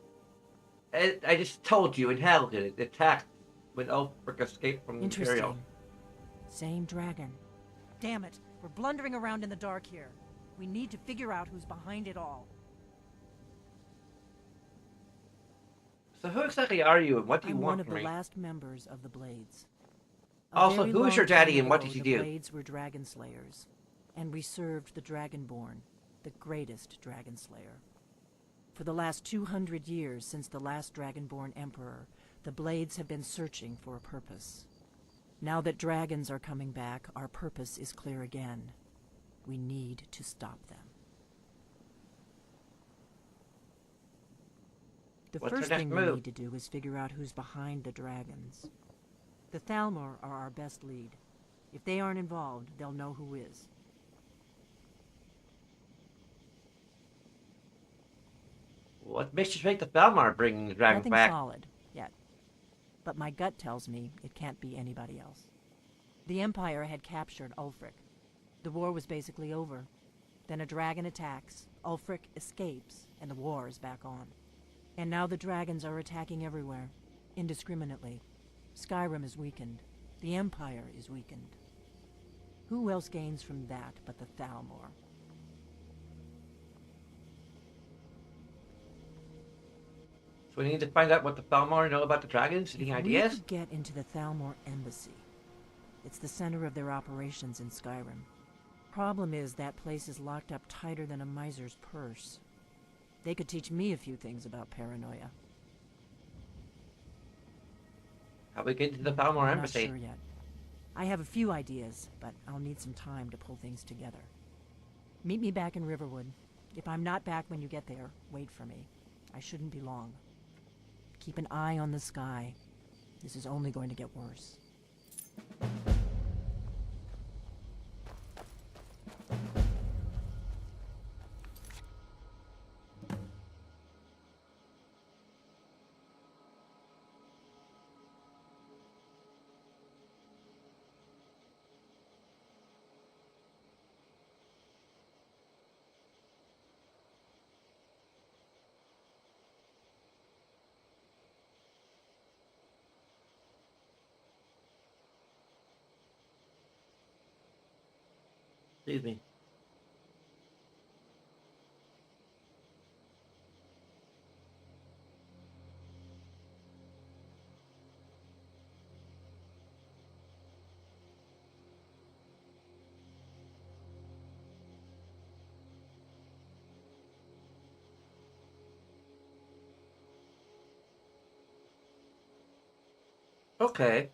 [SPEAKER 1] I just told you in Helgen. It attacked when Ulfric escaped from the Imperial.
[SPEAKER 21] Interesting. Same dragon. Damn it. We're blundering around in the dark here. We need to figure out who's behind it all.
[SPEAKER 1] So who exactly are you and what do you
[SPEAKER 21] I'm
[SPEAKER 1] want
[SPEAKER 21] one of
[SPEAKER 1] from
[SPEAKER 21] the
[SPEAKER 1] me?
[SPEAKER 21] last members of the Blades. A
[SPEAKER 1] Also,
[SPEAKER 21] very
[SPEAKER 1] who's
[SPEAKER 21] long
[SPEAKER 1] your daddy
[SPEAKER 21] time
[SPEAKER 1] and what
[SPEAKER 21] ago,
[SPEAKER 1] did you
[SPEAKER 21] the
[SPEAKER 1] do?
[SPEAKER 21] Blades were dragon slayers, and we served the Dragonborn, the greatest dragon slayer. For the last 200 years since the last Dragonborn Emperor, the Blades have been searching for a purpose. Now that dragons are coming back, our purpose is clear again. We need to stop them. The
[SPEAKER 1] What's our
[SPEAKER 21] first
[SPEAKER 1] next
[SPEAKER 21] thing we
[SPEAKER 1] move?
[SPEAKER 21] need to do is figure out who's behind the dragons. The Thalmor are our best lead. If they aren't involved, they'll know who is.
[SPEAKER 1] What makes you think the Thalmor bringing the dragons
[SPEAKER 21] Nothing
[SPEAKER 1] back?
[SPEAKER 21] solid, yet. But my gut tells me it can't be anybody else. The Empire had captured Ulfric. The war was basically over. Then a dragon attacks, Ulfric escapes, and the war is back on. And now the dragons are attacking everywhere, indiscriminately. Skyrim is weakened. The Empire is weakened. Who else gains from that but the Thalmor?
[SPEAKER 1] So we need to find out what the Thalmor know about the dragons. Any
[SPEAKER 21] We
[SPEAKER 1] ideas?
[SPEAKER 21] could get into the Thalmor embassy. It's the center of their operations in Skyrim. Problem is that place is locked up tighter than a miser's purse. They could teach me a few things about paranoia.
[SPEAKER 1] How we get to the Palmore
[SPEAKER 21] I'm
[SPEAKER 1] Embassy?
[SPEAKER 21] not sure yet. I have a few ideas, but I'll need some time to pull things together. Meet me back in Riverwood. If I'm not back when you get there, wait for me. I shouldn't be long. Keep an eye on the sky. This is only going to get worse.
[SPEAKER 1] Excuse me. Okay.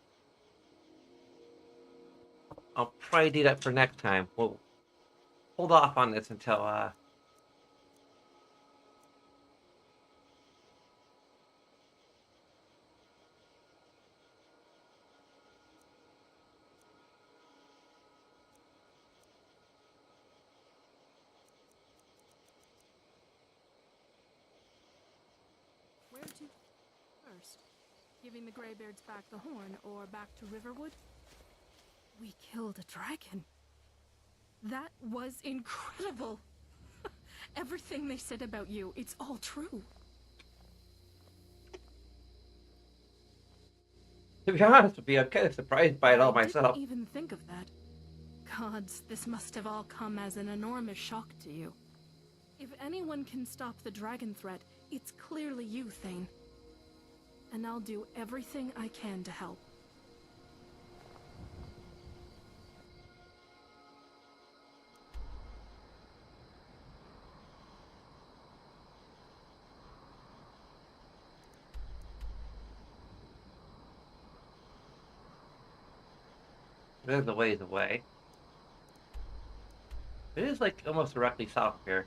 [SPEAKER 1] I'll probably do that for next time. We'll hold off on this until,
[SPEAKER 15] Where to first? Giving the Greybeards back the horn, or back to Riverwood? We killed a dragon. That was incredible. Everything they said about you, it's all true.
[SPEAKER 1] to be honest with you, I'm kind of surprised by it all myself.
[SPEAKER 15] I didn't even think of that. Gods, this must have all come as an enormous shock to you. If anyone can stop the dragon threat, it's clearly you, Thane. And I'll do everything I can to help.
[SPEAKER 1] There's a ways away. It is like almost directly south of here.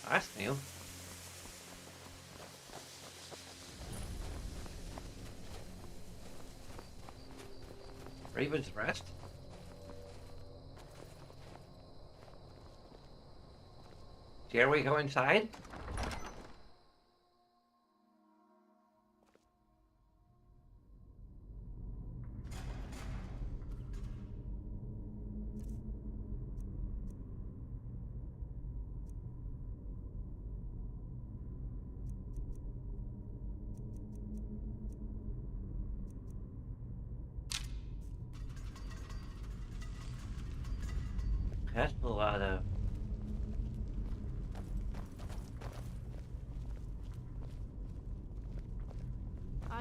[SPEAKER 1] That's new. Raven's Rest? Dare we go inside? That's a lot of...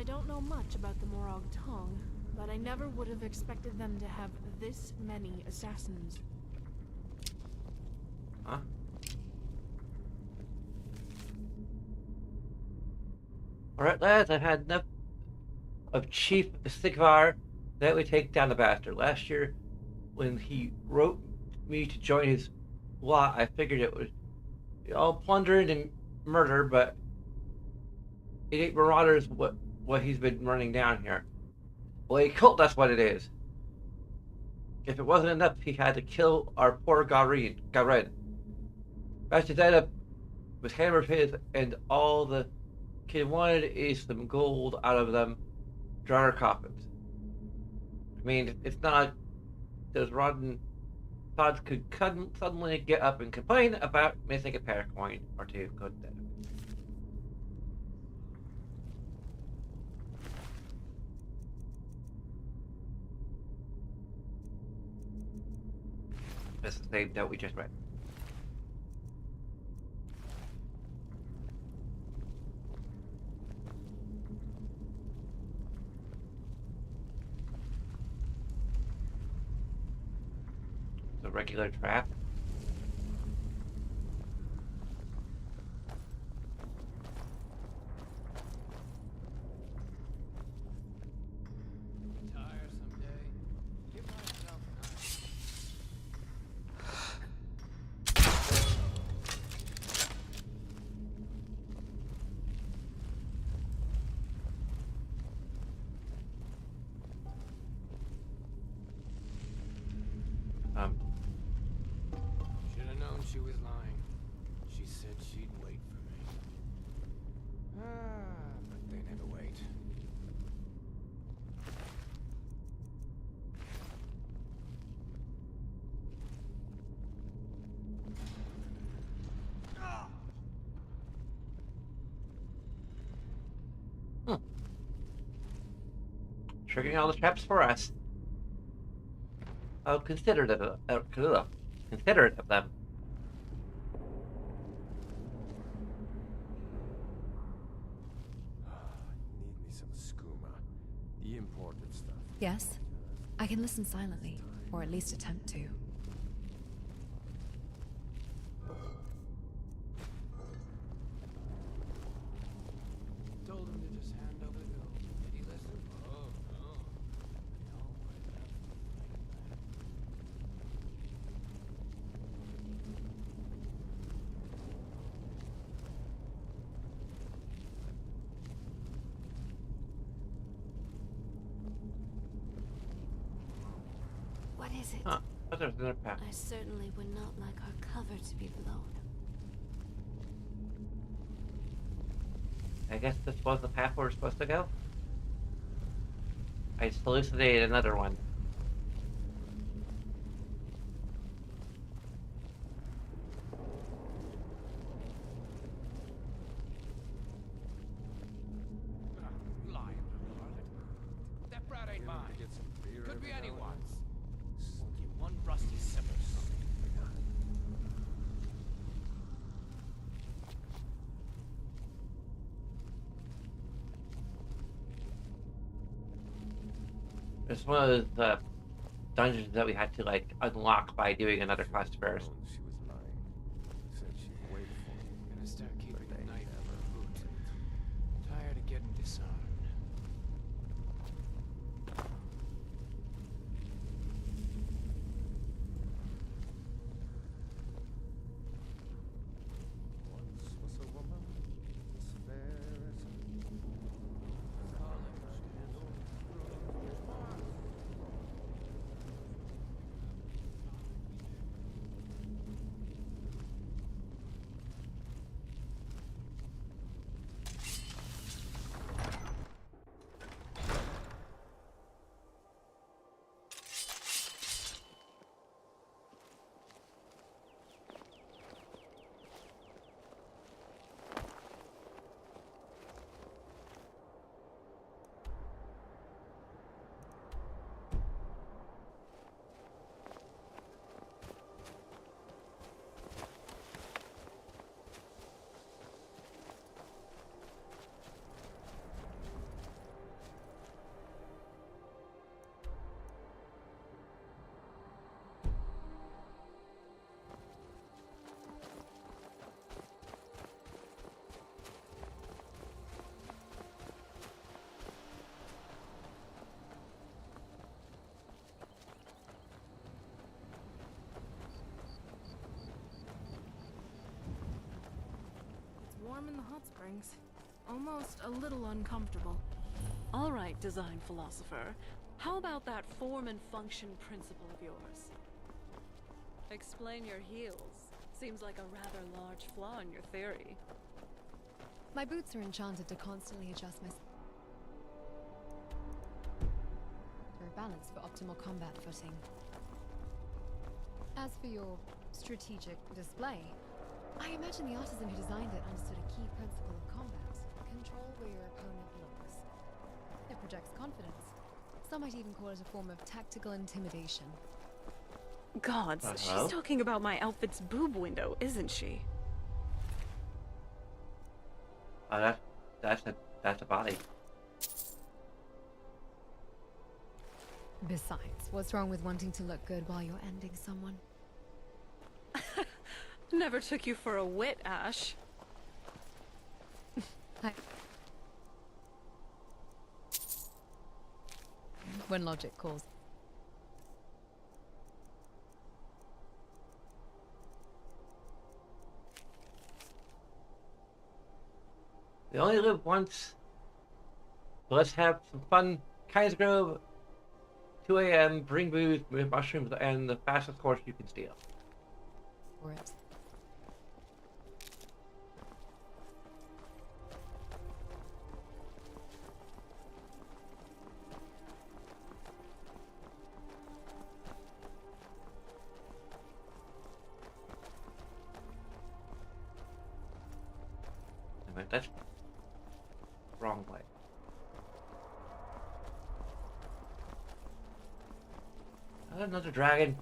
[SPEAKER 15] I don't know much about the Morag tongue, but I never would have expected them to have this many assassins.
[SPEAKER 1] Huh? Alright lads, I've had enough of Chief Sigvar. That we take down the bastard. Last year, when he wrote me to join his lot, I figured it would be all plundering and murder, but it ain't marauders what he's been running down here. Well, a cult, that's what it is. If it wasn't enough, he had to kill our poor Garen. Bastard ended up with hammer of his, and all the kid wanted is some gold out of them drowner coffins. I mean, it's not those rotten thoughts could suddenly get up and complain about missing a paracoin or two. Good then. This is the same note we just read. So a regular trap.
[SPEAKER 11] Should have known she was lying. She said she'd wait for me. But they never wait.
[SPEAKER 1] Triggering all the traps for us. Oh, considerate of considerate of them.
[SPEAKER 6] Need me some skooma. The imported stuff.
[SPEAKER 2] Yes, I can listen silently, or at least attempt to.
[SPEAKER 11] Told him to just hand over the gold. Did he listen? Oh, no.
[SPEAKER 4] What is it?
[SPEAKER 1] Huh. Oh, there's another path.
[SPEAKER 4] I certainly would not like our cover to be blown.
[SPEAKER 1] I guess this was the path we were supposed to go. I just hallucinated another one.
[SPEAKER 11] Lying little harlot. That brat ain't mine. Could be anyone's. You one rusty simmers.
[SPEAKER 1] This was the dungeons that we had to like unlock by doing another quest first.
[SPEAKER 6] She was lying. Said she'd wait for me.
[SPEAKER 11] Gonna start keeping the knife in her boot. Tired of getting disarmed.
[SPEAKER 6] Once was a woman as fair as
[SPEAKER 15] Warm in the hot springs. Almost a little uncomfortable.
[SPEAKER 22] All right, design philosopher. How about that form and function principle of yours? Explain your heels. Seems like a rather large flaw in your theory.
[SPEAKER 2] My boots are enchanted to constantly adjust my balance for optimal combat footing. As for your strategic display, I imagine the artisan who designed it understood a key principle of combat: control where your opponent looks. It projects confidence. Some might even call it a form of tactical intimidation.
[SPEAKER 22] Gods, she's talking about my outfit's boob window, isn't she?
[SPEAKER 1] Oh, that's a body.
[SPEAKER 2] Besides, what's wrong with wanting to look good while you're ending someone?
[SPEAKER 22] Never took you for a wit, Ash.
[SPEAKER 2] Hi. When logic calls.
[SPEAKER 1] We only live once. So let's have some fun. Kai's Grove, 2 a.m., bring booze, move mushrooms, and the fastest horse you can steal.
[SPEAKER 2] For it.
[SPEAKER 1] That's wrong way. Another dragon.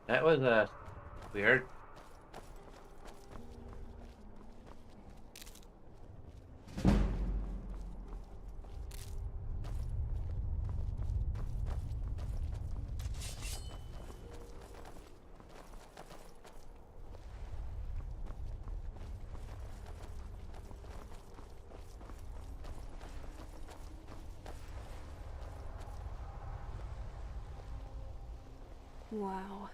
[SPEAKER 1] That was weird.
[SPEAKER 22] Wow.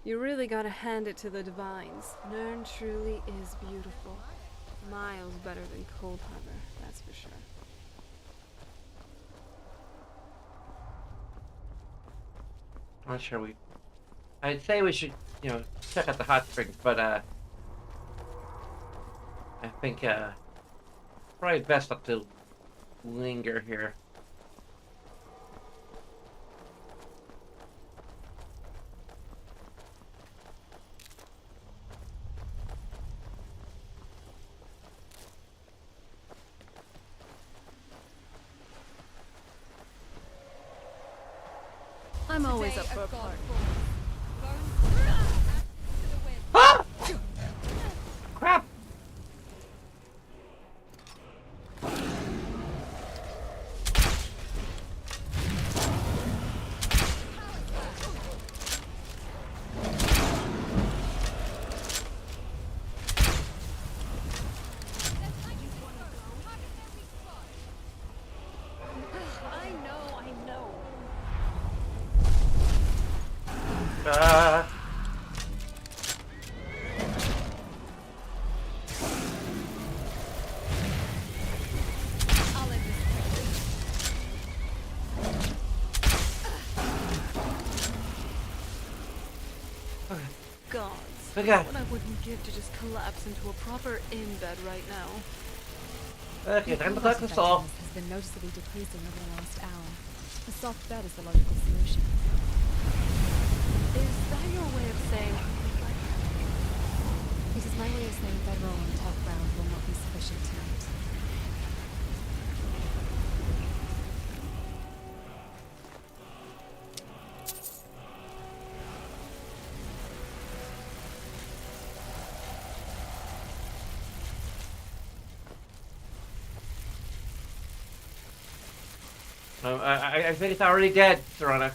[SPEAKER 22] You really gotta hand it to the Divines. Nern truly is beautiful. Miles better than Cold Harbor, that's for sure.
[SPEAKER 1] I'm not sure I'd say we should, check out the hot springs, but, I think, probably best not to linger here.
[SPEAKER 22] I'm always up for a party.
[SPEAKER 1] Ah! Crap!
[SPEAKER 22] Gods.
[SPEAKER 1] Okay.
[SPEAKER 22] What I wouldn't give to just collapse into a proper in-bed right now.
[SPEAKER 1] Okay, time to talk to Saul.
[SPEAKER 2] Has been noticeably decreasing over the last hour. A soft bed is the logical solution.
[SPEAKER 22] Is that your way of saying...
[SPEAKER 2] It is my way of saying bedroll on tough ground will not be sufficient tonight.
[SPEAKER 1] I think it's already dead, Serana.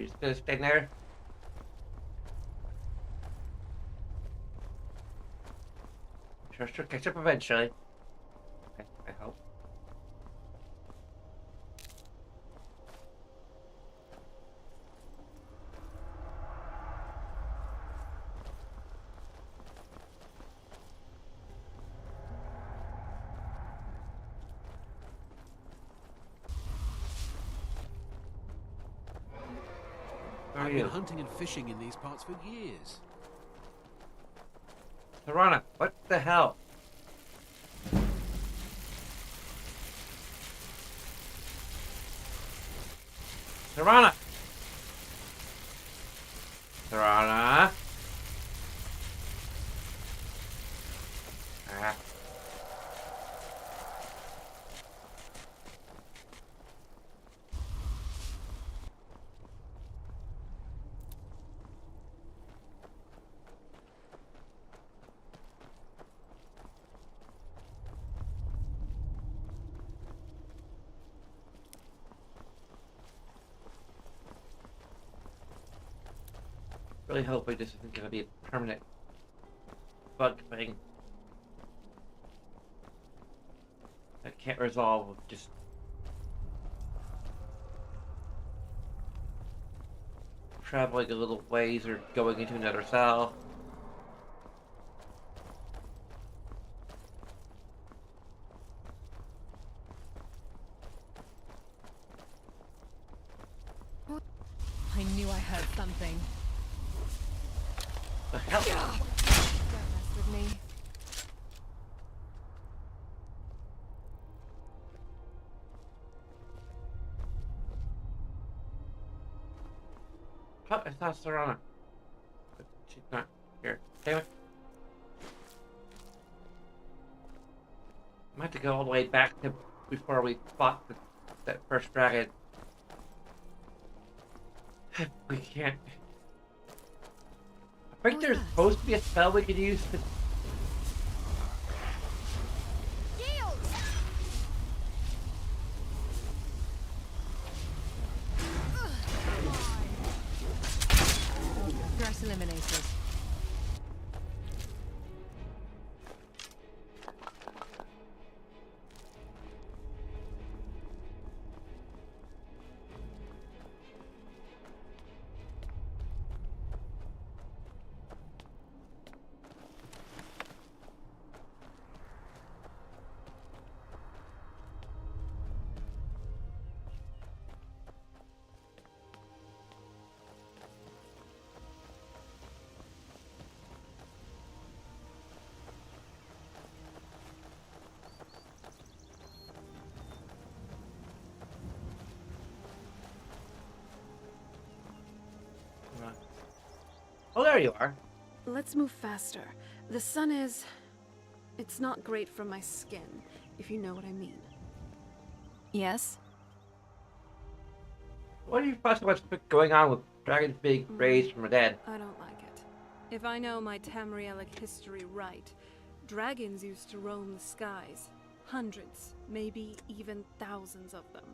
[SPEAKER 1] you just gonna stay there? Sure, she'll catch up eventually. I hope.
[SPEAKER 11] I've been hunting and fishing in these parts for years.
[SPEAKER 1] Serana, what the hell? Serana! Serana! Ah. Really hoping this isn't going to be a permanent bug thing. I can't resolve with just traveling a little ways or going into another cell.
[SPEAKER 2] I knew I heard something.
[SPEAKER 1] The hell?
[SPEAKER 2] Don't mess with me.
[SPEAKER 1] Oh, it's not Serana. But she's not here. Damn it. I might have to go all the way back to before we fought that first dragon. We can't. I think there's supposed to be a spell we could use to.
[SPEAKER 2] Threat eliminated.
[SPEAKER 1] Oh, there you are.
[SPEAKER 22] Let's move faster. The sun is... It's not great for my skin, if you know what I mean.
[SPEAKER 2] Yes?
[SPEAKER 1] What are you fussing what's going on with dragons being raised from the dead?
[SPEAKER 22] I don't like it. If I know my Tamrielic history right, dragons used to roam the skies. Hundreds, maybe even thousands of them.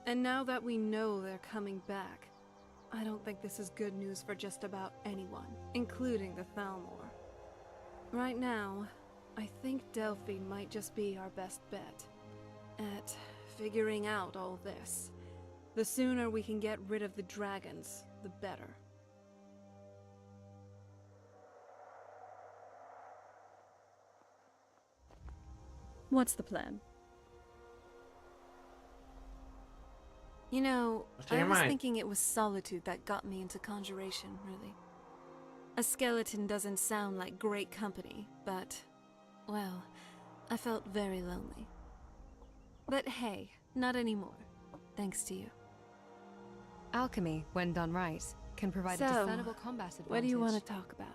[SPEAKER 22] And now that we know they're coming back, I don't think this is good news for just about anyone, including the Thalmor. Right now, I think Delphi might just be our best bet at figuring out all this. The sooner we can get rid of the dragons, the better. What's the plan? You know, I was thinking it was solitude that got me into conjuration, really. A skeleton doesn't sound like great company, but, well, I felt very lonely. But hey, not anymore, thanks to you.
[SPEAKER 2] Alchemy, when done right, can provide a discernible combat advantage.
[SPEAKER 22] What do you want to talk about?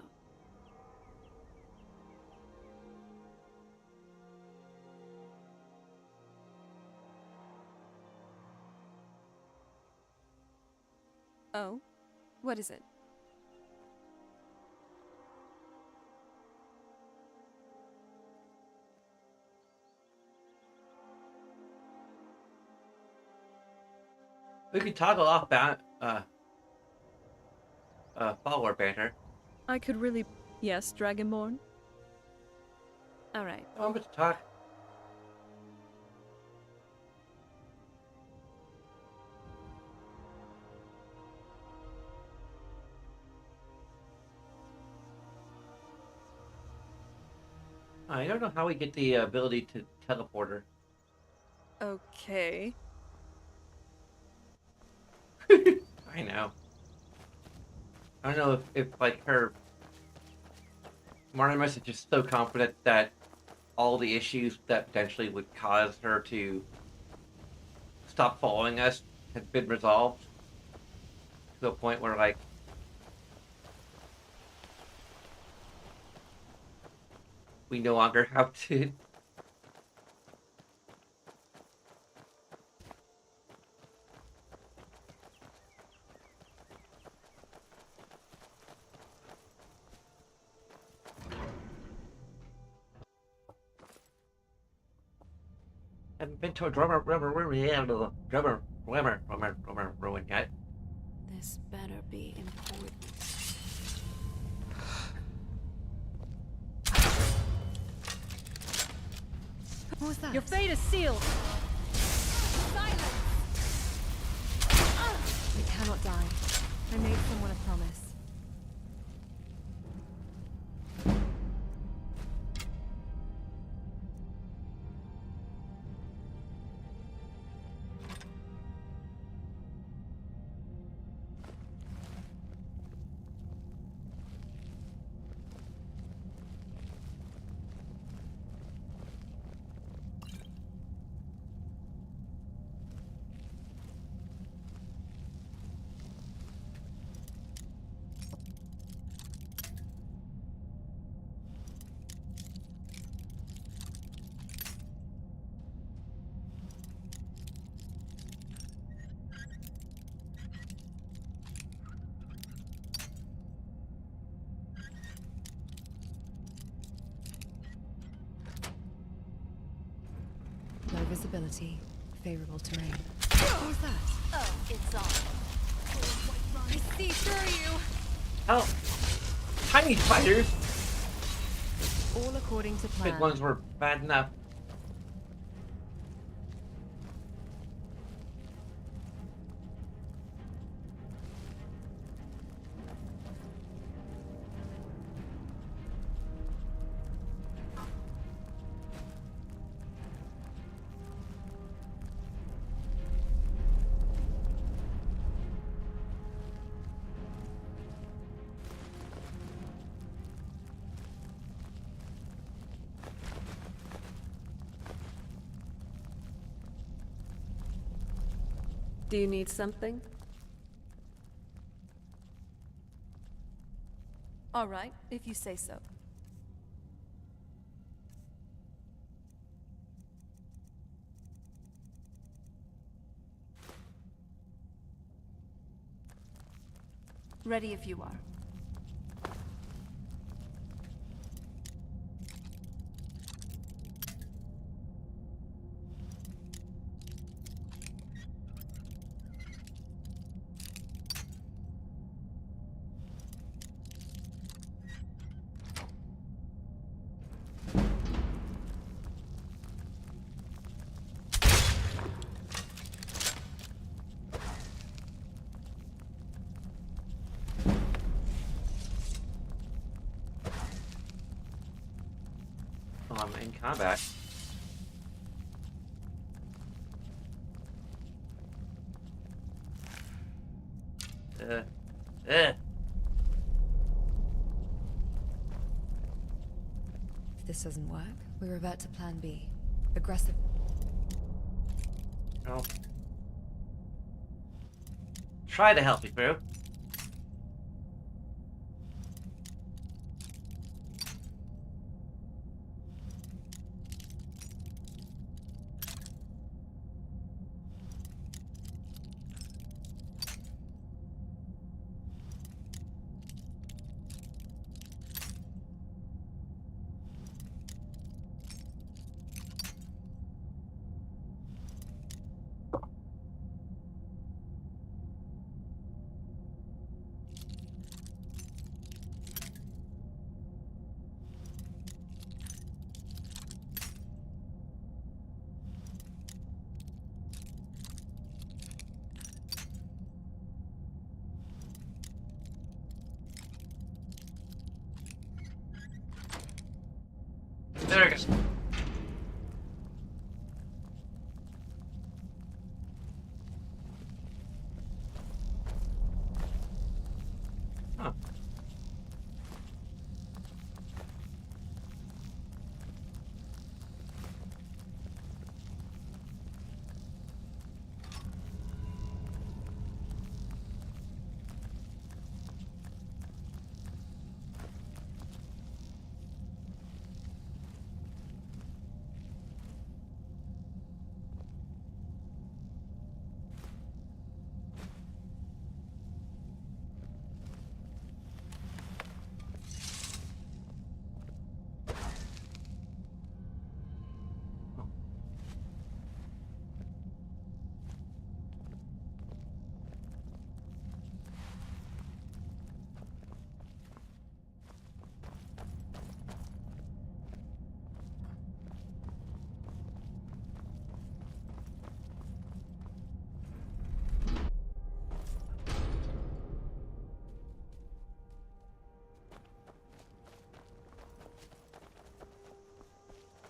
[SPEAKER 22] Oh? What is it?
[SPEAKER 1] We could toggle off uh, follower banter.
[SPEAKER 9] I could really... Yes, Dragonborn? Alright.
[SPEAKER 1] Oh, let's talk. I don't know how we get the ability to teleport her.
[SPEAKER 9] Okay.
[SPEAKER 1] I know. I don't know if like her Martimus is just so confident that all the issues that potentially would cause her to stop following us have been resolved to a point where like we no longer have to. Haven't been to a drummer ruin yet.
[SPEAKER 4] This better be important.
[SPEAKER 2] What was that?
[SPEAKER 15] Your fate is sealed.
[SPEAKER 2] Silence! We cannot die. I made someone a promise. Low visibility, favorable terrain. What was that?
[SPEAKER 4] Oh, it's on.
[SPEAKER 2] I see through you!
[SPEAKER 1] Oh, tiny spiders.
[SPEAKER 2] All according to plan.
[SPEAKER 1] Big ones were bad enough.
[SPEAKER 9] Do you need something?
[SPEAKER 12] All right, if you say so. Ready if you are.
[SPEAKER 1] In combat.
[SPEAKER 2] If this doesn't work, we revert to plan B. Aggressive.
[SPEAKER 1] I'll try to help you through. There it goes. Huh.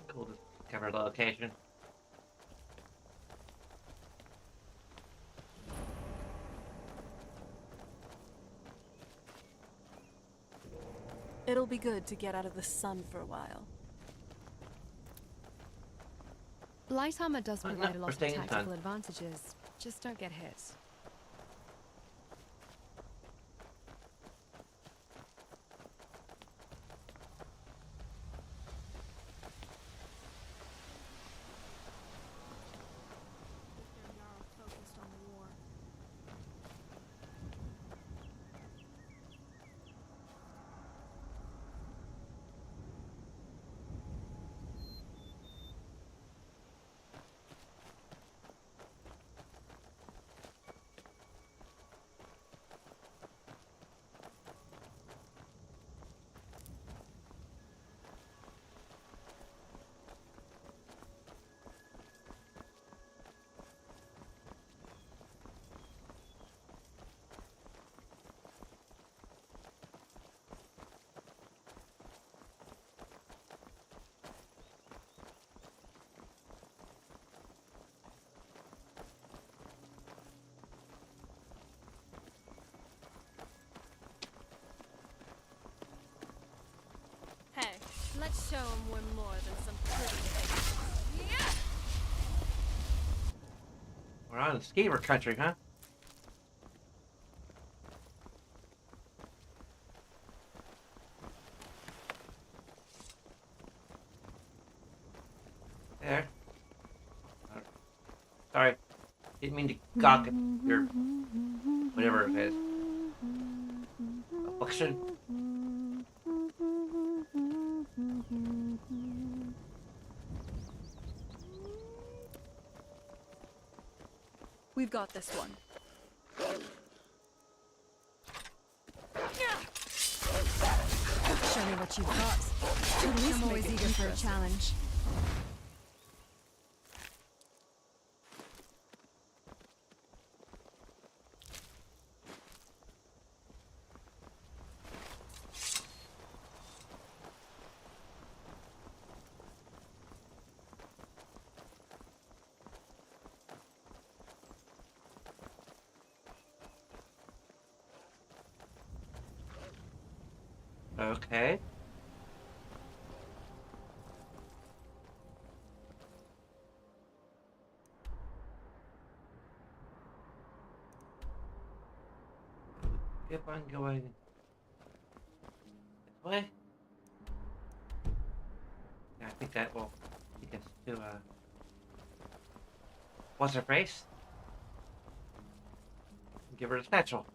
[SPEAKER 1] Cool to cover the location.
[SPEAKER 12] It'll be good to get out of the sun for a while.
[SPEAKER 2] Light armor does provide a lot of
[SPEAKER 1] staying in
[SPEAKER 2] tactical
[SPEAKER 1] sun.
[SPEAKER 2] advantages. Just don't get hit.
[SPEAKER 15] Focused on the war.
[SPEAKER 4] Hey, let's show them we're more than some pretty faces. Yeah!
[SPEAKER 1] We're on Skyrim country, huh? There. Sorry. Didn't mean to gawk at your whatever it is. Affliction.
[SPEAKER 12] We've got this one.
[SPEAKER 2] Show me what you've got.
[SPEAKER 12] At least
[SPEAKER 2] I'm always
[SPEAKER 12] make it
[SPEAKER 2] eager for a
[SPEAKER 12] interesting.
[SPEAKER 2] challenge.
[SPEAKER 1] Okay. Keep on going this way. Yeah, I think that will take us to what's her face? Give her a satchel.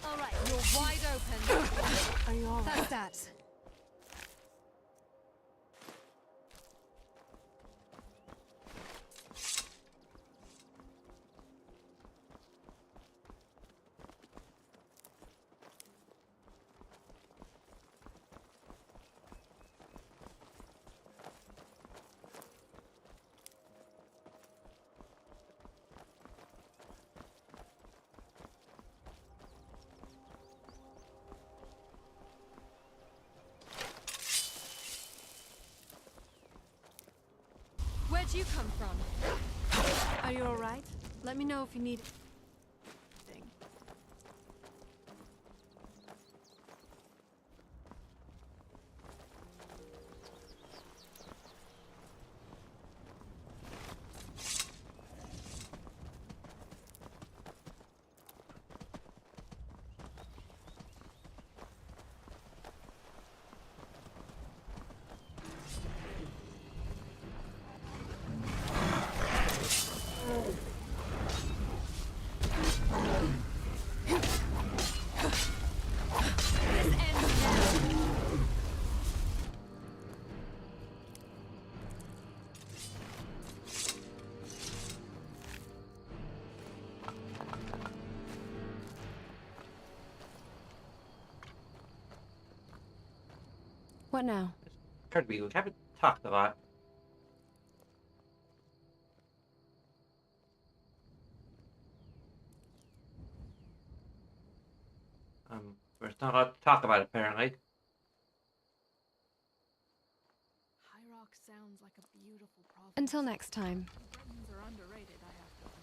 [SPEAKER 2] All right, you're wide open.
[SPEAKER 12] Are you all right?
[SPEAKER 2] That's that.
[SPEAKER 4] Where'd you come from? Are you alright? Let me know if you need... What now?
[SPEAKER 1] We haven't talked a lot. There's not a lot to talk about, apparently.
[SPEAKER 15] High Rock sounds like a beautiful province.
[SPEAKER 2] Until next time.
[SPEAKER 15] Britons are underrated, I have to admit.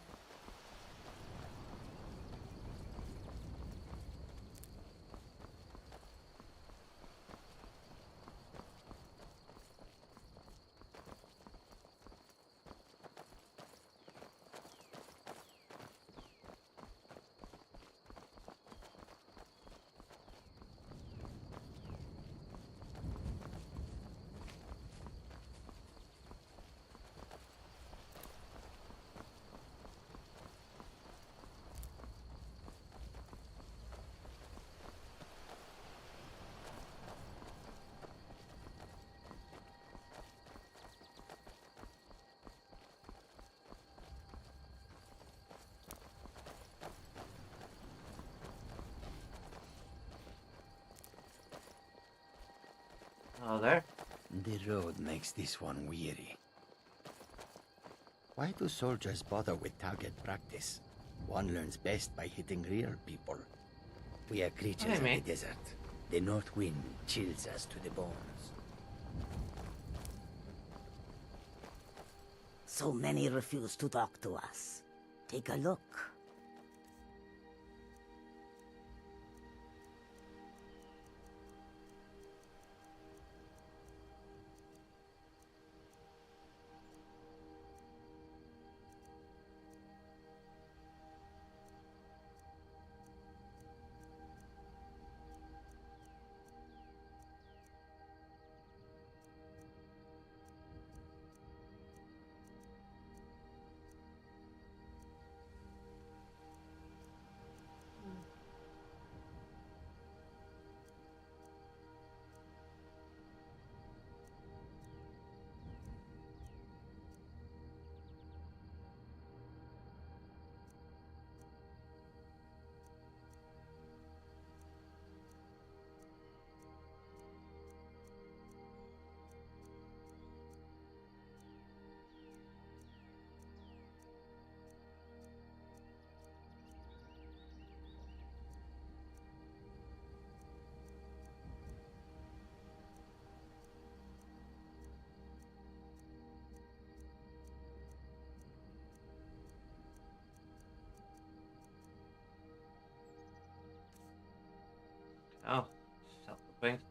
[SPEAKER 1] Oh, there?
[SPEAKER 16] The road makes this one weary. Why do soldiers bother with target practice? One learns best by hitting real people. We are creatures of the desert. The north wind chills us to the bones.
[SPEAKER 17] So many refuse to talk to us. Take a look.
[SPEAKER 1] Oh, sell the things.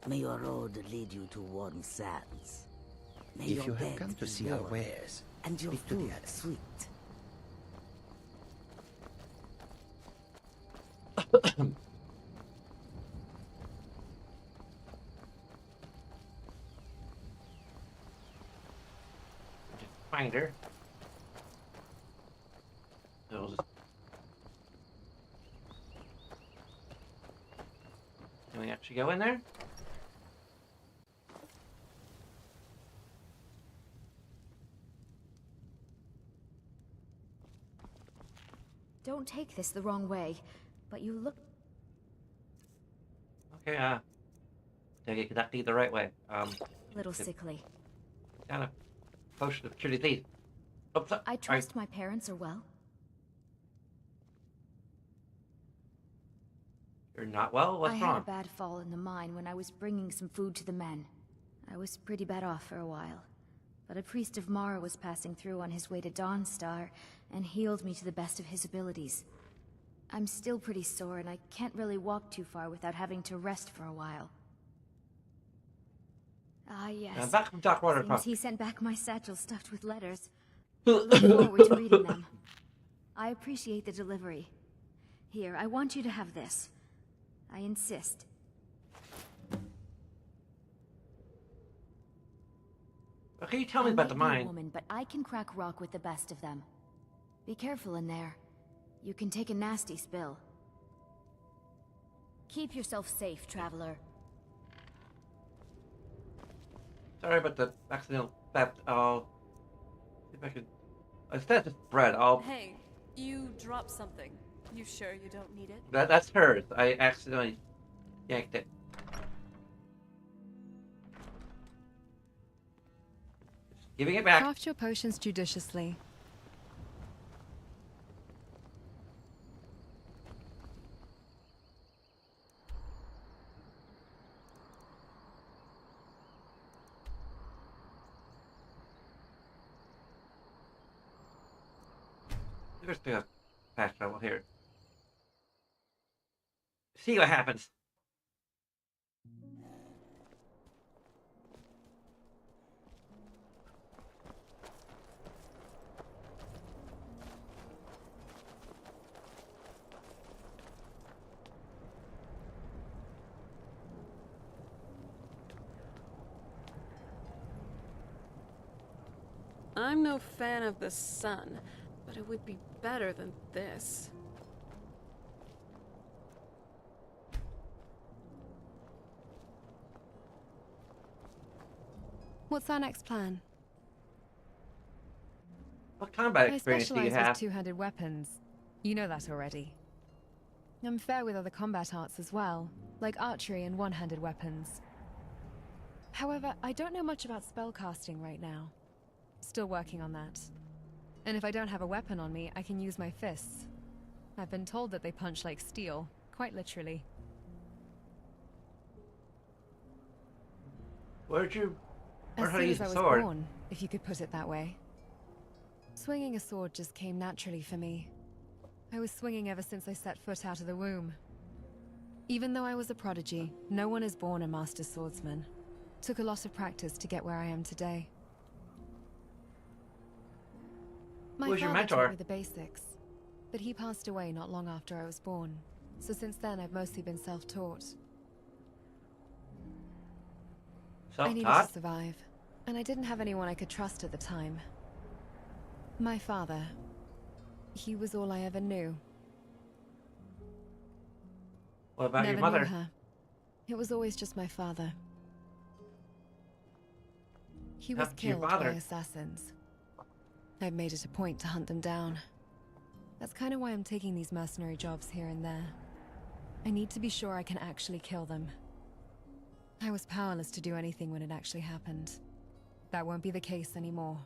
[SPEAKER 17] May your road lead you to warm sands. May
[SPEAKER 16] If
[SPEAKER 17] your
[SPEAKER 16] you have
[SPEAKER 17] bed
[SPEAKER 16] come to
[SPEAKER 17] be
[SPEAKER 16] see our
[SPEAKER 17] warm,
[SPEAKER 16] wares,
[SPEAKER 17] and your
[SPEAKER 16] speak to the
[SPEAKER 17] food
[SPEAKER 16] others.
[SPEAKER 17] sweet.
[SPEAKER 1] Find her. So can we actually go in there?
[SPEAKER 7] Don't take this the wrong way, but you look...
[SPEAKER 1] Okay, take it that the right way.
[SPEAKER 7] little sickly.
[SPEAKER 1] Got a potion of chili teeth. Oops,
[SPEAKER 7] I trust my parents are well.
[SPEAKER 1] You're not well? What's
[SPEAKER 7] I
[SPEAKER 1] wrong?
[SPEAKER 7] had a bad fall in the mine when I was bringing some food to the men. I was pretty bad off for a while. But a priest of Mara was passing through on his way to Dawnstar and healed me to the best of his abilities. I'm still pretty sore and I can't really walk too far without having to rest for a while. Ah, yes.
[SPEAKER 1] Back from Dark Water
[SPEAKER 7] Seems he sent back my satchel stuffed with letters. I look forward to reading them. I appreciate the delivery. Here, I want you to have this. I insist.
[SPEAKER 1] Well, can you tell me about the mine?
[SPEAKER 7] Woman, but I can crack rock with the best of them. Be careful in there. You can take a nasty spill. Keep yourself safe, traveler.
[SPEAKER 1] Sorry about the accidental theft. I'll see if I could. Instead of bread, I'll.
[SPEAKER 9] Hey, you dropped something. You sure you don't need it?
[SPEAKER 1] That's hers. I accidentally yanked it. Just giving it back.
[SPEAKER 2] Craft your potions judiciously.
[SPEAKER 1] There's the fast travel here. See what happens.
[SPEAKER 9] I'm no fan of the sun, but it would be better than this.
[SPEAKER 2] What's our next plan?
[SPEAKER 1] What combat experience do you
[SPEAKER 2] I specialize
[SPEAKER 1] have?
[SPEAKER 2] with two-handed weapons. You know that already. I'm fair with other combat arts as well, like archery and one-handed weapons. However, I don't know much about spellcasting right now. Still working on that. And if I don't have a weapon on me, I can use my fists. I've been told that they punch like steel, quite literally.
[SPEAKER 1] Where'd you learn
[SPEAKER 2] As
[SPEAKER 1] how to
[SPEAKER 2] soon
[SPEAKER 1] use
[SPEAKER 2] as I
[SPEAKER 1] a
[SPEAKER 2] was
[SPEAKER 1] sword?
[SPEAKER 2] born, if you could put it that way. Swinging a sword just came naturally for me. I was swinging ever since I set foot out of the womb. Even though I was a prodigy, no one is born a master swordsman. Took a lot of practice to get where I am today. My
[SPEAKER 1] Who was your
[SPEAKER 2] father
[SPEAKER 1] mentor?
[SPEAKER 2] taught me the basics, but he passed away not long after I was born. So since then, I've mostly been self-taught. I needed to
[SPEAKER 1] Self-taught?
[SPEAKER 2] survive, and I didn't have anyone I could trust at the time. My father. He was all I ever knew.
[SPEAKER 1] What about
[SPEAKER 2] Never
[SPEAKER 1] your mother?
[SPEAKER 2] knew her. It was always just my father. He was
[SPEAKER 1] Happened to your
[SPEAKER 2] killed by
[SPEAKER 1] father?
[SPEAKER 2] assassins. I've made it a point to hunt them down. That's kind of why I'm taking these mercenary jobs here and there. I need to be sure I can actually kill them. I was powerless to do anything when it actually happened. That won't be the case anymore.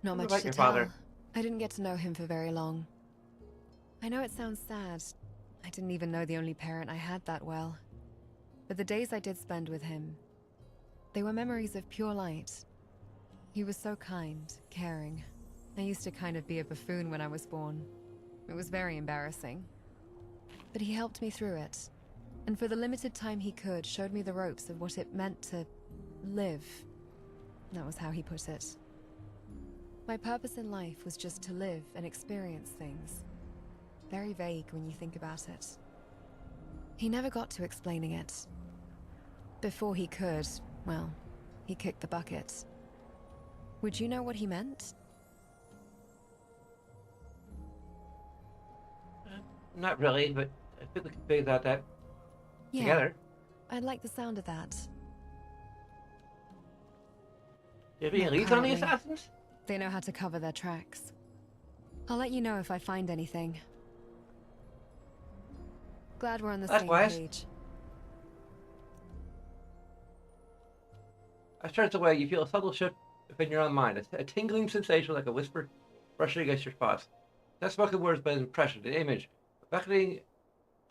[SPEAKER 2] Not
[SPEAKER 1] What
[SPEAKER 2] much
[SPEAKER 1] about
[SPEAKER 2] to
[SPEAKER 1] your
[SPEAKER 2] tell.
[SPEAKER 1] father?
[SPEAKER 2] I didn't get to know him for very long. I know it sounds sad. I didn't even know the only parent I had that well. But the days I did spend with him, they were memories of pure light. He was so kind, caring. I used to kind of be a buffoon when I was born. It was very embarrassing. But he helped me through it. And for the limited time he could, showed me the ropes of what it meant to live. That was how he put it. My purpose in life was just to live and experience things. Very vague when you think about it. He never got to explaining it. Before he could, well, he kicked the bucket. Would you know what he meant?
[SPEAKER 1] Not really, but I think we can figure out that together.
[SPEAKER 2] I'd like the sound of that.
[SPEAKER 1] Do you have any leads on the assassins?
[SPEAKER 2] They know how to cover their tracks. I'll let you know if I find anything. Glad we're on the same page.
[SPEAKER 1] As turns away, you feel a subtle shift within your own mind, a tingling sensation like a whisper brushing against your thoughts. Not spoken words, but an impression, an image, beckoning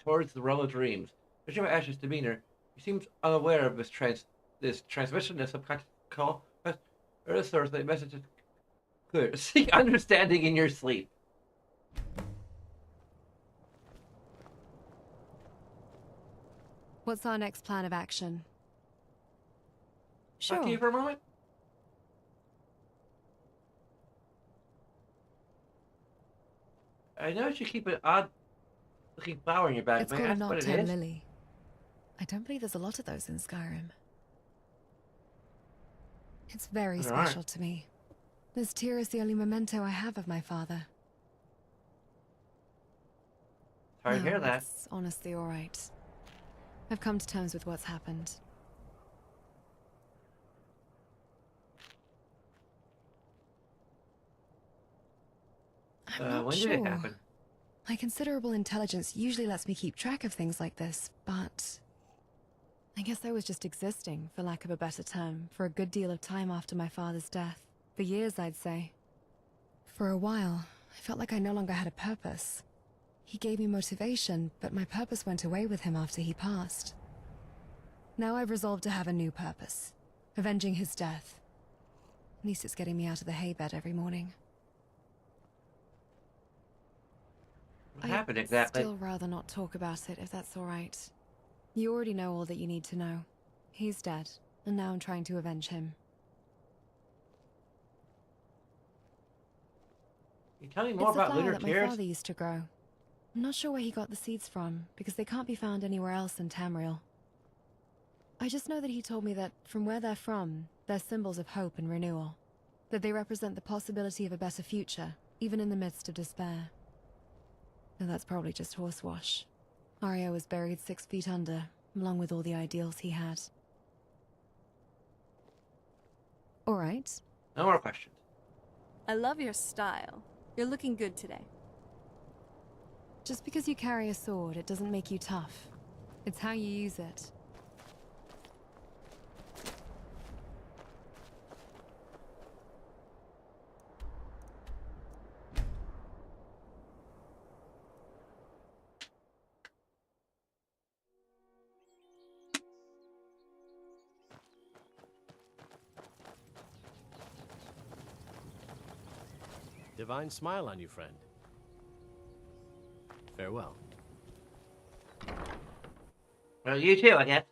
[SPEAKER 1] towards the realm of dreams. Judging by Ash's demeanor, he seems unaware of this transmission of subconscious call, or the source that message is clear. Seek understanding in your sleep.
[SPEAKER 2] What's our next plan of action?
[SPEAKER 1] Talk to you for a moment? I noticed you keep an odd-looking flower in your bag.
[SPEAKER 2] It's
[SPEAKER 1] May
[SPEAKER 2] called
[SPEAKER 1] I
[SPEAKER 2] a
[SPEAKER 1] ask what it
[SPEAKER 2] nocturne
[SPEAKER 1] is?
[SPEAKER 2] lily. I don't believe there's a lot of those in Skyrim. It's very special to me. This tear is the only memento I have of my father.
[SPEAKER 1] Sorry to hear that.
[SPEAKER 2] It's honestly all right. I've come to terms with what's happened. I'm not
[SPEAKER 1] when
[SPEAKER 2] sure.
[SPEAKER 1] did it happen?
[SPEAKER 2] My considerable intelligence usually lets me keep track of things like this, but I guess I was just existing, for lack of a better term, for a good deal of time after my father's death. For years, I'd say. For a while, I felt like I no longer had a purpose. He gave me motivation, but my purpose went away with him after he passed. Now I've resolved to have a new purpose, avenging his death. At least it's getting me out of the haybed every morning.
[SPEAKER 1] What happened exactly?
[SPEAKER 2] I'd still rather not talk about it, if that's all right. You already know all that you need to know. He's dead, and now I'm trying to avenge him.
[SPEAKER 1] Can you tell me more about lunar
[SPEAKER 2] that my
[SPEAKER 1] tears?
[SPEAKER 2] father used to grow. I'm not sure where he got the seeds from, because they can't be found anywhere else in Tamriel. I just know that he told me that, from where they're from, they're symbols of hope and renewal. That they represent the possibility of a better future, even in the midst of despair. Though that's probably just horsewash. Arya was buried 6 feet under, along with all the ideals he had. All right.
[SPEAKER 1] No more questions.
[SPEAKER 12] I love your style. You're looking good today.
[SPEAKER 2] Just because you carry a sword, it doesn't make you tough. It's how you use it.
[SPEAKER 5] Divine smile on you, friend. Farewell.
[SPEAKER 1] Well, you too, I guess.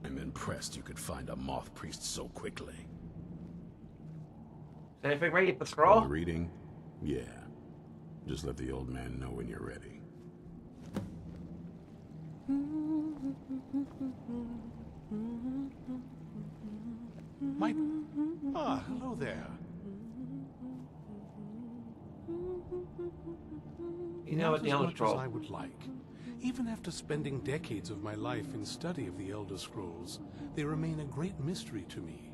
[SPEAKER 10] I'm impressed you could find a moth priest so quickly.
[SPEAKER 1] Is anything ready for the scroll?
[SPEAKER 10] Reading? Yeah. Just let the old man know when you're ready.
[SPEAKER 11] Hello there.
[SPEAKER 1] You know what the Elder Scrolls.
[SPEAKER 11] As I would like. Even after spending decades of my life in study of the Elder Scrolls, they remain a great mystery to me.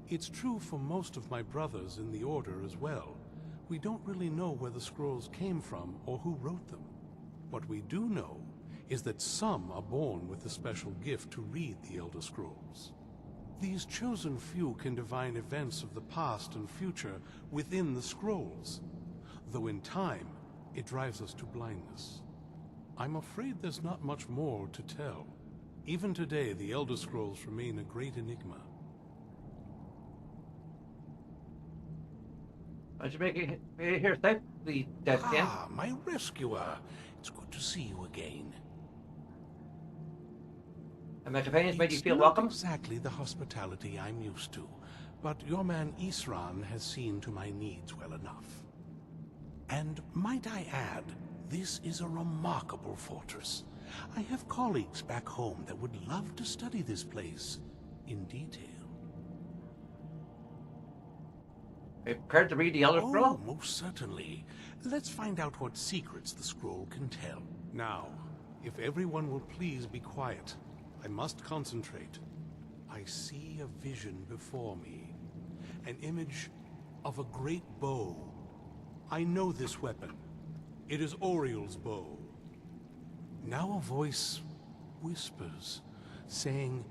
[SPEAKER 11] It's true for most of my brothers in the Order as well. We don't really know where the scrolls came from or who wrote them. What we do know is that some are born with a special gift to read the Elder Scrolls. These chosen few can divine events of the past and future within the scrolls, though in time it drives us to blindness. I'm afraid there's not much more to tell. Even today, the Elder Scrolls remain a great enigma.
[SPEAKER 1] How'd you make it here safely, Deathskin?
[SPEAKER 11] Ah, my rescuer. It's good to see you again.
[SPEAKER 1] And my companions made you feel
[SPEAKER 11] It's
[SPEAKER 1] welcome?
[SPEAKER 11] not exactly the hospitality I'm used to, but your man Isran has seen to my needs well enough. And might I add, this is a remarkable fortress. I have colleagues back home that would love to study this place in detail.
[SPEAKER 1] Are you prepared to read the Elder Scroll?
[SPEAKER 11] Oh, most certainly. Let's find out what secrets the scroll can tell. Now, if everyone will please be quiet, I must concentrate. I see a vision before me. An image of a great bow. I know this weapon. It is Oriel's bow. Now a voice whispers, saying,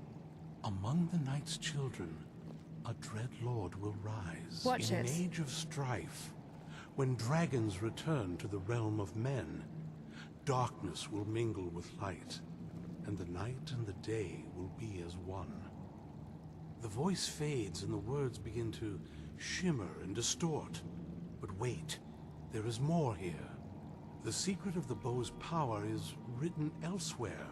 [SPEAKER 11] among the night's children, a dread lord will rise.
[SPEAKER 12] Watch
[SPEAKER 11] in
[SPEAKER 12] it.
[SPEAKER 11] an age of strife, when dragons return to the realm of men, darkness will mingle with light, and the night and the day will be as one. The voice fades and the words begin to shimmer and distort. But wait, there is more here. The secret of the bow's power is written elsewhere.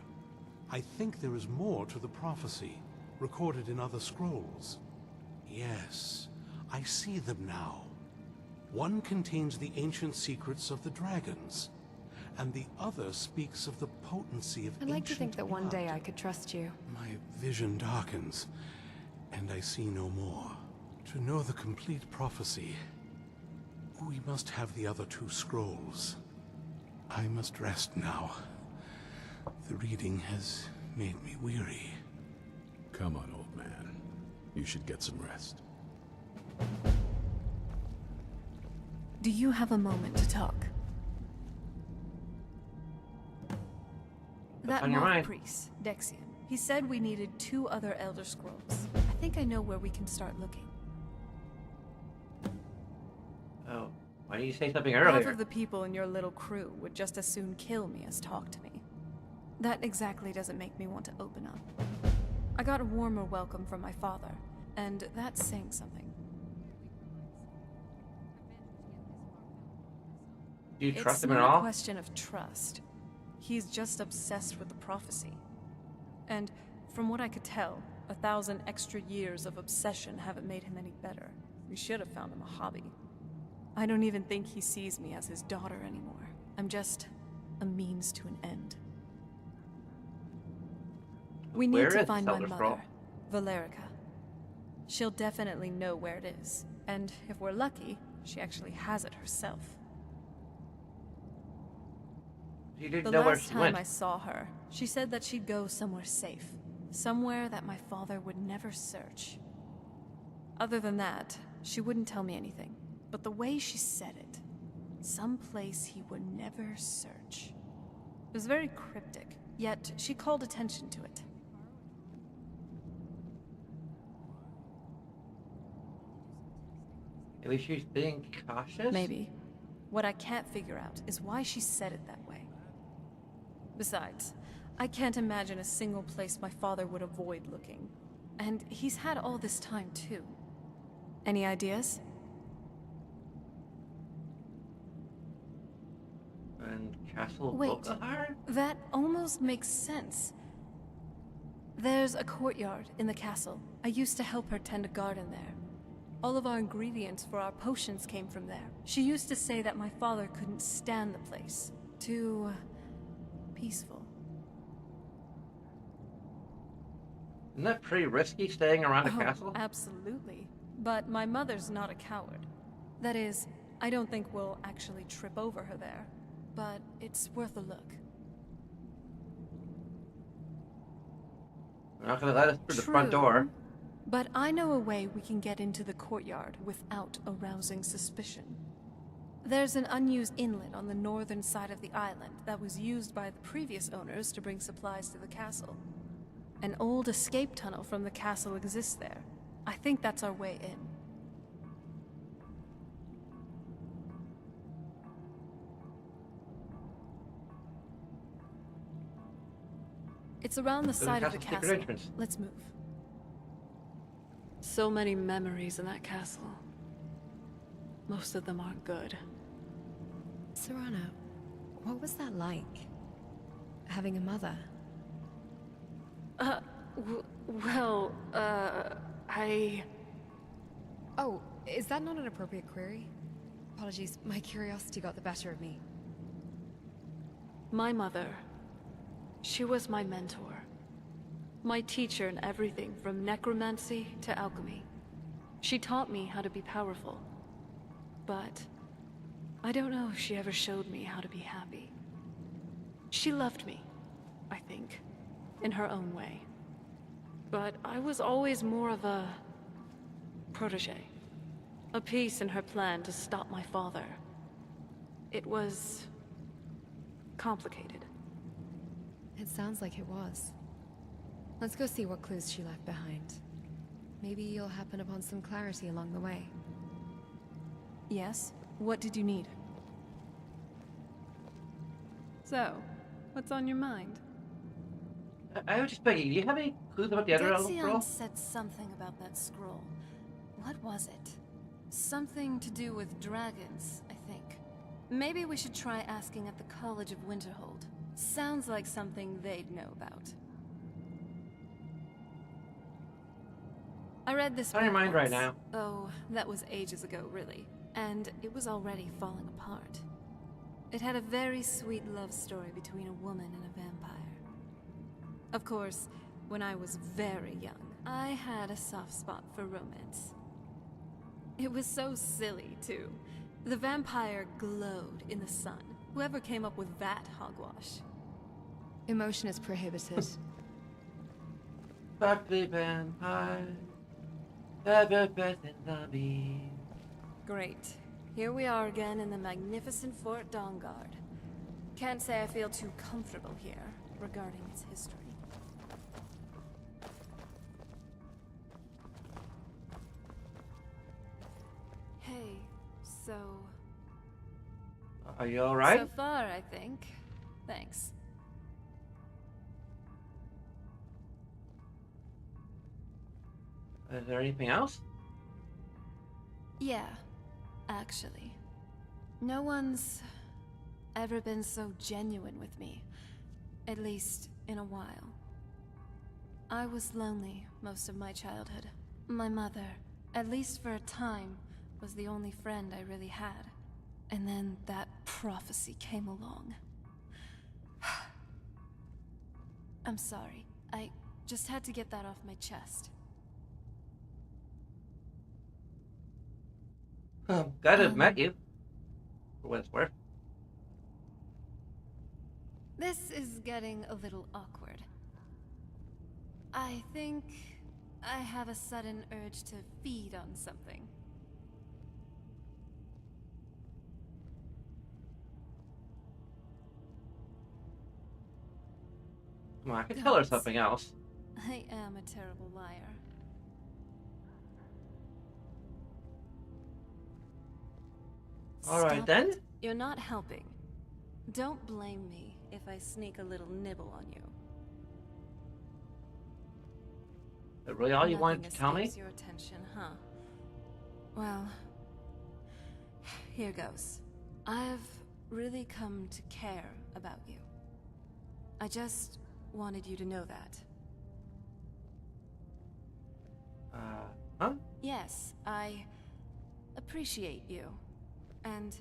[SPEAKER 11] I think there is more to the prophecy, recorded in other scrolls. Yes, I see them now. One contains the ancient secrets of the dragons, and the other speaks of the potency of
[SPEAKER 12] I'd like to think
[SPEAKER 11] ancient
[SPEAKER 12] that one
[SPEAKER 11] blood.
[SPEAKER 12] day I could trust you.
[SPEAKER 11] My vision darkens, and I see no more. To know the complete prophecy, we must have the other two scrolls. I must rest now. The reading has made me weary.
[SPEAKER 10] Come on, old man. You should get some rest.
[SPEAKER 12] Do you have a moment to talk? That
[SPEAKER 1] on your
[SPEAKER 12] moth
[SPEAKER 1] mind.
[SPEAKER 12] priest, Dexian, he said we needed 2 other Elder Scrolls. I think I know where we can start looking.
[SPEAKER 1] Oh, why didn't you say something
[SPEAKER 12] Half
[SPEAKER 1] earlier?
[SPEAKER 12] of the people in your little crew would just as soon kill me as talk to me. That exactly doesn't make me want to open up. I got a warmer welcome from my father, and that's saying something.
[SPEAKER 1] Do you trust him
[SPEAKER 12] It's
[SPEAKER 1] at
[SPEAKER 12] not a
[SPEAKER 1] all?
[SPEAKER 12] question of trust. He's just obsessed with the prophecy. And from what I could tell, 1,000 extra years of obsession haven't made him any better. We should have found him a hobby. I don't even think he sees me as his daughter anymore. I'm just a means to an end. We need
[SPEAKER 1] Where
[SPEAKER 12] to
[SPEAKER 1] is
[SPEAKER 12] find
[SPEAKER 1] this
[SPEAKER 12] my
[SPEAKER 1] Elder
[SPEAKER 12] mother,
[SPEAKER 1] Scroll?
[SPEAKER 12] Valerica. She'll definitely know where it is. And if we're lucky, she actually has it herself.
[SPEAKER 1] You didn't
[SPEAKER 12] The
[SPEAKER 1] know where
[SPEAKER 12] last
[SPEAKER 1] she
[SPEAKER 12] time
[SPEAKER 1] went.
[SPEAKER 12] I saw her, she said that she'd go somewhere safe. Somewhere that my father would never search. Other than that, she wouldn't tell me anything. But the way she said it, someplace he would never search. It was very cryptic, yet she called attention to it.
[SPEAKER 1] Maybe she's being cautious?
[SPEAKER 12] Maybe. What I can't figure out is why she said it that way. Besides, I can't imagine a single place my father would avoid looking. And he's had all this time, too. Any ideas?
[SPEAKER 1] And Castle
[SPEAKER 12] Wait,
[SPEAKER 1] Volkahar?
[SPEAKER 12] that almost makes sense. There's a courtyard in the castle. I used to help her tend a garden there. All of our ingredients for our potions came from there. She used to say that my father couldn't stand the place. Too peaceful.
[SPEAKER 1] Isn't that pretty risky, staying around a
[SPEAKER 12] Oh,
[SPEAKER 1] castle?
[SPEAKER 12] absolutely. But my mother's not a coward. That is, I don't think we'll actually trip over her there. But it's worth a look.
[SPEAKER 1] They're not gonna let us through the front door.
[SPEAKER 12] But I know a way we can get into the courtyard without arousing suspicion. There's an unused inlet on the northern side of the island that was used by the previous owners to bring supplies to the castle. An old escape tunnel from the castle exists there. I think that's our way in. It's around the
[SPEAKER 1] There's a
[SPEAKER 12] side of the
[SPEAKER 1] secret
[SPEAKER 12] castle.
[SPEAKER 1] entrance.
[SPEAKER 12] Let's move.
[SPEAKER 9] So many memories in that castle. most of them aren't good.
[SPEAKER 2] Serana, what was that like? Having a mother?
[SPEAKER 9] I...
[SPEAKER 2] Oh, is that not an appropriate query? Apologies, my curiosity got the better of me.
[SPEAKER 9] My mother, she was my mentor. My teacher in everything from necromancy to alchemy. She taught me how to be powerful. But I don't know if she ever showed me how to be happy. She loved me, I think, in her own way. But I was always more of a protege. A piece in her plan to stop my father. It was complicated.
[SPEAKER 2] It sounds like it was. Let's go see what clues she left behind. Maybe you'll happen upon some clarity along the way.
[SPEAKER 12] Yes? What did you need? So, what's on your mind?
[SPEAKER 1] I was just thinking, do you have any clues about the other scroll?
[SPEAKER 4] Dexion said something about that scroll. What was it? Something to do with dragons, I think. Maybe we should try asking at the College of Winterhold. Sounds like something they'd know about. I read this
[SPEAKER 1] on your mind right
[SPEAKER 4] once.
[SPEAKER 1] now.
[SPEAKER 4] Oh, that was ages ago, really. And it was already falling apart. It had a very sweet love story between a woman and a vampire. Of course, when I was very young, I had a soft spot for romance. It was so silly, too. The vampire glowed in the sun. Whoever came up with that hogwash.
[SPEAKER 2] Emotion is prohibited.
[SPEAKER 1] Fuck the vampire. The best in the beat.
[SPEAKER 4] Great. Here we are again in the magnificent Fort Dawnguard. Can't say I feel too comfortable here regarding its history. Hey, so...
[SPEAKER 1] Are you alright?
[SPEAKER 4] So far, I think. Thanks.
[SPEAKER 1] Is there anything else?
[SPEAKER 4] Yeah, actually. No one's ever been so genuine with me. At least, in a while. I was lonely most of my childhood. My mother, at least for a time, was the only friend I really had. And then that prophecy came along. I'm sorry. I just had to get that off my chest.
[SPEAKER 1] Glad to have met you. For what it's worth.
[SPEAKER 4] This is getting a little awkward. I think I have a sudden urge to feed on something.
[SPEAKER 1] Come on, I can tell her something else.
[SPEAKER 4] I am a terrible liar.
[SPEAKER 1] Alright then.
[SPEAKER 4] It. You're not helping. Don't blame me if I sneak a little nibble on you.
[SPEAKER 1] Is that really all you wanted to tell me?
[SPEAKER 4] Your attention, huh? Well, here goes. I've really come to care about you. I just wanted you to know that.
[SPEAKER 1] Huh?
[SPEAKER 4] Yes, I appreciate you. And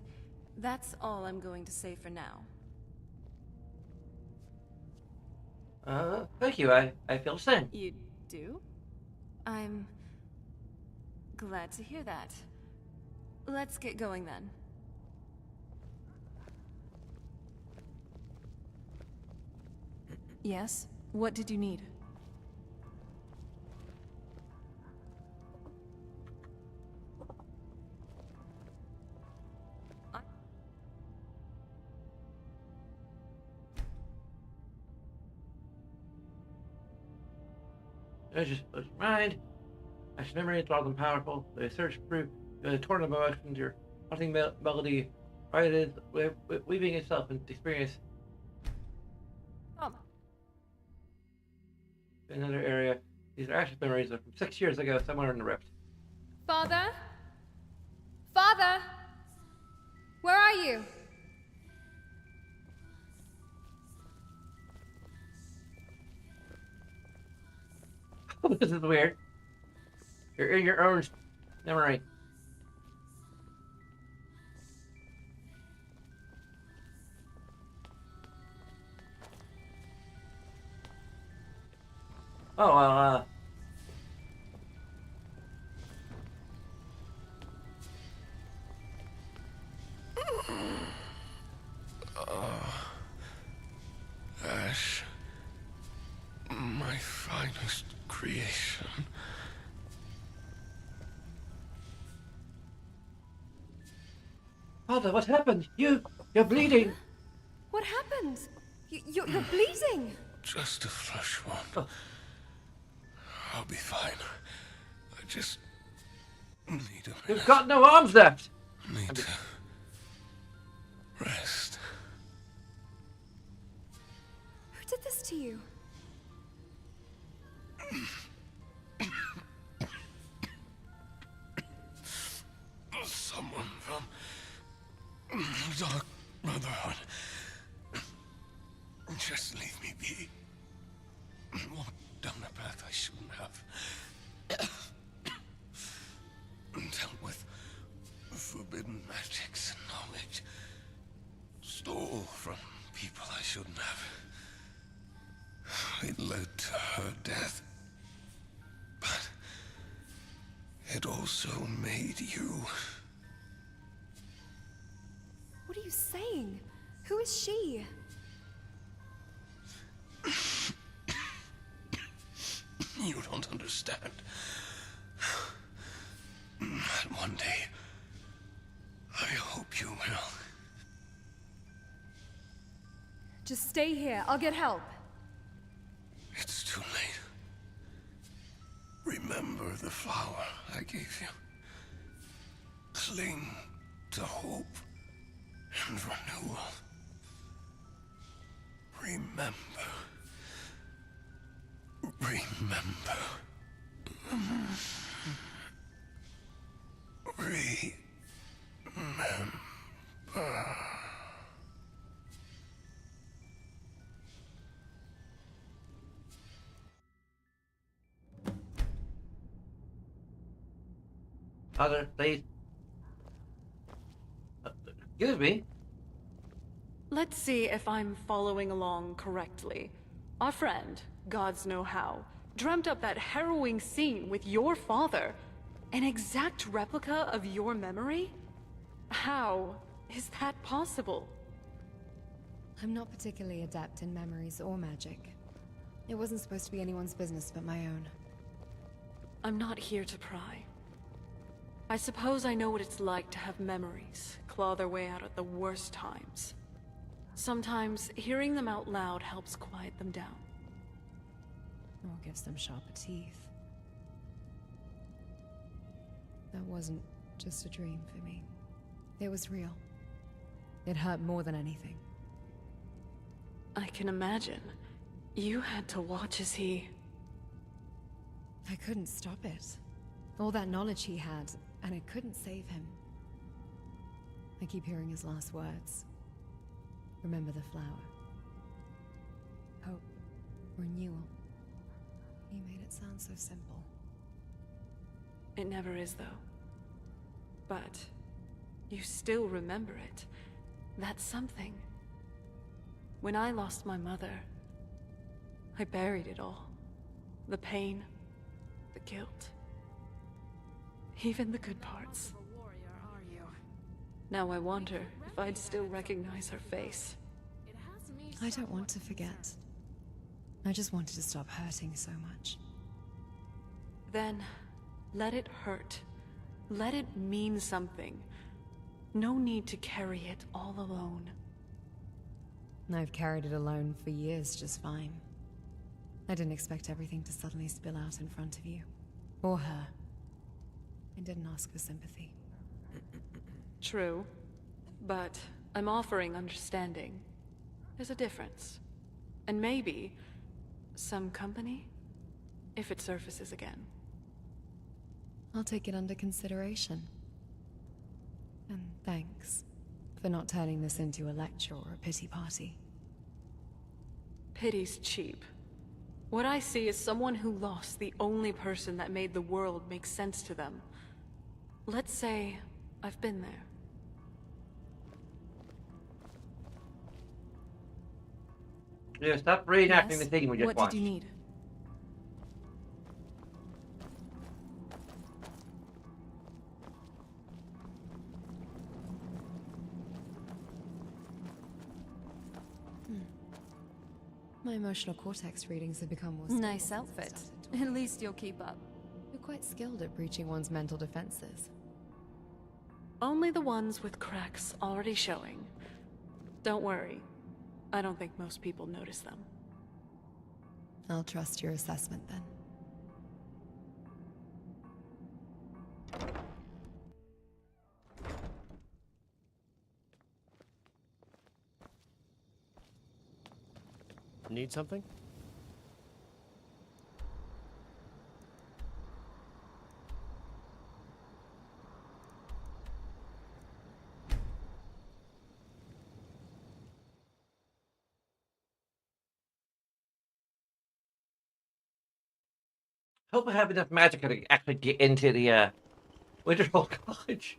[SPEAKER 4] that's all I'm going to say for now.
[SPEAKER 1] Thank you. I feel the same.
[SPEAKER 4] You do? I'm glad to hear that. Let's get going then.
[SPEAKER 12] Yes? What did you need?
[SPEAKER 1] I just mind. Action memory, draw them powerful. They search through the torrent of emotions, your haunting melody, right is weaving itself into experience. Another area. These are action memories from 6 years ago, somewhere in the rift.
[SPEAKER 2] Father? Father! are you?
[SPEAKER 1] This is weird. You're in your own memory. Oh,
[SPEAKER 8] Ash, my finest creation.
[SPEAKER 1] Father, what happened? You're bleeding.
[SPEAKER 12] What happened? You're bleeding.
[SPEAKER 8] Just a flesh wound.
[SPEAKER 1] Oh.
[SPEAKER 8] I'll be fine. I just need a minute.
[SPEAKER 1] You've got no arms left.
[SPEAKER 8] Need to rest.
[SPEAKER 12] Who did this to you?
[SPEAKER 8] Someone from the Dark Brotherhood. Just leave me be. Walk down a path I shouldn't have. Dealt with forbidden magics and knowledge. Stole from people I shouldn't have. It led to her death. But it also made you.
[SPEAKER 12] What are you saying? Who is she?
[SPEAKER 8] You don't understand. But one day, I hope you will.
[SPEAKER 12] Just stay here. I'll get help.
[SPEAKER 8] It's too late. Remember the flower I gave you. Cling to hope and renewal. Remember. Remember. Remember.
[SPEAKER 1] Father, please. Excuse me.
[SPEAKER 9] Let's see if I'm following along correctly. Our friend, gods know how, dreamt up that harrowing scene with your father. An exact replica of your memory? How is that possible?
[SPEAKER 2] I'm not particularly adept in memories or magic. It wasn't supposed to be anyone's business but my own.
[SPEAKER 9] I'm not here to pry. I suppose I know what it's like to have memories claw their way out at the worst times. Sometimes hearing them out loud helps quiet them down.
[SPEAKER 2] Or gives them sharper teeth. That wasn't just a dream for me. It was real. It hurt more than anything.
[SPEAKER 9] I can imagine. You had to watch as he...
[SPEAKER 2] I couldn't stop it. All that knowledge he had, and it couldn't save him. I keep hearing his last words. Remember the flower. Hope. Renewal. He made it sound so simple.
[SPEAKER 9] It never is, though. But you still remember it. That's something. When I lost my mother, I buried it all. The pain, the guilt, even the good parts. Now I wonder if I'd still recognize her face.
[SPEAKER 2] I don't want to forget. I just wanted to stop hurting so much.
[SPEAKER 9] Then, let it hurt. Let it mean something. No need to carry it all alone.
[SPEAKER 2] I've carried it alone for years just fine. I didn't expect everything to suddenly spill out in front of you. Or her. I didn't ask for sympathy.
[SPEAKER 9] True. But I'm offering understanding. There's a difference. And maybe some company if it surfaces again.
[SPEAKER 2] I'll take it under consideration. And thanks For not turning this into a lecture or a pity party.
[SPEAKER 9] Pity's cheap. What I see is someone who lost the only person that made the world make sense to them. Let's say I've been there.
[SPEAKER 1] Yeah, stop reenacting
[SPEAKER 12] Yes?
[SPEAKER 1] the thing we just
[SPEAKER 12] What
[SPEAKER 1] watched.
[SPEAKER 12] did you need?
[SPEAKER 2] My emotional cortex readings have become more
[SPEAKER 12] Nice
[SPEAKER 2] stable
[SPEAKER 12] outfit.
[SPEAKER 2] since I started
[SPEAKER 12] At least you'll keep up.
[SPEAKER 2] You're quite skilled at breaching one's mental defenses.
[SPEAKER 9] Only the ones with cracks already showing. Don't worry. I don't think most people notice them.
[SPEAKER 2] I'll trust your assessment then.
[SPEAKER 5] Need something?
[SPEAKER 1] Hope I have enough magic to actually get into the Winterhold College.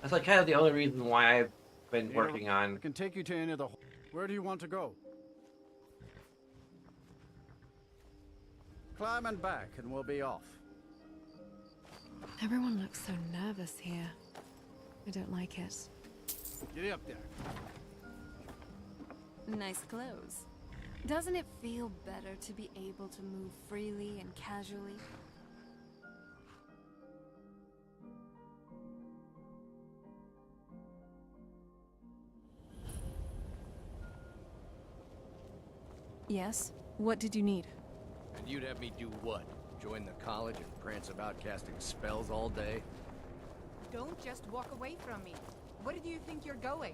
[SPEAKER 1] That's like kind of the only reason why I've been working on.
[SPEAKER 18] I can take you to any of the... Where do you want to go? Climb and back, and we'll be off.
[SPEAKER 2] Everyone looks so nervous here. I don't like it.
[SPEAKER 18] Get up there.
[SPEAKER 4] Nice clothes. Doesn't it feel better to be able to move freely and casually?
[SPEAKER 12] Yes? What did you need?
[SPEAKER 5] And you'd have me do what? Join the college and prance about casting spells all day?
[SPEAKER 3] Don't just walk away from me. Where do you think you're going?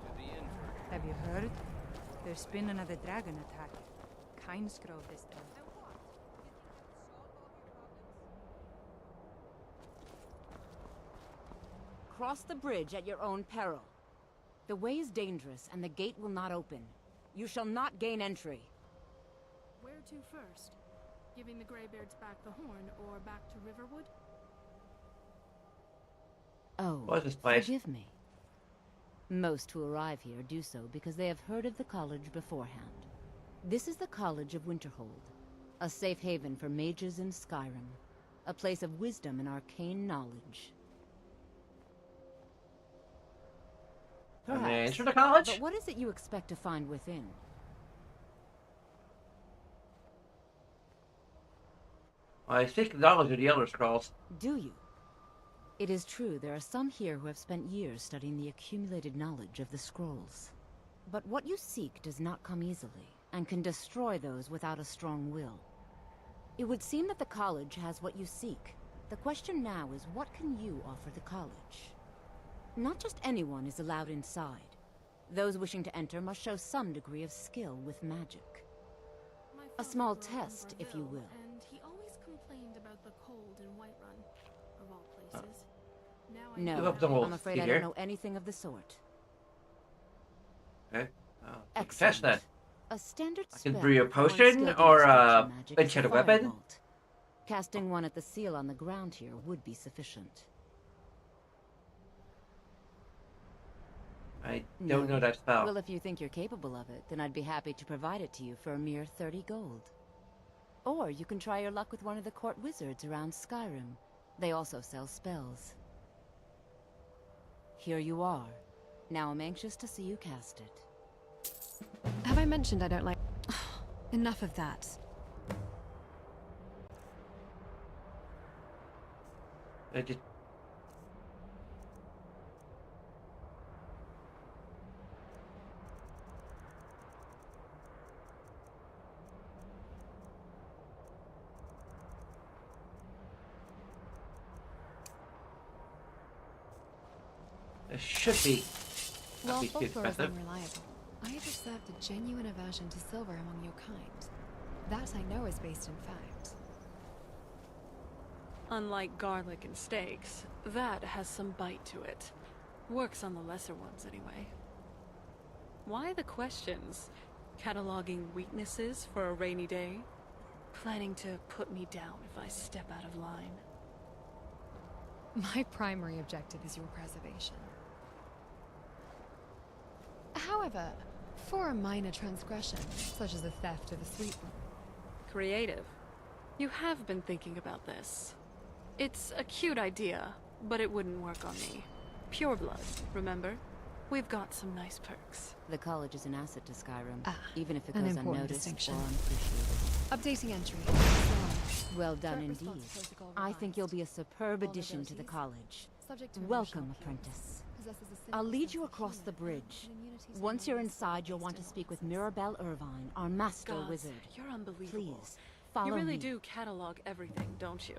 [SPEAKER 5] To the inn.
[SPEAKER 3] Have you heard? There's been another dragon attack. Kinesgrove this time.
[SPEAKER 19] Cross the bridge at your own peril. The way is dangerous, and the gate will not open. You shall not gain entry.
[SPEAKER 15] Where to first? Giving the Greybeards back the horn, or back to Riverwood?
[SPEAKER 19] Oh,
[SPEAKER 1] What is this place?
[SPEAKER 19] forgive me. Most who arrive here do so because they have heard of the college beforehand. This is the College of Winterhold, a safe haven for mages in Skyrim, a place of wisdom and arcane knowledge.
[SPEAKER 1] Am I
[SPEAKER 19] Perhaps,
[SPEAKER 1] enter the college?
[SPEAKER 19] but what is it you expect to find within?
[SPEAKER 1] I seek knowledge of the Elder Scrolls.
[SPEAKER 19] Do you? It is true there are some here who have spent years studying the accumulated knowledge of the scrolls. But what you seek does not come easily, and can destroy those without a strong will. It would seem that the college has what you seek. The question now is, what can you offer the college? Not just anyone is allowed inside. Those wishing to enter must show some degree of skill with magic. A small test, if you will.
[SPEAKER 15] And he always complained about the cold in Whiterun, of all places. Now I
[SPEAKER 19] No,
[SPEAKER 1] Give up the whole
[SPEAKER 19] I'm afraid I
[SPEAKER 1] figure.
[SPEAKER 19] don't know anything of the sort.
[SPEAKER 1] Okay.
[SPEAKER 19] Excellent.
[SPEAKER 1] Test that.
[SPEAKER 19] A standard
[SPEAKER 1] I can
[SPEAKER 19] spell
[SPEAKER 1] brew a
[SPEAKER 19] for one
[SPEAKER 1] potion
[SPEAKER 19] skilled in
[SPEAKER 1] or
[SPEAKER 19] destruction magic is
[SPEAKER 1] enchant a
[SPEAKER 19] the Fire
[SPEAKER 1] weapon.
[SPEAKER 19] Bolt. Casting one at the seal on the ground here would be sufficient.
[SPEAKER 1] I don't know that spell.
[SPEAKER 19] Well, if you think you're capable of it, then I'd be happy to provide it to you for a mere 30 gold. Or you can try your luck with one of the court wizards around Skyrim. They also sell spells. Here you are. Now I'm anxious to see you cast it.
[SPEAKER 2] Have I mentioned I don't like... Enough of that.
[SPEAKER 1] I just... It should be.
[SPEAKER 2] While
[SPEAKER 1] Not be too
[SPEAKER 2] folklore is
[SPEAKER 1] expensive.
[SPEAKER 2] unreliable, I have observed a genuine aversion to silver among your kind. That I know is based in fact.
[SPEAKER 9] Unlike garlic and steaks, that has some bite to it. Works on the lesser ones, anyway. Why the questions? Cataloging weaknesses for a rainy day? Planning to put me down if I step out of line?
[SPEAKER 2] My primary objective is your preservation. However, for a minor transgression, such as the theft of a sweet room.
[SPEAKER 9] Creative. You have been thinking about this. It's a cute idea, but it wouldn't work on me. Pure blood, remember? We've got some nice perks.
[SPEAKER 19] The college is an asset to Skyrim,
[SPEAKER 2] Ah,
[SPEAKER 19] even if it
[SPEAKER 2] an
[SPEAKER 19] goes
[SPEAKER 2] important
[SPEAKER 19] unnoticed
[SPEAKER 2] distinction.
[SPEAKER 19] or unappreciated.
[SPEAKER 2] Updating entry.
[SPEAKER 19] Well done
[SPEAKER 2] Threat
[SPEAKER 19] indeed.
[SPEAKER 2] response protocol
[SPEAKER 19] I think you'll be a superb addition to the
[SPEAKER 2] Vulnerabilities.
[SPEAKER 19] college.
[SPEAKER 2] Subject to
[SPEAKER 19] Welcome,
[SPEAKER 2] emotional
[SPEAKER 19] apprentice.
[SPEAKER 2] Possesses a
[SPEAKER 19] I'll
[SPEAKER 2] cynical
[SPEAKER 19] lead
[SPEAKER 2] sense
[SPEAKER 19] you
[SPEAKER 2] of
[SPEAKER 19] across the
[SPEAKER 2] humor
[SPEAKER 19] bridge.
[SPEAKER 2] and immunity to
[SPEAKER 19] Once you're
[SPEAKER 2] violence
[SPEAKER 19] inside, you'll
[SPEAKER 2] based
[SPEAKER 19] want to
[SPEAKER 2] on
[SPEAKER 19] speak with
[SPEAKER 2] access.
[SPEAKER 19] Mirabelle Irvine, our master
[SPEAKER 9] Gods,
[SPEAKER 19] wizard.
[SPEAKER 9] you're unbelievable.
[SPEAKER 19] Please, follow
[SPEAKER 9] You really
[SPEAKER 19] me.
[SPEAKER 9] do catalog everything, don't you?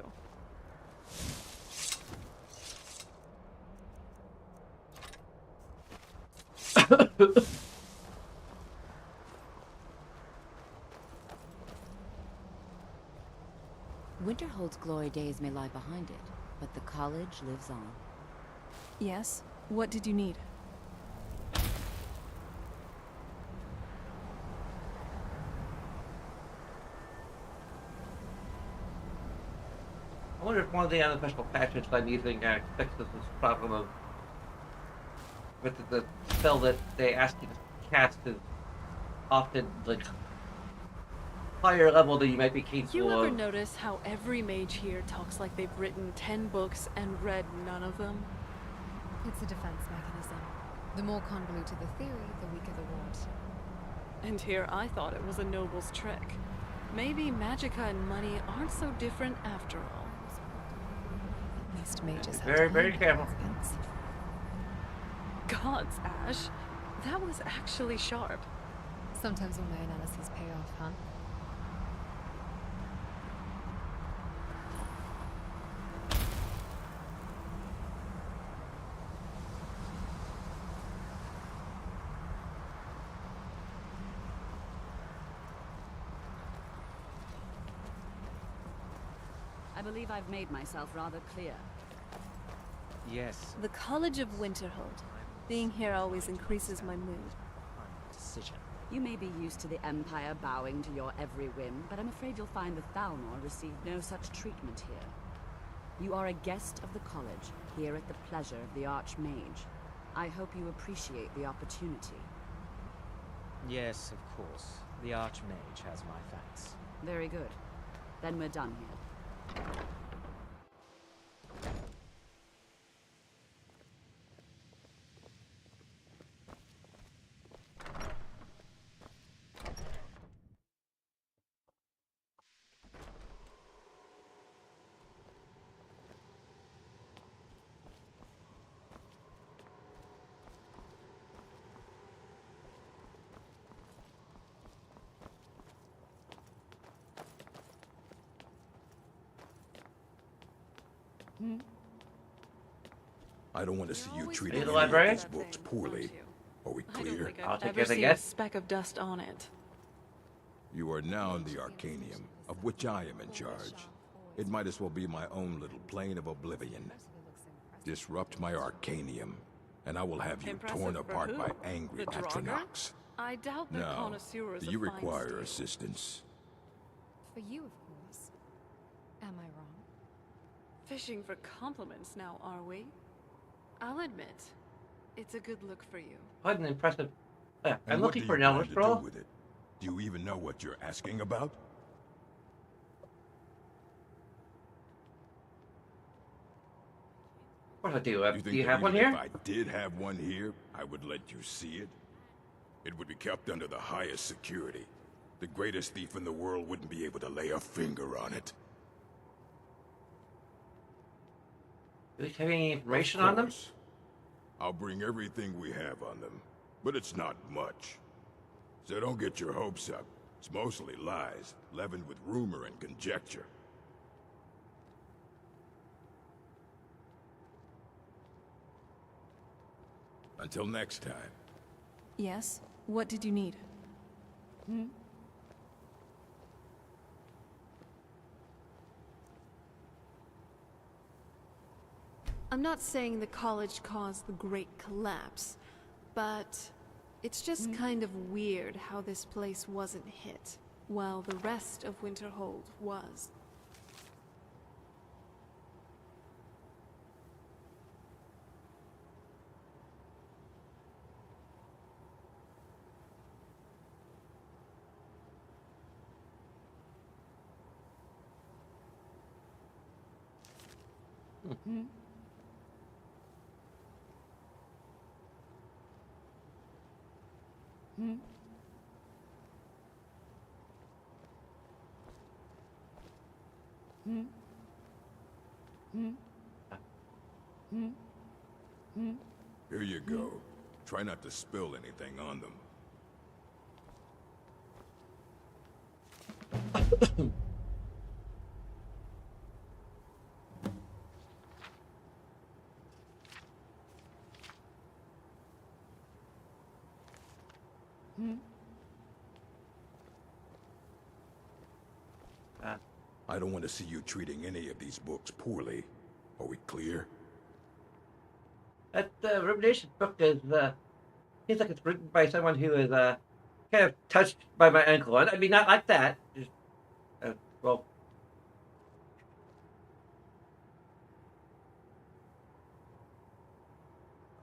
[SPEAKER 19] Winterhold's glory days may lie behind it, but the college lives on.
[SPEAKER 12] Yes? What did you need?
[SPEAKER 1] I wonder if one of the unofficial patches I'm using fixes this problem of with the spell that they ask you to cast is often like higher level than you might be capable
[SPEAKER 9] You ever
[SPEAKER 1] of.
[SPEAKER 9] notice how every mage here talks like they've written 10 books and read none of them?
[SPEAKER 2] It's a defense mechanism. The more convoluted the theory, the weaker the ward.
[SPEAKER 9] And here I thought it was a noble's trick. Maybe magicka and money aren't so different after all.
[SPEAKER 2] Most mages have
[SPEAKER 1] Very,
[SPEAKER 2] to
[SPEAKER 1] very
[SPEAKER 2] learn
[SPEAKER 1] careful.
[SPEAKER 2] against.
[SPEAKER 9] Gods, Ash. That was actually sharp.
[SPEAKER 2] Sometimes all my analyses pay off, huh?
[SPEAKER 14] I believe I've made myself rather clear.
[SPEAKER 20] Yes.
[SPEAKER 12] The College of Winterhold. Being here always increases my mood.
[SPEAKER 20] Decision.
[SPEAKER 14] You may be used to the Empire bowing to your every whim, but I'm afraid you'll find the Thalmor received no such treatment here. You are a guest of the college, here at the pleasure of the Archmage. I hope you appreciate the opportunity.
[SPEAKER 20] Yes, of course. The Archmage has my thanks.
[SPEAKER 14] Very good. Then we're done here.
[SPEAKER 10] I don't want to see you treating
[SPEAKER 1] Need a
[SPEAKER 10] any
[SPEAKER 1] library?
[SPEAKER 10] of these books poorly. Are we
[SPEAKER 9] I don't
[SPEAKER 10] clear?
[SPEAKER 9] think
[SPEAKER 1] I'll
[SPEAKER 9] I've
[SPEAKER 1] take
[SPEAKER 9] ever
[SPEAKER 1] it, I
[SPEAKER 9] seen a
[SPEAKER 1] guess.
[SPEAKER 9] speck of dust on it.
[SPEAKER 10] You are now in the Arcanium, of which I am in charge. It might as well be my own little plane of oblivion. Disrupt my Arcanium, and I will have you
[SPEAKER 9] Impressive
[SPEAKER 10] torn
[SPEAKER 9] for
[SPEAKER 10] apart
[SPEAKER 9] who?
[SPEAKER 10] by angry
[SPEAKER 9] The Draugr?
[SPEAKER 10] Patronox.
[SPEAKER 9] I doubt that
[SPEAKER 10] Now,
[SPEAKER 9] connoisseurs
[SPEAKER 10] do you
[SPEAKER 9] of fine
[SPEAKER 10] require
[SPEAKER 9] steel.
[SPEAKER 10] assistance?
[SPEAKER 2] For you, of course. Am I wrong?
[SPEAKER 9] Fishing for compliments now, are we? I'll admit, it's a good look for you.
[SPEAKER 1] Quite an impressive. Yeah,
[SPEAKER 10] And
[SPEAKER 1] I'm
[SPEAKER 10] what
[SPEAKER 1] looking
[SPEAKER 10] do
[SPEAKER 1] for
[SPEAKER 10] you
[SPEAKER 1] an
[SPEAKER 10] plan
[SPEAKER 1] Elder
[SPEAKER 10] to
[SPEAKER 1] Scroll.
[SPEAKER 10] do with it? Do you even know what you're asking about?
[SPEAKER 1] Of course I do.
[SPEAKER 10] You
[SPEAKER 1] Do
[SPEAKER 10] think
[SPEAKER 1] you
[SPEAKER 10] that
[SPEAKER 1] have one
[SPEAKER 10] even
[SPEAKER 1] here?
[SPEAKER 10] if I did have one here, I would let you see it? It would be kept under the highest security. The greatest thief in the world wouldn't be able to lay a finger on it.
[SPEAKER 1] Do you have any information on them?
[SPEAKER 10] Course. I'll bring everything we have on them, but it's not much. So don't get your hopes up. It's mostly lies, leavened with rumor and conjecture. Until next time.
[SPEAKER 12] Yes? What did you need?
[SPEAKER 9] I'm not saying the college caused the Great Collapse, but it's just kind of weird how this place wasn't hit, while the rest of Winterhold was.
[SPEAKER 2] Hmm? Hmm? Hmm? Hmm? Hmm? Hmm?
[SPEAKER 10] Here you go. Try not to spill anything on them.
[SPEAKER 2] Hmm?
[SPEAKER 10] I don't want to see you treating any of these books poorly. Are we clear?
[SPEAKER 1] That Rumination book is, seems like it's written by someone who is, kind of touched by my uncle. I mean, not like that. Just, well...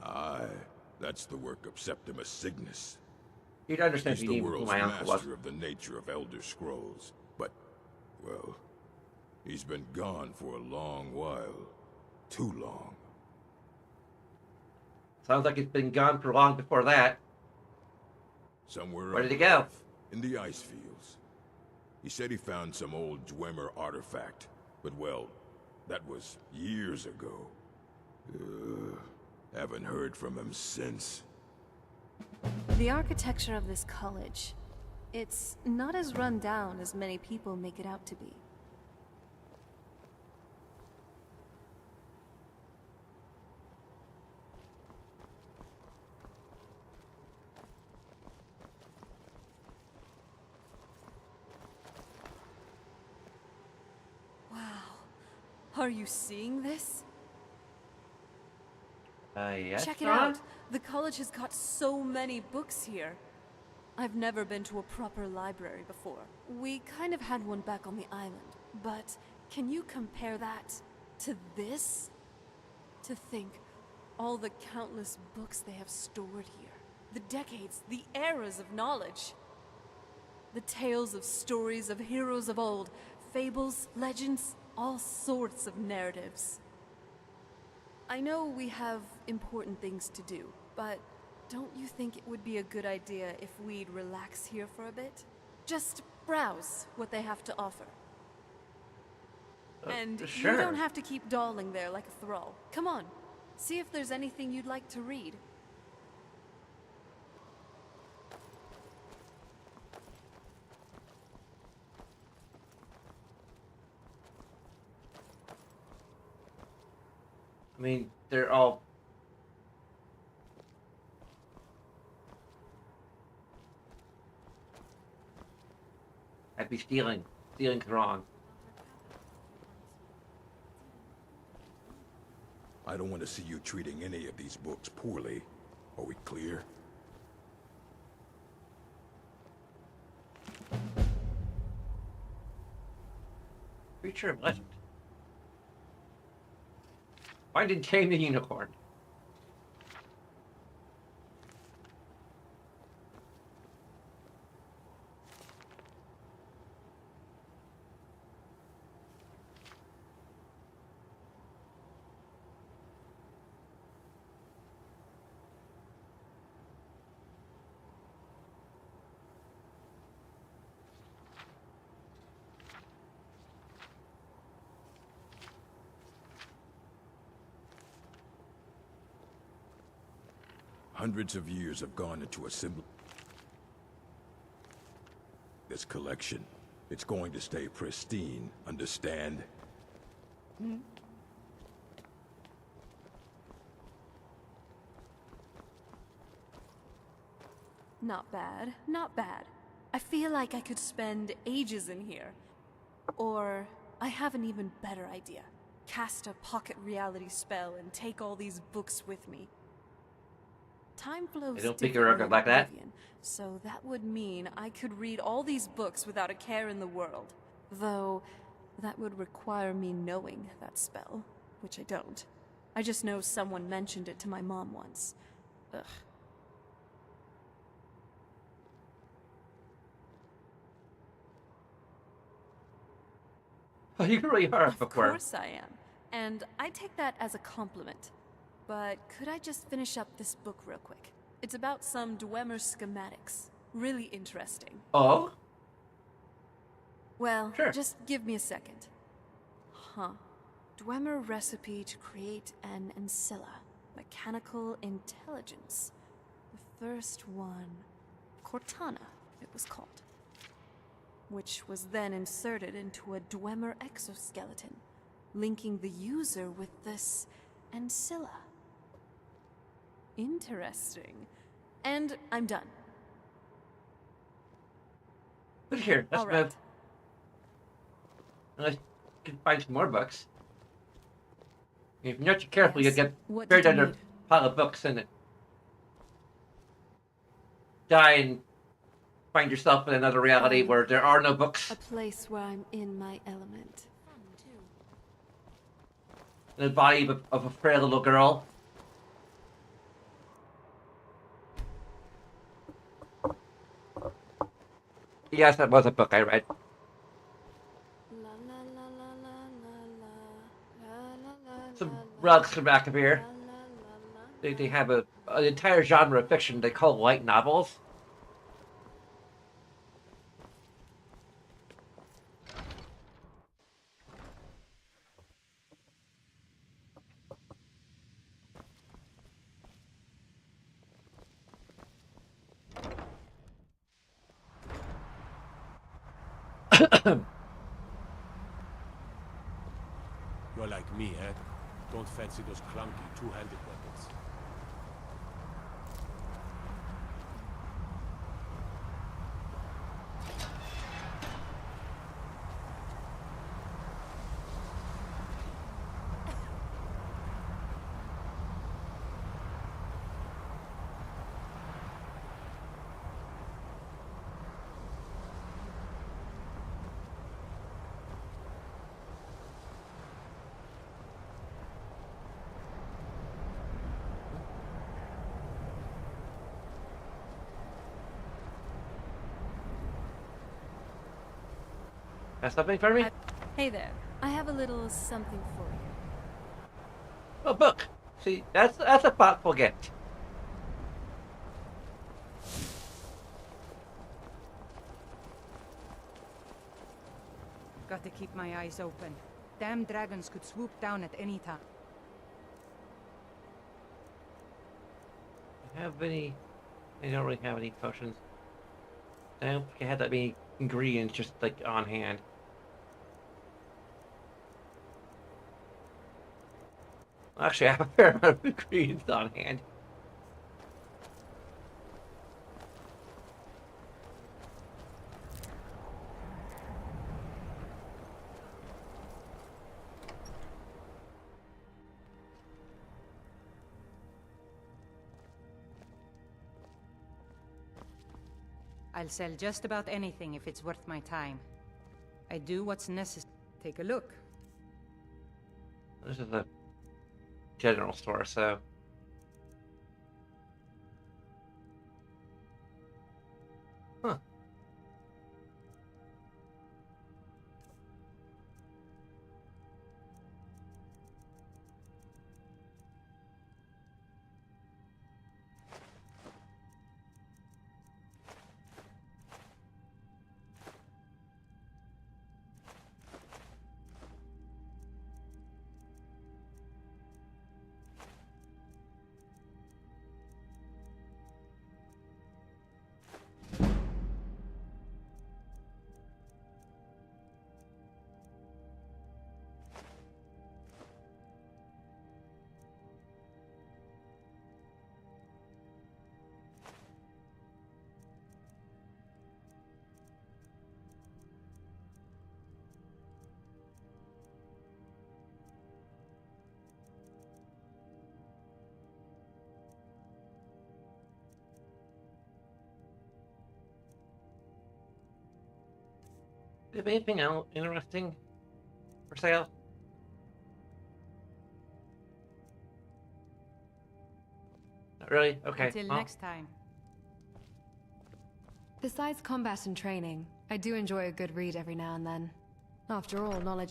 [SPEAKER 10] Aye, that's the work of Septimus Cygnus.
[SPEAKER 1] You'd understand
[SPEAKER 10] He's
[SPEAKER 1] if
[SPEAKER 10] the
[SPEAKER 1] you knew who
[SPEAKER 10] world's
[SPEAKER 1] my uncle was.
[SPEAKER 10] master of the nature of Elder Scrolls. But, well, he's been gone for a long while. Too long.
[SPEAKER 1] Sounds like he's been gone for long before that.
[SPEAKER 10] Somewhere
[SPEAKER 1] Where did he
[SPEAKER 10] up
[SPEAKER 1] go?
[SPEAKER 10] north, in the ice fields. He said he found some old Dwemer artifact, but well, that was years ago. Haven't heard from him since.
[SPEAKER 12] The architecture of this college, it's not as run down as many people make it out to be. Wow. Are you seeing this?
[SPEAKER 1] Yes,
[SPEAKER 12] Check it
[SPEAKER 1] Ron?
[SPEAKER 12] out. The college has got so many books here. I've never been to a proper library before. We kind of had one back on the island, but can you compare that to this? To think, all the countless books they have stored here. The decades, the eras of knowledge. The tales of stories of heroes of old, fables, legends, all sorts of narratives. I know we have important things to do, but don't you think it would be a good idea if we'd relax here for a bit? Just browse what they have to offer. And
[SPEAKER 1] sure.
[SPEAKER 12] you don't have to keep dawdling there like a thrall. Come on, see if there's anything you'd like to read.
[SPEAKER 1] I mean, they're all... I'd be stealing wrong.
[SPEAKER 10] I don't want to see you treating any of these books poorly. Are we clear?
[SPEAKER 1] Creature of legend. Find and tame the unicorn.
[SPEAKER 10] Hundreds of years have gone into assembling this collection. It's going to stay pristine, understand?
[SPEAKER 2] Hmm?
[SPEAKER 12] Not bad, not bad. I feel like I could spend ages in here. Or, I have an even better idea. cast a pocket reality spell and take all these books with me. Time flows
[SPEAKER 1] I don't think you're
[SPEAKER 12] differently
[SPEAKER 1] record like
[SPEAKER 12] in
[SPEAKER 1] that.
[SPEAKER 12] Oblivion, so that would mean I could read all these books without a care in the world. Though, that would require me knowing that spell, which I don't. I just know someone mentioned it to my mom once. Ugh.
[SPEAKER 1] Oh, you really are a
[SPEAKER 12] Of
[SPEAKER 1] bookworm.
[SPEAKER 12] course I am. And I take that as a compliment. But could I just finish up this book real quick? It's about some Dwemer schematics. Really interesting.
[SPEAKER 1] Oh?
[SPEAKER 12] Well,
[SPEAKER 1] Sure.
[SPEAKER 12] just give me a second. Huh. Dwemer recipe to create an ancilla. Mechanical intelligence. The first one... Cortana, it was called. Which was then inserted into a Dwemer exoskeleton, linking the user with this ancilla. Interesting. And I'm done.
[SPEAKER 1] Look here, let's
[SPEAKER 12] All right.
[SPEAKER 1] move. Unless you can find some more books. If you're not too careful,
[SPEAKER 12] Yes.
[SPEAKER 1] you'll get
[SPEAKER 12] What
[SPEAKER 1] buried
[SPEAKER 12] did you
[SPEAKER 1] under a pile of books and die and find yourself in another reality where there are no books.
[SPEAKER 9] A place where I'm in my element.
[SPEAKER 1] In the body of a frail little girl. Yes, that was a book I read. Some rugs from back of here. They have an entire genre of fiction they call light novels.
[SPEAKER 11] You're like me, eh? Don't fancy those clunky two-handed weapons.
[SPEAKER 1] Got something for me?
[SPEAKER 12] Hey there. I have a little something for you.
[SPEAKER 1] A book. See, that's a thoughtful gift.
[SPEAKER 3] Got to keep my eyes open. Damn dragons could swoop down at any time.
[SPEAKER 1] Have any? I don't really have any potions. I don't think I had that many ingredients just like on hand. Actually, I have a fair amount of ingredients on hand.
[SPEAKER 3] I'll sell just about anything if it's worth my time. I do what's necessary. Take a look.
[SPEAKER 1] This is a general store, so... Huh. Do you have anything else interesting for sale? Not really? Okay.
[SPEAKER 3] Until next time.
[SPEAKER 2] Besides combat and training, I do enjoy a good read every now and then. After all, knowledge...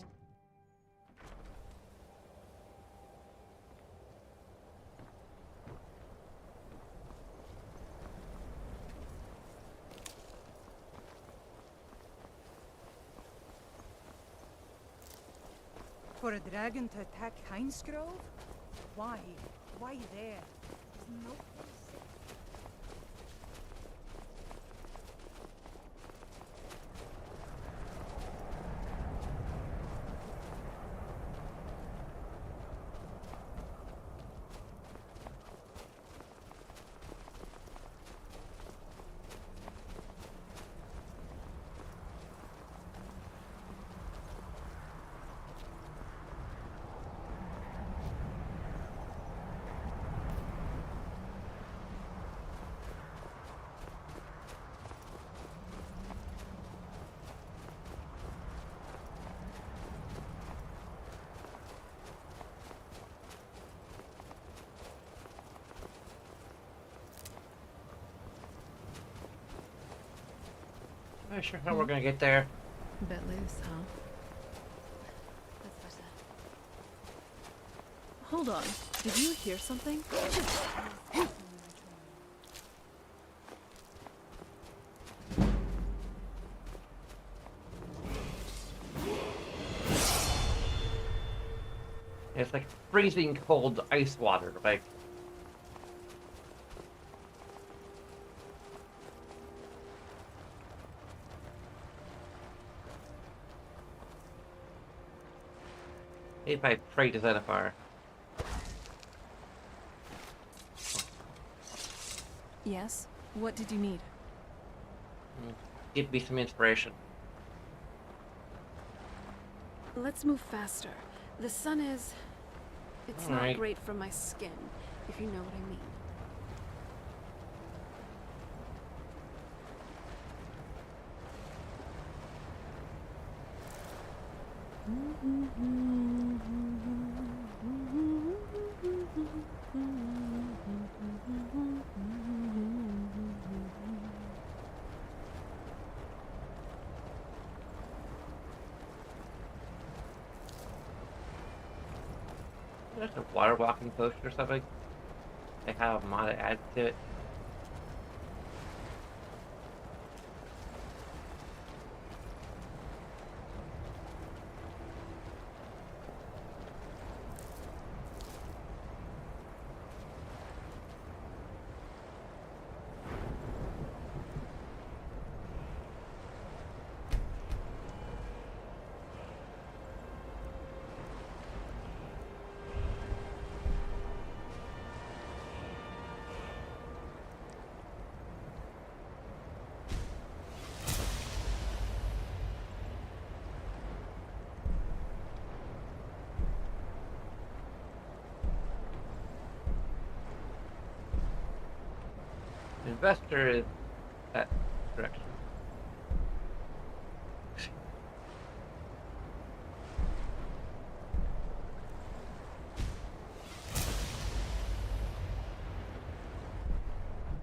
[SPEAKER 3] For a dragon to attack Heinz Grove? Why? Why there? There's no place safe.
[SPEAKER 1] I'm not sure how we're gonna get there.
[SPEAKER 2] A bit loose, huh? That's better.
[SPEAKER 9] Hold on. Did you hear something?
[SPEAKER 1] It's like freezing cold ice water, like. If I pray to Zenithar.
[SPEAKER 9] Yes? What did you need?
[SPEAKER 1] Give me some inspiration.
[SPEAKER 9] Let's move faster. The sun is... It's
[SPEAKER 1] All
[SPEAKER 9] not
[SPEAKER 1] right.
[SPEAKER 9] great for my skin, if you know what I mean.
[SPEAKER 1] There's a water walking potion or something. They have a mod added to it. Investor is that direction.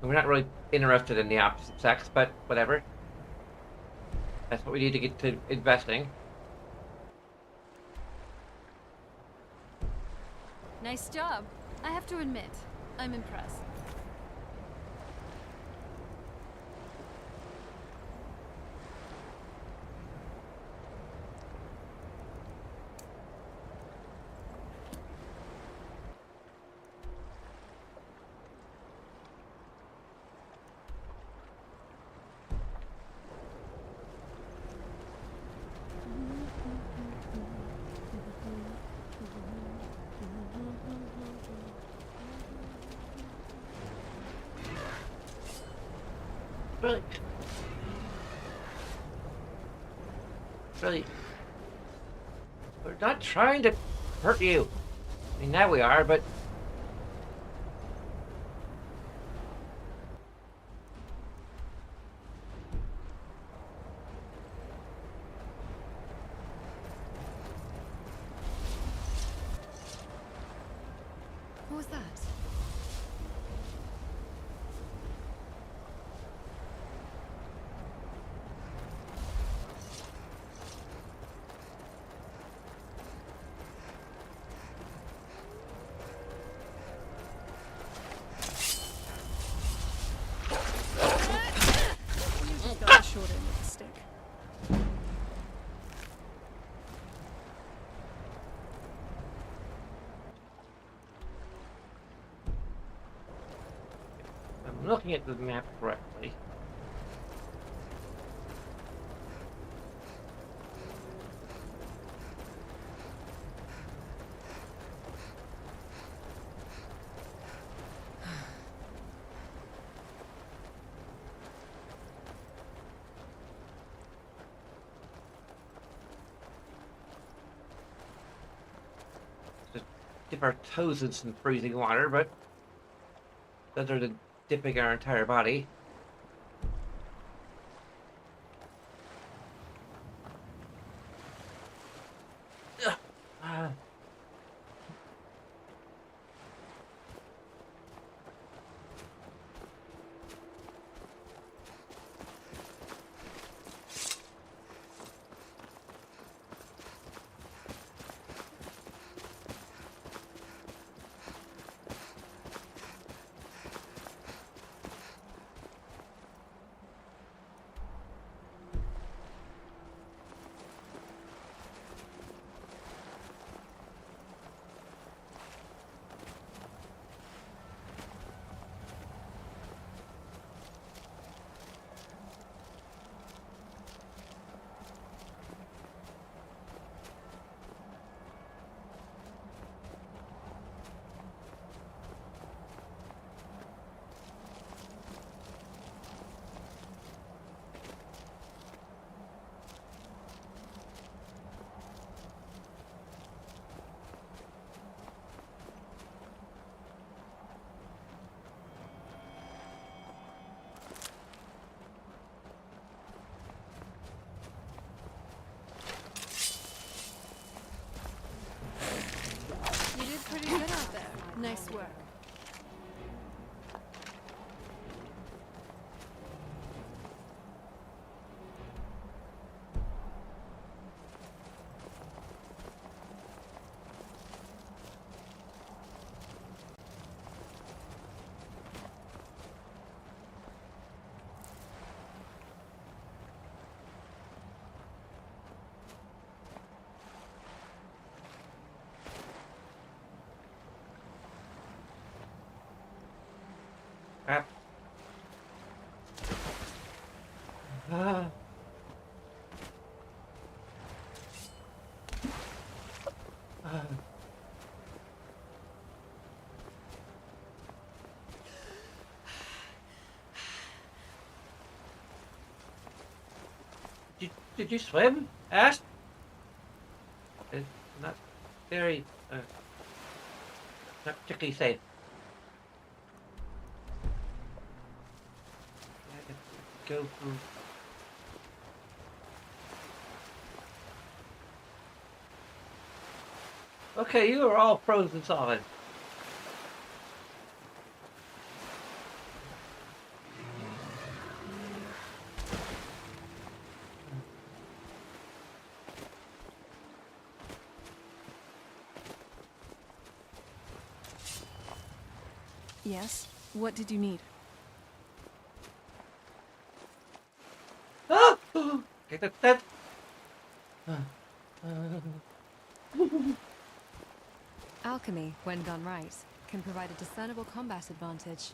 [SPEAKER 1] We're not really interested in the opposite sex, but whatever. That's what we need to get to investing.
[SPEAKER 4] Nice job. I have to admit, I'm impressed.
[SPEAKER 1] Really, we're not trying to hurt you. I mean, now we are, but I'm looking at the map correctly. Dip our toes in some freezing water, but better than dipping our entire body.
[SPEAKER 4] You did pretty good out there. Nice work.
[SPEAKER 1] Crap. Ah. Ah. Did you swim, Ash? It's not very, not particularly safe. Go through. Okay, you are all frozen solid.
[SPEAKER 12] Yes? What did you need?
[SPEAKER 1] Ah! Okay, that.
[SPEAKER 2] Alchemy, when done right, can provide a discernible combat advantage.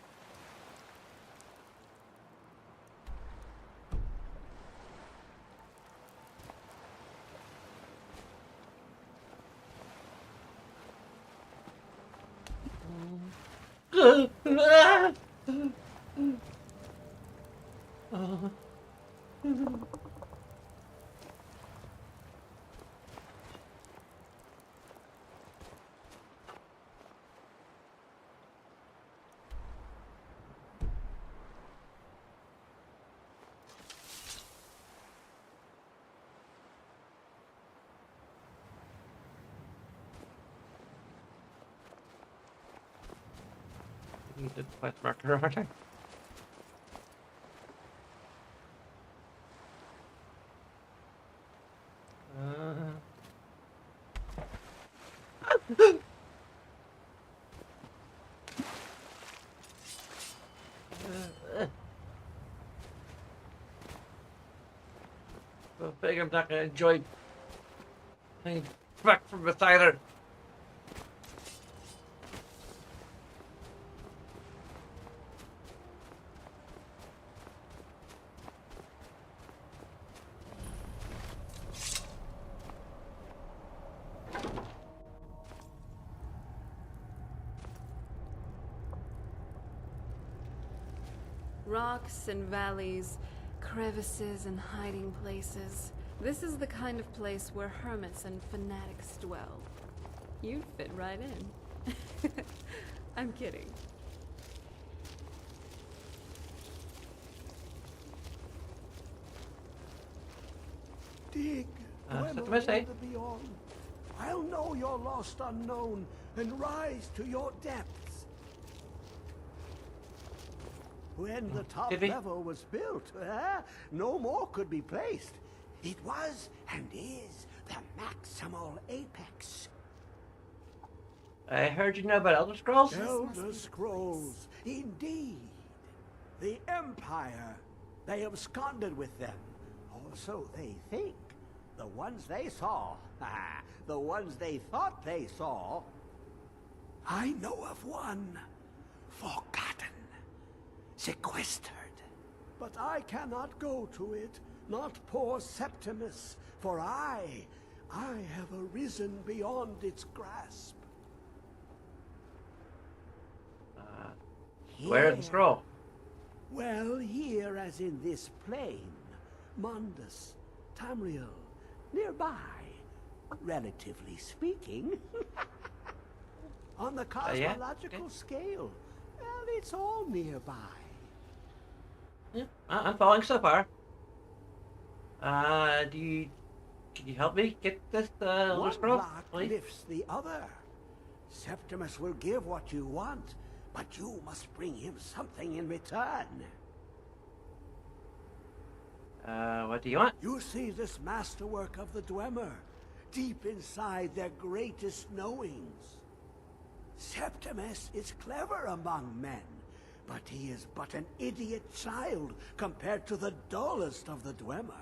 [SPEAKER 2] Need the quest marker, aren't I? I think I'm not gonna enjoy playing back from beside her.
[SPEAKER 9] Rocks and valleys, crevices and hiding places. This is the kind of place where hermits and fanatics dwell. You'd fit right in. I'm kidding.
[SPEAKER 13] Dig,
[SPEAKER 1] Septimus, eh?
[SPEAKER 13] the beyond. I'll know your lost unknown and rise to your depths. When the top level was built, no more could be placed. It was and is the maximal apex.
[SPEAKER 1] I heard you know about Elder Scrolls?
[SPEAKER 13] Elder Scrolls, indeed. The Empire. They absconded with them. Or so they think. The ones they saw. The ones they thought they saw. I know of one. Forgotten. Sequestered. But I cannot go to it. Not poor Septimus. For I have arisen beyond its grasp.
[SPEAKER 1] Where's the scroll?
[SPEAKER 13] Well, here as in this plain. Mundus, Tamriel, nearby, relatively speaking. On the cosmological scale, well, it's all nearby.
[SPEAKER 1] Yeah, I'm following so far. Can you help me get this Elder Scroll?
[SPEAKER 13] One block lifts the other. Septimus will give what you want, but you must bring him something in return.
[SPEAKER 1] What do you want?
[SPEAKER 13] You see this masterwork of the Dwemer, deep inside their greatest knowings. Septimus is clever among men, but he is but an idiot child compared to the dullest of the Dwemer.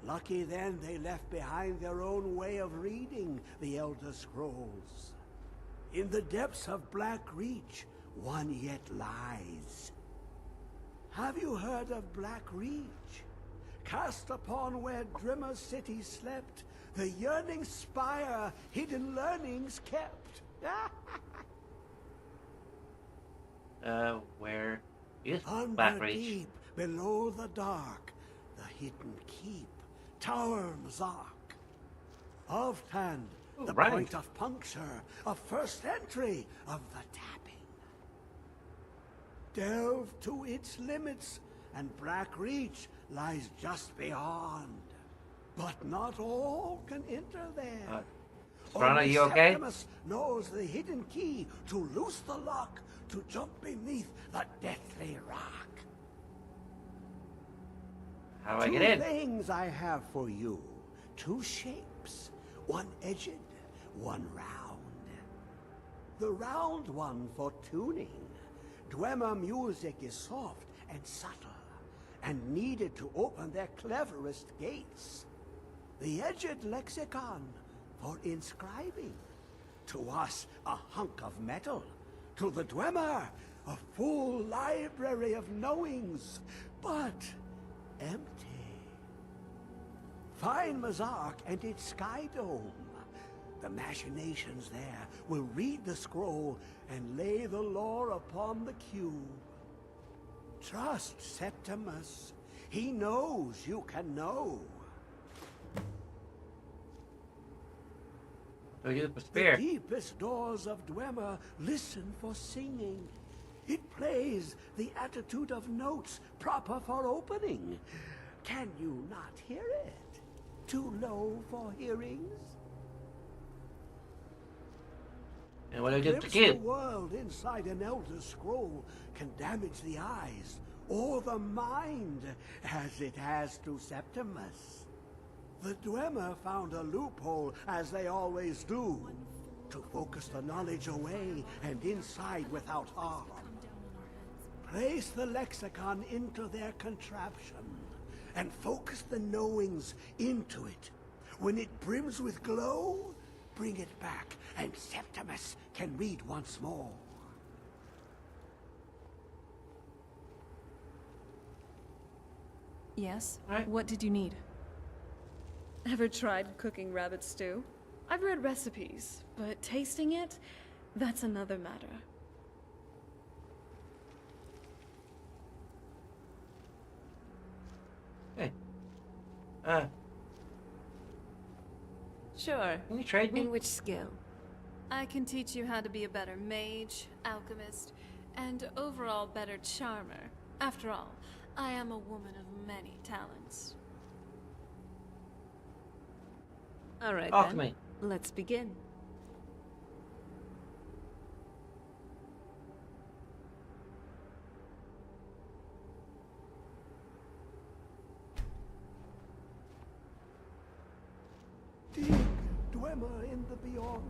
[SPEAKER 13] Lucky then they left behind their own way of reading the Elder Scrolls. In the depths of Black Reach, one yet lies. Have you heard of Black Reach? Cast upon where Drimmer City slept, the yearning spire hidden learnings kept.
[SPEAKER 1] Where is Black Reach?
[SPEAKER 13] Deep, below the dark, the hidden keep, Tower Mazark. Ofthand, the point of puncture, of first entry of the tapping. Delve to its limits, and Black Reach lies just beyond. But not all can enter there.
[SPEAKER 1] Brana, you okay?
[SPEAKER 13] Septimus knows the hidden key to loose the lock, to jump beneath the deathly rock.
[SPEAKER 1] How do I get in?
[SPEAKER 13] Two things I have for you. Two shapes. One edged, one round. The round one for tuning. Dwemer music is soft and subtle, and needed to open their cleverest gates. The edged lexicon for inscribing. To us, a hunk of metal. To the Dwemer, a full library of knowings, but empty. Find Mazark and its sky dome. The machinations there will read the scroll and lay the lore upon the cube. Trust Septimus. He knows you can know. The deepest doors of Dwemer listen for singing. It plays the attitude of notes proper for opening. Can you not hear it? Too low for hearings?
[SPEAKER 1] And what do I do to
[SPEAKER 13] The
[SPEAKER 1] get?
[SPEAKER 13] world inside an Elder Scroll can damage the eyes or the mind, as it has to Septimus. The Dwemer found a loophole, as they always do, to focus the knowledge away and inside without harm. Place the lexicon into their contraption, and focus the knowings into it. When it brims with glow, bring it back, and Septimus can read once more.
[SPEAKER 12] Yes? What did you need?
[SPEAKER 9] Ever tried cooking rabbit stew? I've read recipes, but tasting it, that's another matter.
[SPEAKER 4] Sure.
[SPEAKER 1] Can you trade me?
[SPEAKER 4] In which skill? I can teach you how to be a better mage, alchemist, and overall better charmer. After all, I am a woman of many talents. Alright
[SPEAKER 1] Alchemy.
[SPEAKER 4] then, let's begin.
[SPEAKER 13] Dig, Dwemer in the beyond.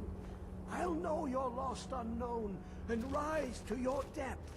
[SPEAKER 13] I'll know your lost unknown and rise to your depths.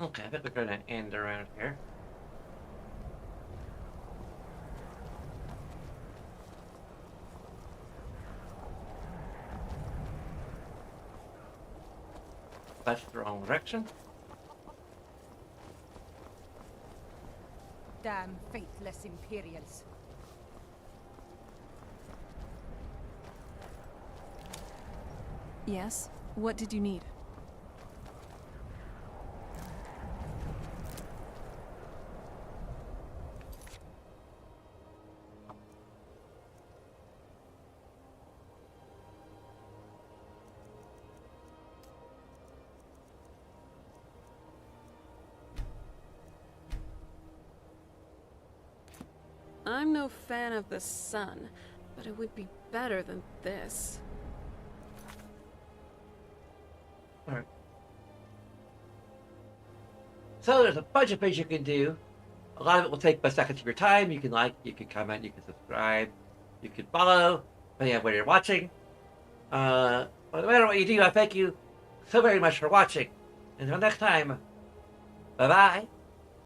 [SPEAKER 1] Okay, I think we're gonna end around here. That's the wrong direction.
[SPEAKER 3] Damn faithless Imperials.
[SPEAKER 12] Yes? What did you need?
[SPEAKER 4] I'm no fan of the sun, but it would be better than this.
[SPEAKER 1] Alright. So there's a bunch of things you can do. A lot of it will take a second of your time. You can like, you can comment, you can subscribe, you can follow, depending on where you're watching. But no matter what you do, I thank you so very much for watching. Until next time, bye-bye.